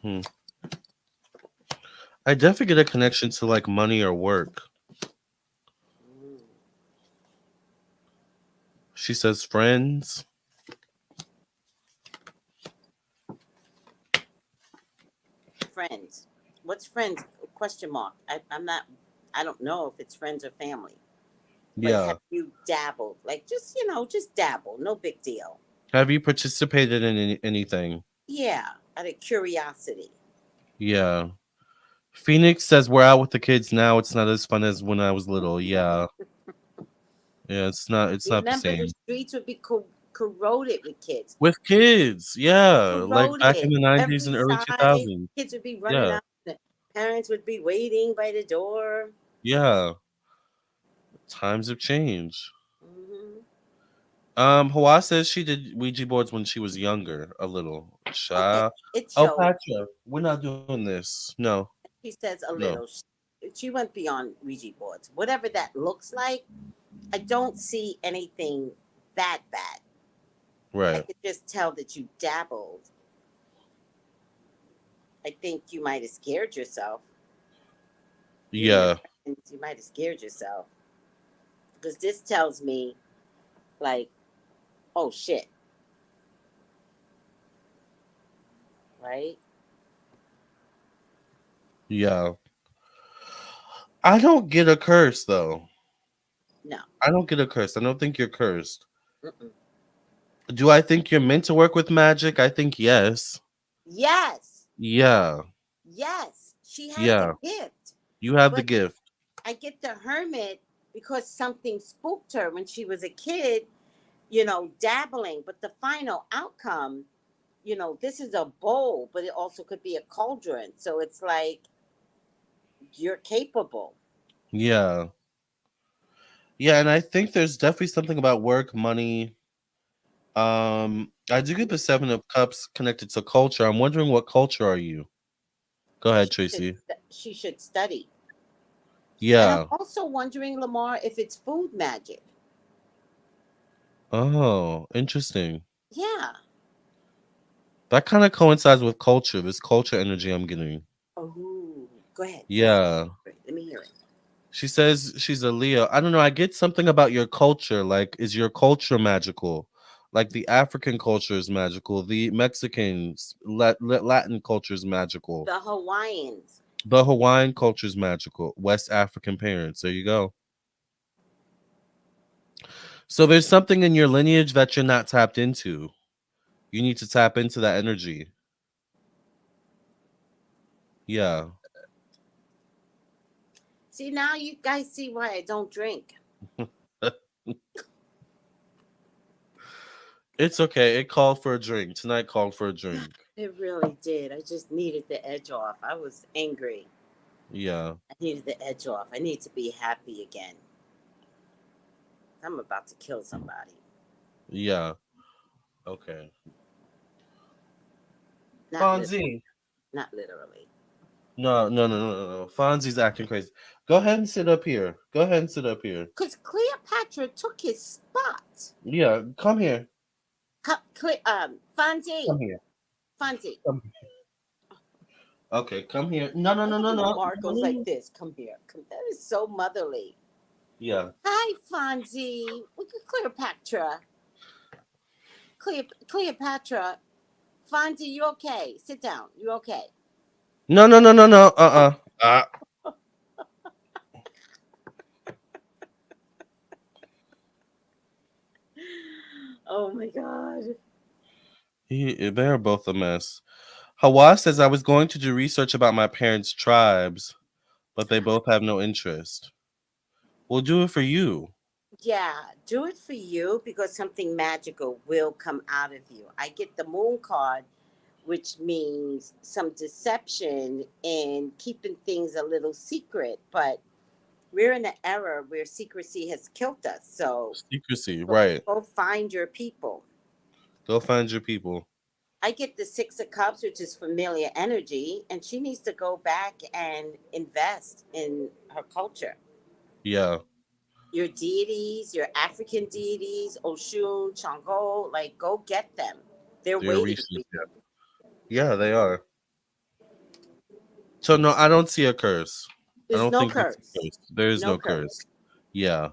Hmm. I definitely get a connection to like money or work. Mm. She says friends. Friends. What's friends? Question mark. I'm not. I don't know if it's friends or family. But have Yeah. you dabbled? Like just just dabble. No big deal. Have you participated in anything? Yeah, out of curiosity. Yeah. Phoenix says we're out with the kids now. It's not as fun as when I was little. Yeah. Yeah, it's not. It's not the Remember, the same. streets would be corroded with kids. With kids, yeah, like back in Corroded. the '90s Every and early side. 2000s. Kids would be running Yeah, out. The parents would be waiting by the door. yeah. Times have changed. Hmm. Hawa says she did Ouija boards when she was younger, a little. Okay, it Oh, shows. Patra, we're not doing this. No, She says a no. little. She went beyond Ouija boards. Whatever that looks like, I don't see anything that bad. I Right. could just tell that you dabbled. I think you might have scared yourself. You and your Yeah. friends, you might have scared yourself. Because this tells me, like, oh shit, right? Yeah. I don't get a curse though. No. I don't get a curse. I don't think you're cursed. Mm-mm. Do I think you're meant to work with magic? I think yes. Yes. Yeah. Yes. She has the Yeah. gift. You have the But gift. I get the hermit because something spooked her when she was a kid, dabbling. But the final outcome, this is a bowl, but it also could be a cauldron. So it's like you're capable. Yeah. Yeah, and I think there's definitely something about work, money. I do get the Seven of Cups connected to culture. I'm wondering what culture are you? Go ahead, She should Tracy. she should study. And I'm Yeah. also wondering, Lamar, if it's food magic. Oh, interesting. Yeah. That kind of coincides with culture, this culture energy I'm getting. Oh, go ahead. Yeah. Let me hear it. She says she's a Leo. I don't know. I get something about your culture. Like, is your culture magical? Like the African culture is magical. The Mexicans, Latin culture is magical. The Hawaiians. The Hawaiian culture is magical. West African parents. There you go. So there's something in your lineage that you're not tapped into. You need to tap into that energy. Yeah. See, now you guys see why I don't drink. It's okay. It called for a drink. Tonight called for a drink. It really did. I just needed the edge off. I was angry. Yeah. I needed the edge off. I need to be happy again. I'm about to kill somebody. Yeah. Okay. Not literally. Fonzie. Not literally. No, no, no, no, no, no. Fonzie's acting crazy. Go ahead and sit up here. Go ahead and sit up here. Because Cleopatra took his spot. Yeah, come here. Fonzie. Come here. Fonzie. Come here. Okay, come here. No, no, I no, love no, when no. Lamar goes like this. Come here. That is so motherly. Yeah. Hi, Fonzie. Look at Cleopatra. Cleopatra. Fonzie, you okay? Sit down. You okay? No, no, no, no, no. Uh. Oh my God. They're both a mess. Hawa says I was going to do research about my parents' tribes, but they both have no interest. We'll do it for you. Yeah, do it for you because something magical will come out of you. I get the moon card, which means some deception and keeping things a little secret. But we're in an era where secrecy has killed us. So Secrecy, go, right. go find your people. Go find your people. I get the Six of Cups, which is familiar energy, and she needs to go back and invest in her culture. Yeah. Your deities, your African deities, Oshun, Shango, like go get them. They're They're waiting for recent. you. Yeah, they are. So no, I don't see a curse. I There's don't no think it's a curse. curse. There is No no curse. curse. Yeah.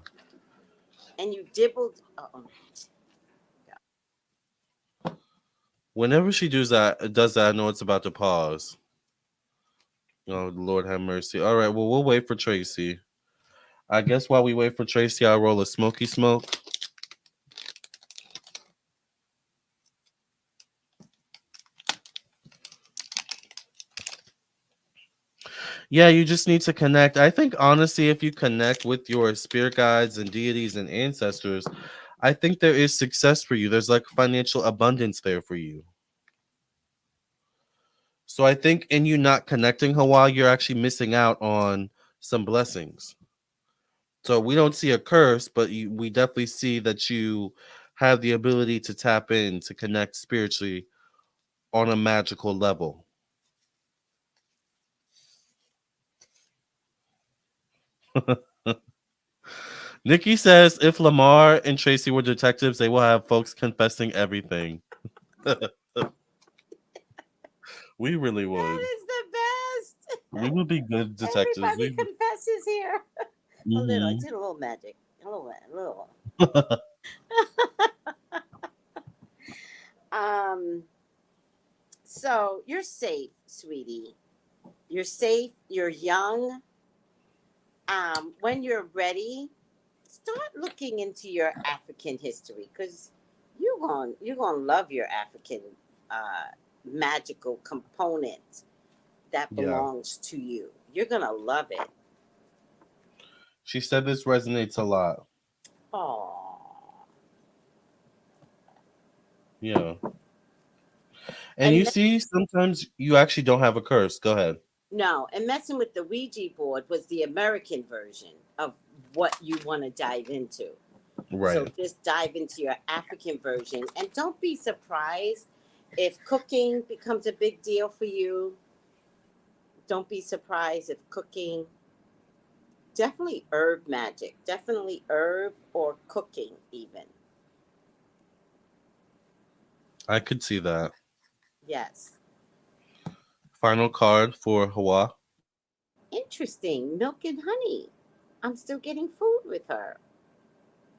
And you dibbled. Whenever she does that, I know it's about to pause. Oh, Lord have mercy. All right, well, we'll wait for Tracy. I guess while we wait for Tracy, I'll roll a smoky smoke. Yeah, you just need to connect. I think honestly, if you connect with your spirit guides and deities and ancestors, I think there is success for you. There's like financial abundance there for you. So I think in you not connecting Hawaii, you're actually missing out on some blessings. So we don't see a curse, but we definitely see that you have the ability to tap in, to connect spiritually on a magical level. Nikki says if Lamarr and Tracey were detectives, they will have folks confessing everything. We really would. That is the best. We would be good detectives. Everybody confesses here. A little. I Mhm. did a little magic. A little. A little. Um. So you're safe, sweetie. You're safe. You're young. When you're ready, start looking into your African history because you're gonna love your African uh, magical component that Yeah. belongs to you. You're gonna love it. She said this resonates a lot. Oh, Yeah. And and you see, sometimes you actually don't have a curse. Go ahead. no, and messing with the Ouija board was the American version of what you want to dive into. So Right. just dive into your African version and don't be surprised if cooking becomes a big deal for you. Don't be surprised if cooking, definitely herb magic, definitely herb or cooking, even. I could see that. Yes. Final card for Hawa. Interesting. Milk and honey. I'm still getting food with her.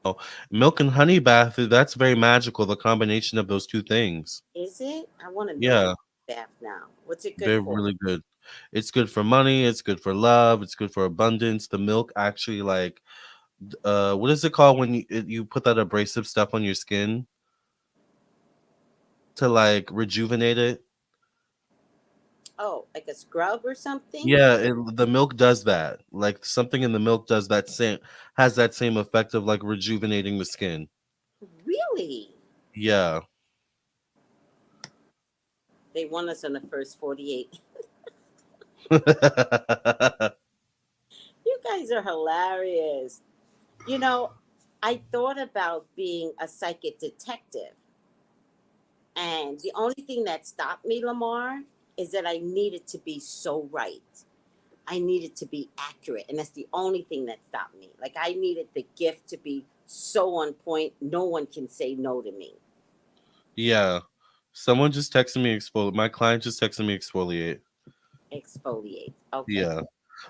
Oh, milk and honey bath. That's very magical. The combination of those two things. Is it? I want a milk Yeah, bath now. What's it good they're for? really good. It's good for money. It's good for love. It's good for abundance. The milk actually, like, what is it called when you put that abrasive stuff on your skin to like rejuvenate it? Oh, like a scrub or something? Yeah, the milk does that. Like something in the milk does that same has that same effect of like rejuvenating the skin. Really? Yeah. They want us on the first 48. You guys are hilarious. You know, I thought about being a psychic detective, and the only thing that stopped me, Lamar, is that I needed to be so right. I needed to be accurate, and that's the only thing that stopped me. Like I needed the gift to be so on point, no one can say no to me. Yeah. Someone just texted me exfoliate. My client just texted me exfoliate. Exfoliate. Okay. Yeah.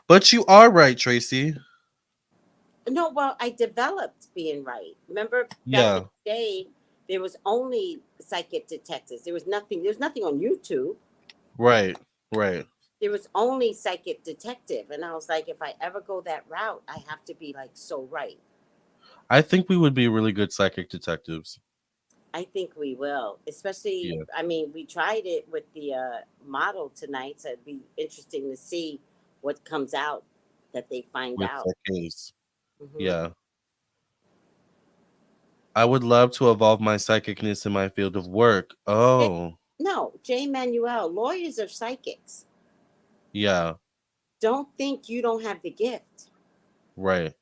But you are right, Tracy. No, well, I developed being right. Remember back in Yeah. the day, there was only psychic detectives. There was nothing on YouTube. Right. Right. There was only psychic detective. And I was like, if I ever go that route, I have to be like so right. I think we would be really good psychic detectives. I think we will. Especially, Yeah. I mean, we tried it with the model tonight. So it'd be interesting to see what comes out that they find With out. that case. Hmm. Yeah. I would love to evolve my psychicness in my field of work. Oh. No, J. Manuel, lawyers are psychics. Yeah. Don't think you don't have the gift. Right.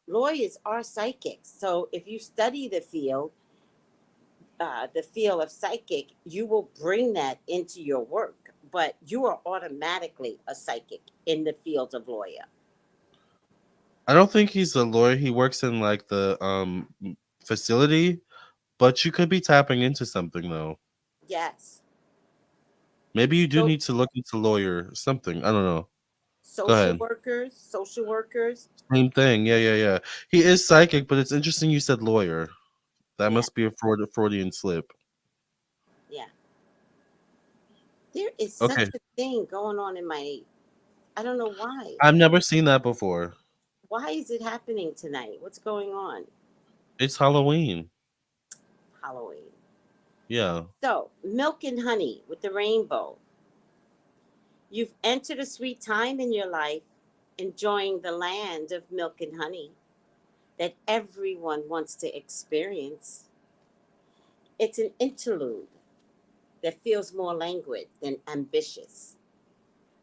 Lawyers are psychics. So if you study the field of psychic, you will bring that into your work. But you are automatically a psychic in the field of lawyer. I don't think he's a lawyer. He works in like the facility, but you could be tapping into something though. Yes. Maybe you do So need to look into lawyer something. I don't know. Go social ahead. workers, social workers. Same thing. Yeah, yeah, yeah. He is psychic, but it's interesting you said lawyer. That Yeah, must be a Freudian slip. yeah. There is such Okay. a thing going on in my. I don't know why. I've never seen that before. Why is it happening tonight? What's going on? It's Halloween. Halloween. Yeah. So, milk and honey with the rainbow. You've entered a sweet time in your life, enjoying the land of milk and honey that everyone wants to experience. It's an interlude that feels more languid than ambitious.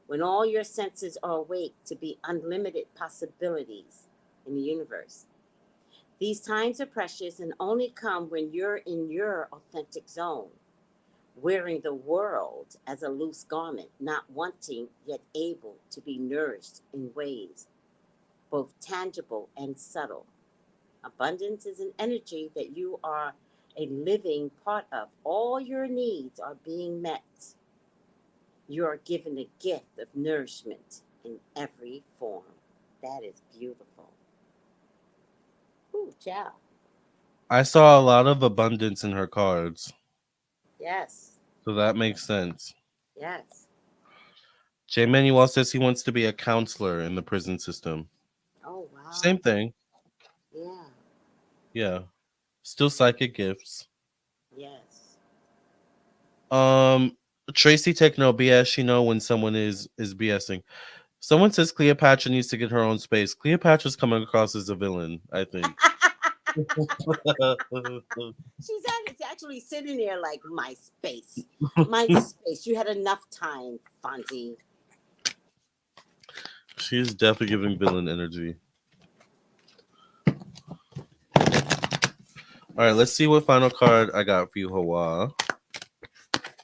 When all your senses are awake to be unlimited possibilities in the universe. These times are precious and only come when you're in your authentic zone, wearing the world as a loose garment, not wanting yet able to be nourished in ways both tangible and subtle. Abundance is an energy that you are a living part of. All your needs are being met. You are given the gift of nourishment in every form. That is beautiful. Ooh, ciao. I saw a lot of abundance in her cards, Yes, so that makes sense. yes. J. Manuel says he wants to be a counselor in the prison system. Oh, wow. Same thing. Yeah, Yeah. Still psychic gifts. yes. Um Tracy take no BS. She know when someone is BSing. Someone says Cleopatra needs to get her own space. Cleopatra's coming across as a villain, I think. Actually sitting there like, my space. My space. You had enough time, Fonzie. She's definitely giving villain energy. All right, let's see what final card I got for you, Hawa.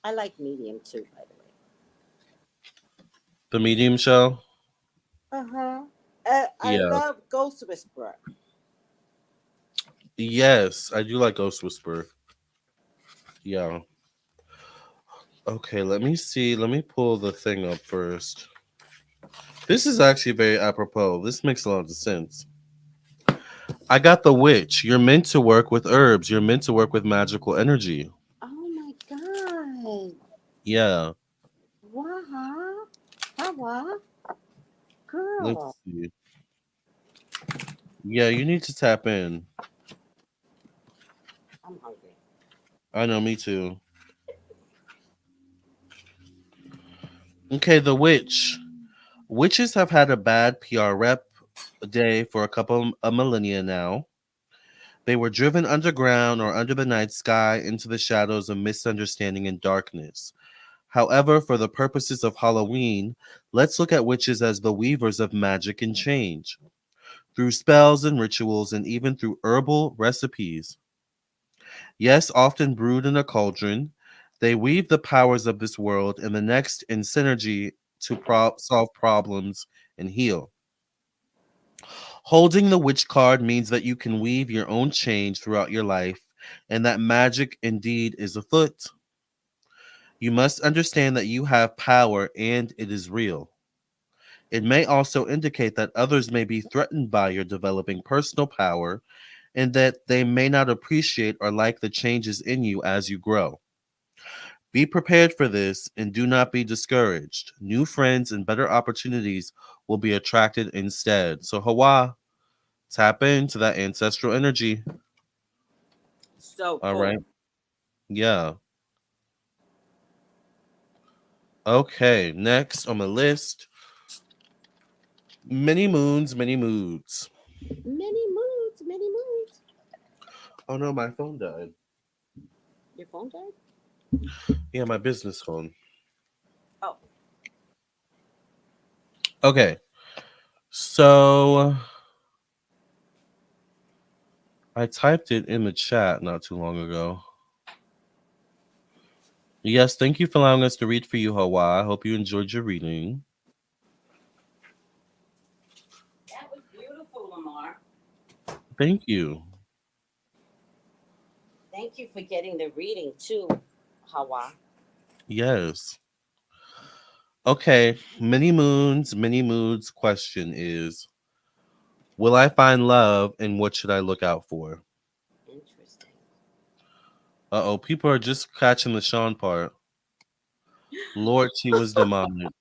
I like medium too, by the way. The medium show. Uh-huh. I Yeah. love Ghost Whisperer. Yes, I do like Ghost Whisper. Yeah. Okay, let me see. Let me pull the thing up first. This is actually very apropos. This makes a lot of sense. I got the witch. You're meant to work with herbs. You're meant to work with magical energy. Oh my god. Yeah. Wow. Hawa. Let's Girl. see. Yeah, you need to tap in. I'm hungry. I know, me too. Okay, the witch. Witches have had a bad PR rep day for a couple of millennia now. They were driven underground or under the night sky into the shadows of misunderstanding and darkness. However, for the purposes of Halloween, let's look at witches as the weavers of magic and change. Through spells and rituals, and even through herbal recipes. Yes, often brewed in a cauldron, they weave the powers of this world and the next in synergy to solve problems and heal. Holding the witch card means that you can weave your own change throughout your life and that magic indeed is afoot. You must understand that you have power and it is real. It may also indicate that others may be threatened by your developing personal power and that they may not appreciate or like the changes in you as you grow. Be prepared for this and do not be discouraged. New friends and better opportunities will be attracted instead. So, Hawa, tap into that ancestral energy. So All right. cool. Yeah. Okay. Next on the list, many moons, many moods. Many moods, many moods. Oh no, my phone died. Your phone died? Yeah, my business phone. Oh, Okay. So I typed it in the chat not too long ago. Yes, thank you for allowing us to read for you, Hawa. I hope you enjoyed your reading. that was beautiful, Lamar. Thank you. Thank you for getting the reading too, Hawa. Yes. Okay. Many moods question is, will I find love and what should I look out for? Interesting. Uh oh, people are just catching the Sean part. Lord, she was demonic.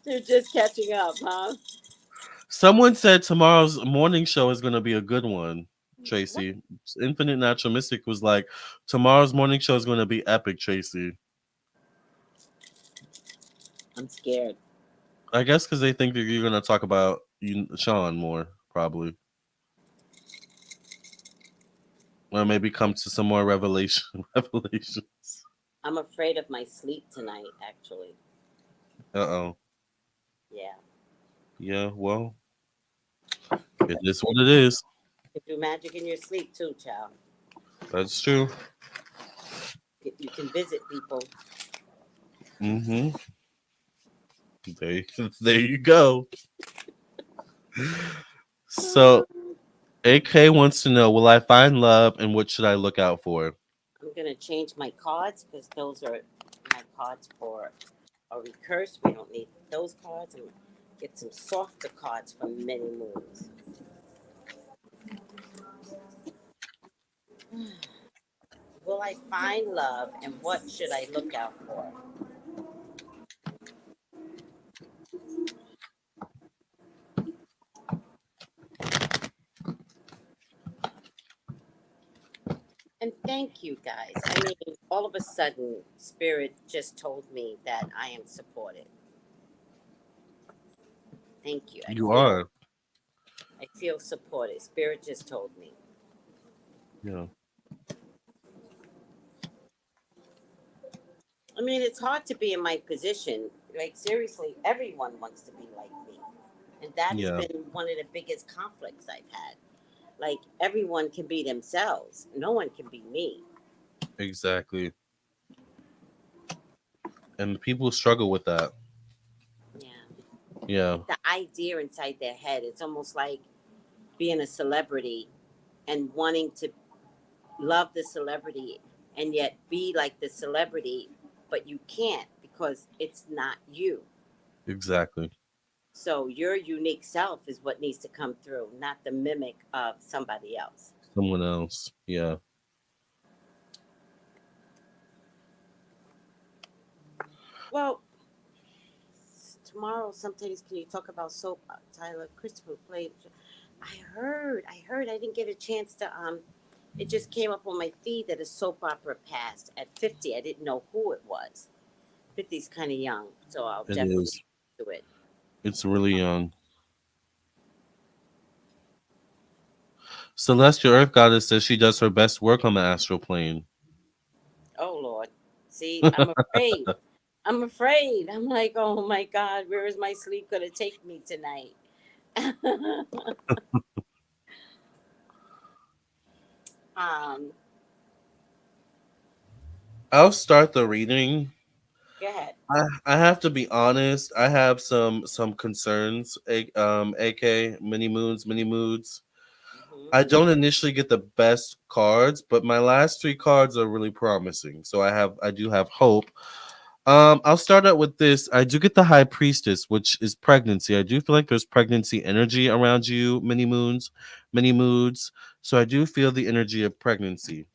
You're just catching up, huh? Someone said tomorrow's morning show is going to be a good one, What? Tracy. Infinite Natural Mystic was like, tomorrow's morning show is going to be epic, Tracy. I'm scared. I guess because they think that you're going to talk about Sean more, probably. Or maybe come to some more revelations. I'm afraid of my sleep tonight, actually. Uh oh. Yeah. Yeah, well. It is what it is. You can do magic in your sleep too, child. That's true. You can visit people. Mm-hmm. There, there you go. So, AK wants to know, will I find love and what should I look out for? I'm gonna change my cards because those are my cards for a recurse. We don't need those cards. I'm gonna get some softer cards from Many Moons. Will I find love and what should I look out for? And thank you guys. I mean, all of a sudden, Spirit just told me that I am supported. Thank you. You are. I feel supported. Spirit just told me. Yeah. I mean, it's hard to be in my position. Like, seriously, everyone wants to be like me. And that has Yeah. been one of the biggest conflicts I've had. Like, everyone can be themselves, no one can be me. Exactly. And people struggle with that. Yeah. Yeah. The idea inside their head, it's almost like being a celebrity and wanting to love the celebrity and yet be like the celebrity, but you can't because it's not you. Exactly. So your unique self is what needs to come through, not the mimic of somebody else. Someone else. Yeah. Well, tomorrow sometimes can you talk about soap? Tyler Christopher played. I heard. I didn't get a chance to. It just came up on my feed that a soap opera passed at 50. I didn't know who it was. 50's kind of young, so I'll It definitely is. do it. It's really young. Celestial Earth Goddess says she does her best work on the astral plane. Oh Lord, see, I'm afraid. I'm afraid. I'm like, oh my God, where is my sleep gonna take me tonight? um, I'll start the reading. Go ahead. I have to be honest. I have some concerns. AK mini moons, mini moods. Hmm. I don't initially get the best cards, but my last three cards are really promising. So I do have hope. I'll start out with this. I do get the High Priestess, which is pregnancy. I do feel like there's pregnancy energy around you, mini moons, mini moods. So I do feel the energy of pregnancy.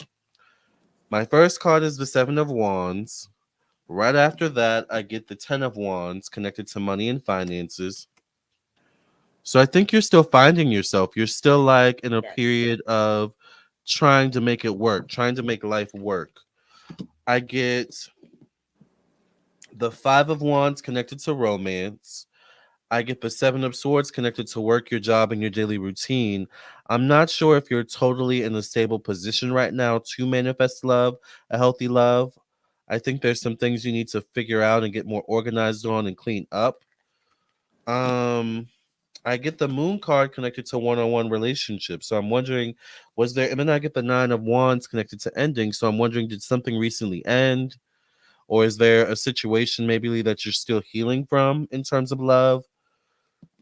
My first card is the Seven of Wands. Right after that, I get the Ten of Wands connected to money and finances. So I think you're still finding yourself. You're still like in a Yes. period of trying to make it work, trying to make life work. I get the Five of Wands connected to romance. I get the Seven of Swords connected to work, your job, and your daily routine. I'm not sure if you're totally in a stable position right now to manifest love, a healthy love. I think there's some things you need to figure out and get more organized on and clean up. Um, I get the Moon card connected to one-on-one relationships. So I'm wondering, was there? And then I get the Nine of Wands connected to ending. So I'm wondering, did something recently end, or is there a situation maybe that you're still healing from in terms of love?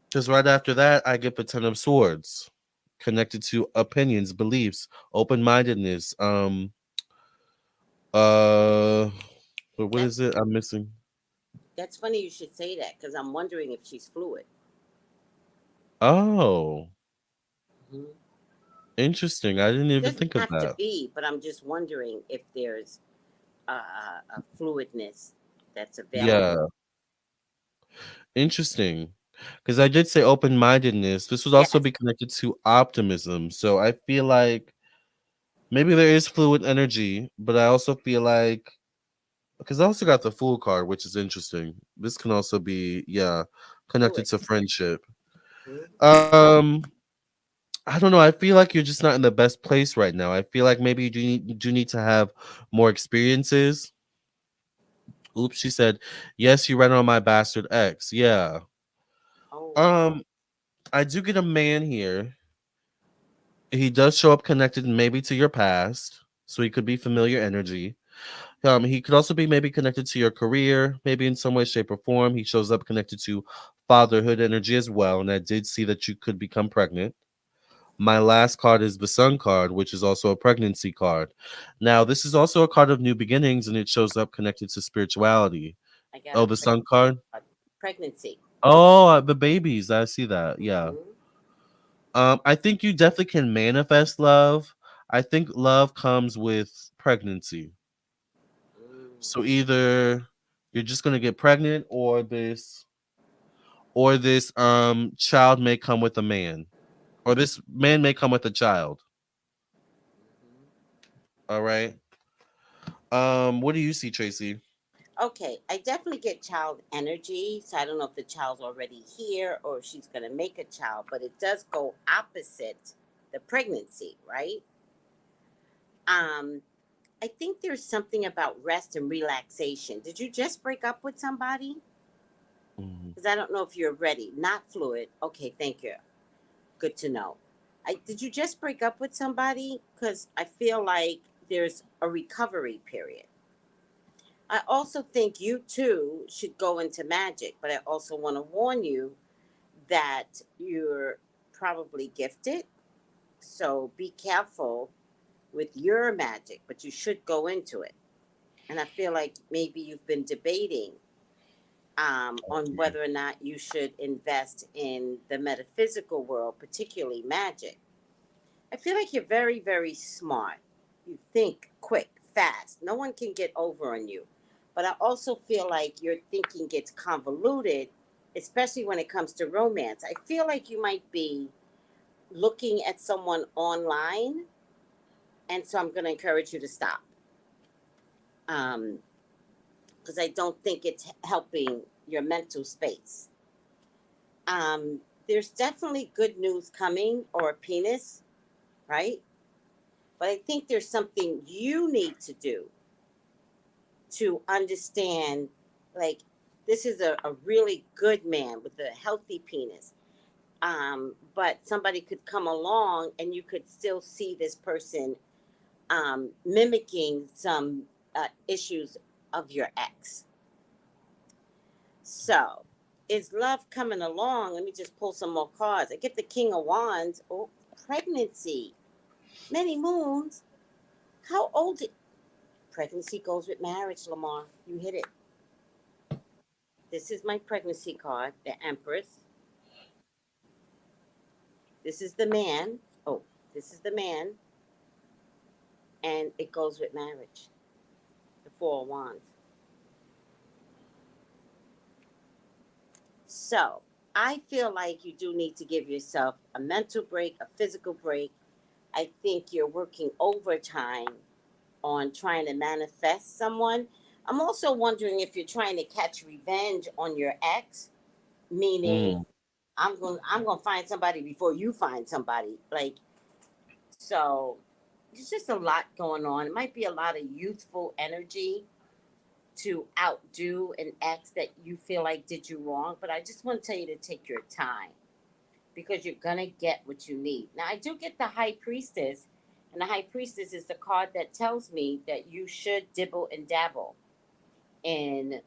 Because right after that, I get the Ten of Swords connected to opinions, beliefs, open mindedness. Uh, what is That's it? I'm missing. that's funny you should say that because I'm wondering if she's fluid. Oh, Hmm. interesting. I didn't even Doesn't think of have to that. be, but I'm just wondering if there's a fluidness that's available. Yeah, interesting. Because I did say open mindedness. This would also Yes. be connected to optimism. So I feel like maybe there is fluid energy, but I also feel like because I also got the Fool card, which is interesting. This can also be, yeah, connected Fluid. to friendship. Hmm. Um, I don't know. I feel like you're just not in the best place right now. I feel like maybe you do need to have more experiences. Oops, she said, yes, you ran on my bastard ex. Yeah. Oh wow. Um, I do get a man here. He does show up connected maybe to your past, so he could be familiar energy. He could also be maybe connected to your career, maybe in some way, shape, or form. He shows up connected to fatherhood energy as well, and I did see that you could become pregnant. My last card is the Sun card, which is also a pregnancy card. Now, this is also a card of new beginnings, and it shows up connected to spirituality. I got Oh, a the Sun card? pregnancy. Oh, the babies. I see that. Yeah. Hmm. I think you definitely can manifest love. I think love comes with pregnancy. Mm. So either you're just gonna get pregnant, or this child may come with a man, or this man may come with a child. Hmm. All right. What do you see, Tracy? Okay, I definitely get child energy. So I don't know if the child's already here or if she's going to make a child, but it does go opposite the pregnancy, right? Um, I think there's something about rest and relaxation. Did you just break up with somebody? Mhm. Because I don't know if you're ready. Not fluid. Okay, thank you. Good to know. Did you just break up with somebody? Because I feel like there's a recovery period. I also think you too should go into magic, but I also want to warn you that you're probably gifted. So be careful with your magic, but you should go into it. And I feel like maybe you've been debating on whether or not you should invest in the metaphysical world, particularly magic. I feel like you're very, very smart. You think quick, fast. No one can get over on you. But I also feel like your thinking gets convoluted, especially when it comes to romance. I feel like you might be looking at someone online, and so I'm going to encourage you to stop. Because I don't think it's helping your mental space. There's definitely good news coming, or a penis, right? But I think there's something you need to do to understand, like, this is a really good man with a healthy penis. But somebody could come along and you could still see this person mimicking some issues of your ex. So, is love coming along? Let me just pull some more cards. I get the King of Wands. Oh, pregnancy. Many moons. How old? Pregnancy goes with marriage, Lamarr. You hit it. This is my pregnancy card, the Empress. This is the man. Oh, this is the man. And it goes with marriage, the Four of Wands. So I feel like you do need to give yourself a mental break, a physical break. I think you're working overtime on trying to manifest someone. I'm also wondering if you're trying to catch revenge on your ex, meaning Mm. I'm going to find somebody before you find somebody. Like, so there's just a lot going on. It might be a lot of youthful energy to outdo an ex that you feel like did you wrong, but I just want to tell you to take your time because you're going to get what you need. Now, I do get the High Priestess, and the High Priestess is the card that tells me that you should dibble and dabble in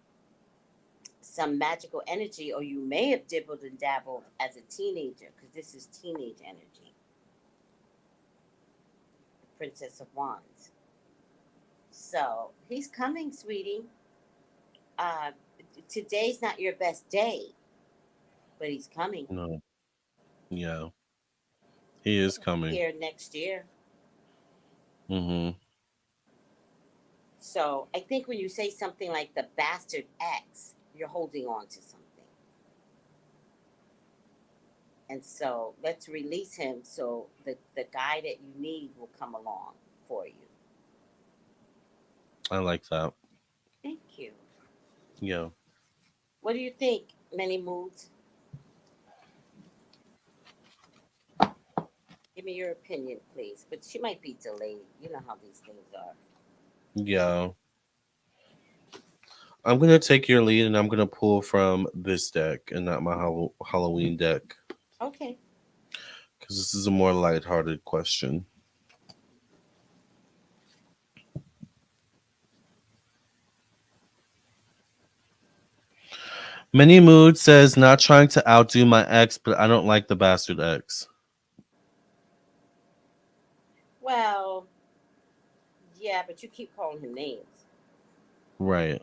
some magical energy, or you may have dibbled and dabbled as a teenager because this is teenage energy. The Princess of Wands. So he's coming, sweetie. Uh, Today's not your best day, but he's coming. No. Yeah, he is coming. Here next year. Hmm. So I think when you say something like the bastard X, you're holding on to something. And so let's release him so the guy that you need will come along for you. I like that. Thank you. Yeah. What do you think, Many Moods? Give me your opinion, please. But she might be delayed. You know how these things are. Yeah. I'm gonna take your lead, and I'm gonna pull from this deck and not my Halloween deck. Okay. because this is a more lighthearted question. Many Mood says, not trying to outdo my ex, but I don't like the bastard ex. Well, yeah, but you keep calling him names. Right.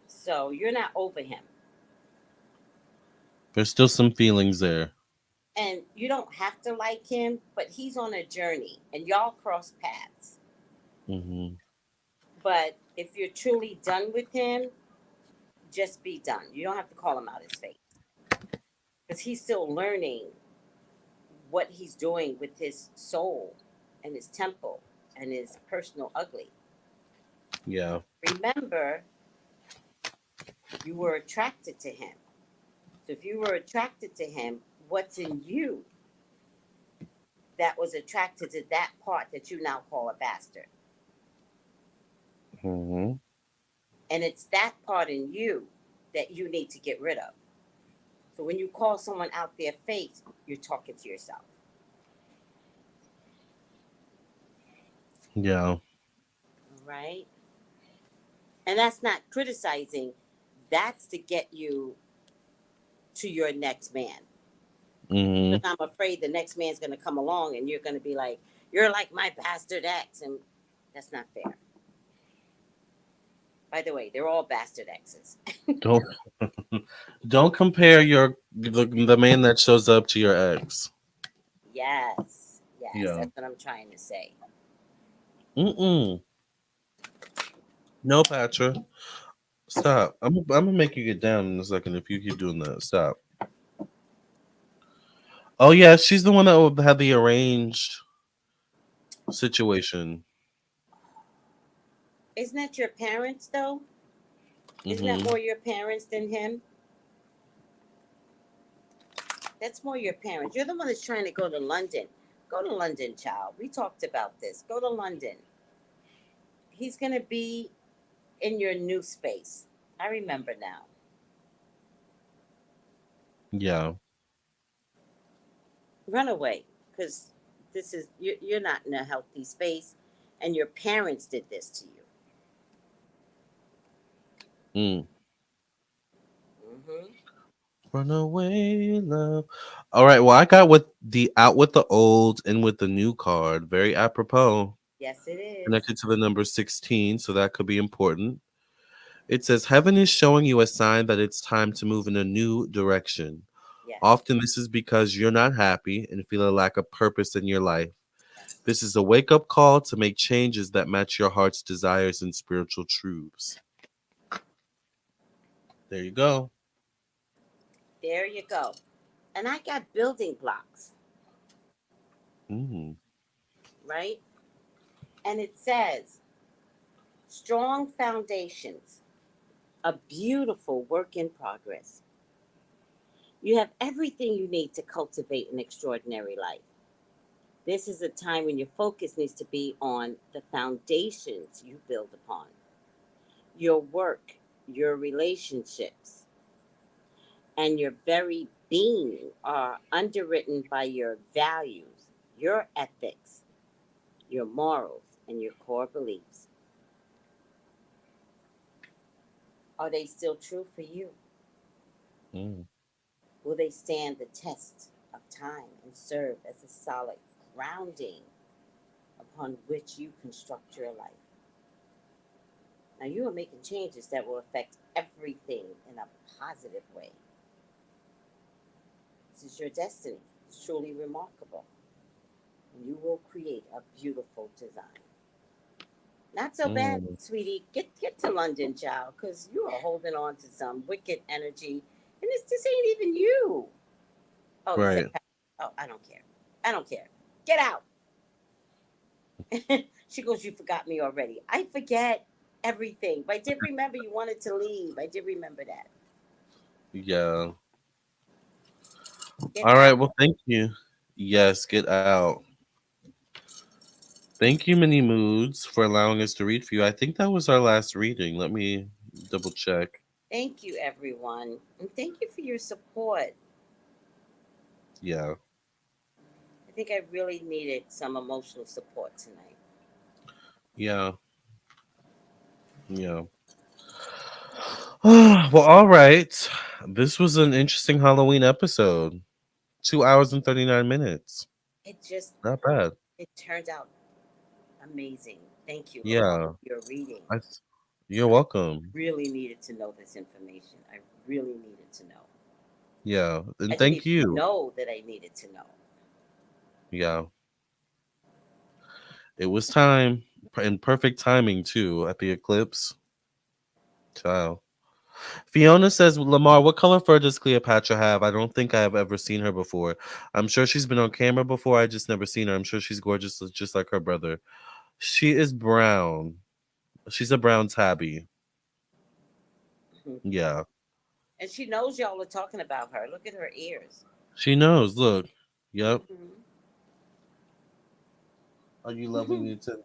So you're not over him. There's still some feelings there. And you don't have to like him, but he's on a journey and y'all cross paths. Hmm. But if you're truly done with him, just be done. You don't have to call him out his face because he's still learning what he's doing with his soul and his temple and his personal ugly. Yeah. Remember, you were attracted to him. So if you were attracted to him, what's in you that was attracted to that part that you now call a bastard? Hmm. And it's that part in you that you need to get rid of. So when you call someone out their face, you're talking to yourself, Yeah. right? And that's not criticizing. That's to get you to your next man. Hmm. Because I'm afraid the next man's going to come along and you're going to be like, you're like my bastard ex. And that's not fair. By the way, they're all bastard exes. Don't don't compare the man that shows up to your ex. Yes. Yes. Yeah. That's what I'm trying to say. Mm-mm. No, Patra. Stop. I'm gonna make you get down in a second if you keep doing that. Stop. Oh yeah, she's the one that had the arranged situation. Isn't that your parents, though? Isn't that Hmm. more your parents than him? That's more your parents. You're the one that's trying to go to London. Go to London, child. We talked about this. Go to London. He's going to be in your new space. I remember now. Yeah. Run away because you're not in a healthy space and your parents did this to you. Mm. Hmm. Run away, love. All right. Well, I got with the out with the old and with the new card. Very apropos. Yes, it is. Connected to the number 16, so that could be important. It says heaven is showing you a sign that it's time to move in a new direction. Yes, Often this is because you're not happy and feel a lack of purpose in your life. yes. This is a wake up call to make changes that match your heart's desires and spiritual truths. There you go. There you go. And I got building blocks, Mm. right? And it says strong foundations, a beautiful work in progress. You have everything you need to cultivate an extraordinary life. This is a time when your focus needs to be on the foundations you build upon. Your work, your relationships, and your very being are underwritten by your values, your ethics, your morals, and your core beliefs. Are they still true for you? Mm. Will they stand the test of time and serve as a solid grounding upon which you construct your life? Now, you are making changes that will affect everything in a positive way. This is your destiny. It's truly remarkable. And you will create a beautiful design. Not so bad, Mm. sweetie. Get to London, child, because you are holding on to some wicked energy. And this ain't even you. Oh, he said, Right. oh, I don't care. I don't care. Get out. She goes, you forgot me already. I forget everything. But I did remember you wanted to leave. I did remember that. Yeah. Get All right. out. Well, thank you. Yes, get out. Thank you, Mini Moods, for allowing us to read for you. I think that was our last reading. Let me double check. Thank you, everyone. And thank you for your support. Yeah. think I really needed some emotional support tonight. Yeah. Yeah. Well, all right. This was an interesting Halloween episode. 2 hours and 39 minutes. It just Not bad. it turned out amazing. Thank you, Lamar, Yeah. for your reading. I, you're I welcome. really needed to know this information. I really needed to know. Yeah. I And didn't thank even you. know that I needed to know. Yeah. It was time. And perfect timing, too, at the eclipse. Child. Fiona says, Lamar, what color fur does Cleopatra have? I don't think I have ever seen her before. I'm sure she's been on camera before. I just never seen her. I'm sure she's gorgeous, just like her brother. She is brown. She's a brown tabby. Mhm. Yeah. And she knows y'all are talking about her. Look at her ears. She knows. Look. Yep. Hmm. Are you loving the attention?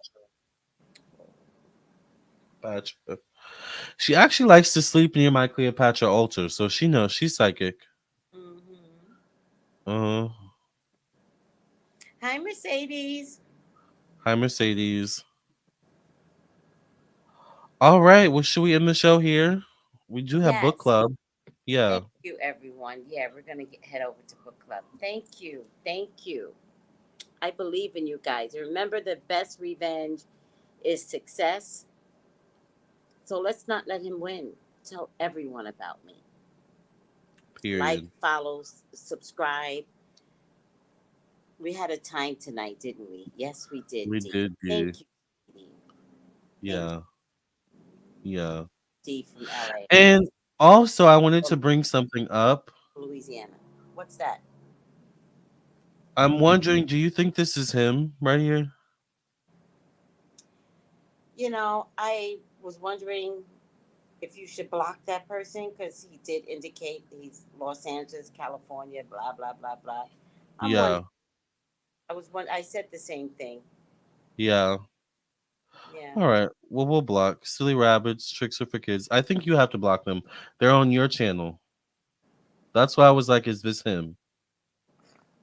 Cleopatra. She actually likes to sleep near my Cleopatra altar, so she knows she's psychic. Hmm. Uh, Hi, Mercedes. Hi, Mercedes. All right. Well, should we end the show here? We do have book Yes. club. Yeah. Thank you, everyone. Yeah, we're gonna head over to book club. Thank you. Thank you. I believe in you guys. Remember, the best revenge is success. So let's not let him win. Tell everyone about me. Like, Period. follow, subscribe. We had a time tonight, didn't we? Yes, we did, We Dee. did. Yeah. Thank you, Dee. Thank you, Yeah. Yeah. Dee from LA And also, I wanted or to bring something up. Louisiana. What's that? I'm wondering, do you think this is him right here? I was wondering if you should block that person because he did indicate he's Los Angeles, California, blah blah blah blah. I'm one. Yeah. I was one. I said the same thing. Yeah. Yeah. All right. Well, we'll block silly rabbits. Tricks are for kids. I think you have to block them. They're on your channel. That's why I was like, is this him?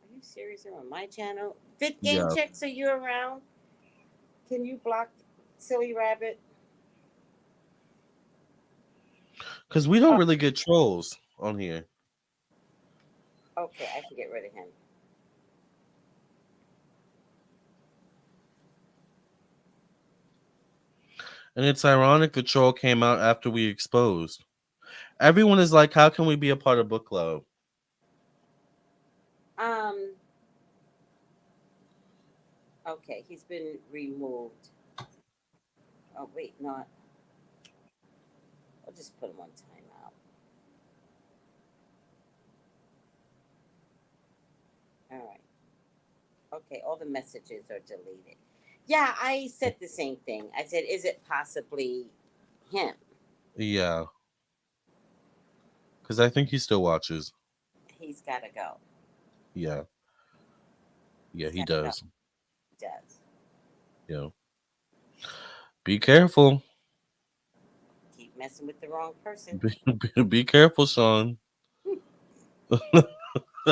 Are you serious? You're on my channel. Fit Game Yeah. Checks. Are you around? Can you block Silly Rabbit? Because we don't Oh, really get trolls on here. okay. I can get rid of him. And it's ironic the troll came out after we exposed. Everyone is like, how can we be a part of book club? Um. Okay. He's been removed. Oh wait, not. I'll just put him on timeout. All right. Okay. All the messages are deleted. Yeah, I said the same thing. I said, is it possibly him? Yeah. Because I think he still watches. He's got to go. Yeah. Yeah, He's he got to go. does. He does. Yeah. Be careful. Keep messing with the wrong person. Be careful, Sean.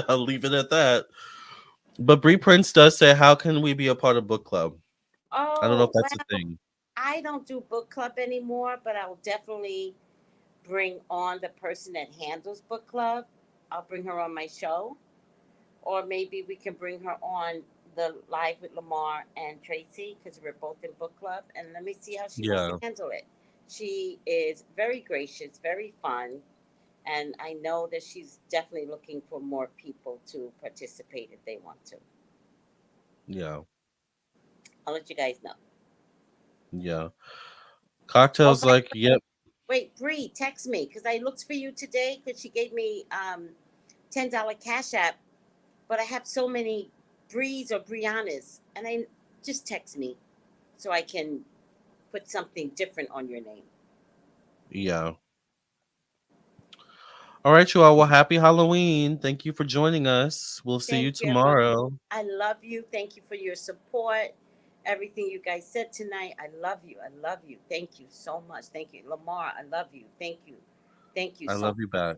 I'll leave it at that. But Bree Prince does say, how can we be a part of book club? I don't know if Oh, that's a well, thing. I don't do book club anymore, but I'll definitely bring on the person that handles book club. I'll bring her on my show, or maybe we can bring her on the live with Lamarr and Tracey because we're both in book club, and let me see how she wants to Yeah. handle it. She is very gracious, very fun, and I know that she's definitely looking for more people to participate if they want to. Yeah. I'll let you guys know. Yeah. Oh, Cocktails by like, yep. wait, Bree, text me because I looked for you today because she gave me $10 cash app, but I have so many Brees or Briannas, and I just text me so I can put something different on your name. Yeah. All right, you all. Well, happy Halloween. Thank you for joining us. We'll see you Thank you, everyone. tomorrow. I love you. Thank you for your support. Everything you guys said tonight, I love you. I love you. Thank you so much. Thank you, Lamarr. I love you. Thank you. Thank you I so much. love you back.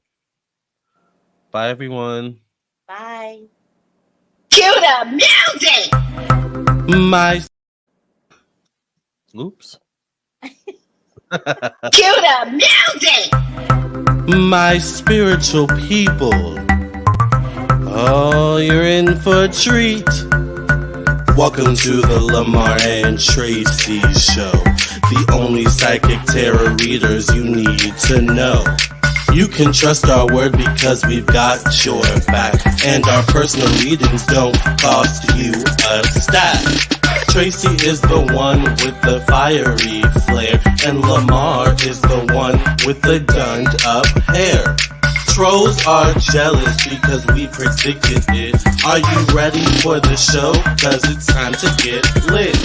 Bye, everyone. Bye. Cue the music! My Oops. Cue the music! My spiritual people. Oh, you're in for a treat. Welcome to the Lamarr and Tracey show. The only psychic tarot readers you need to know. You can trust our word because we've got your back. And our personal readings don't cost you a stack. Tracey is the one with the fiery flair, and Lamarr is the one with the gunned up hair. Trolls are jealous because we predicted it. Are you ready for the show? 'Cause it's time to get lit.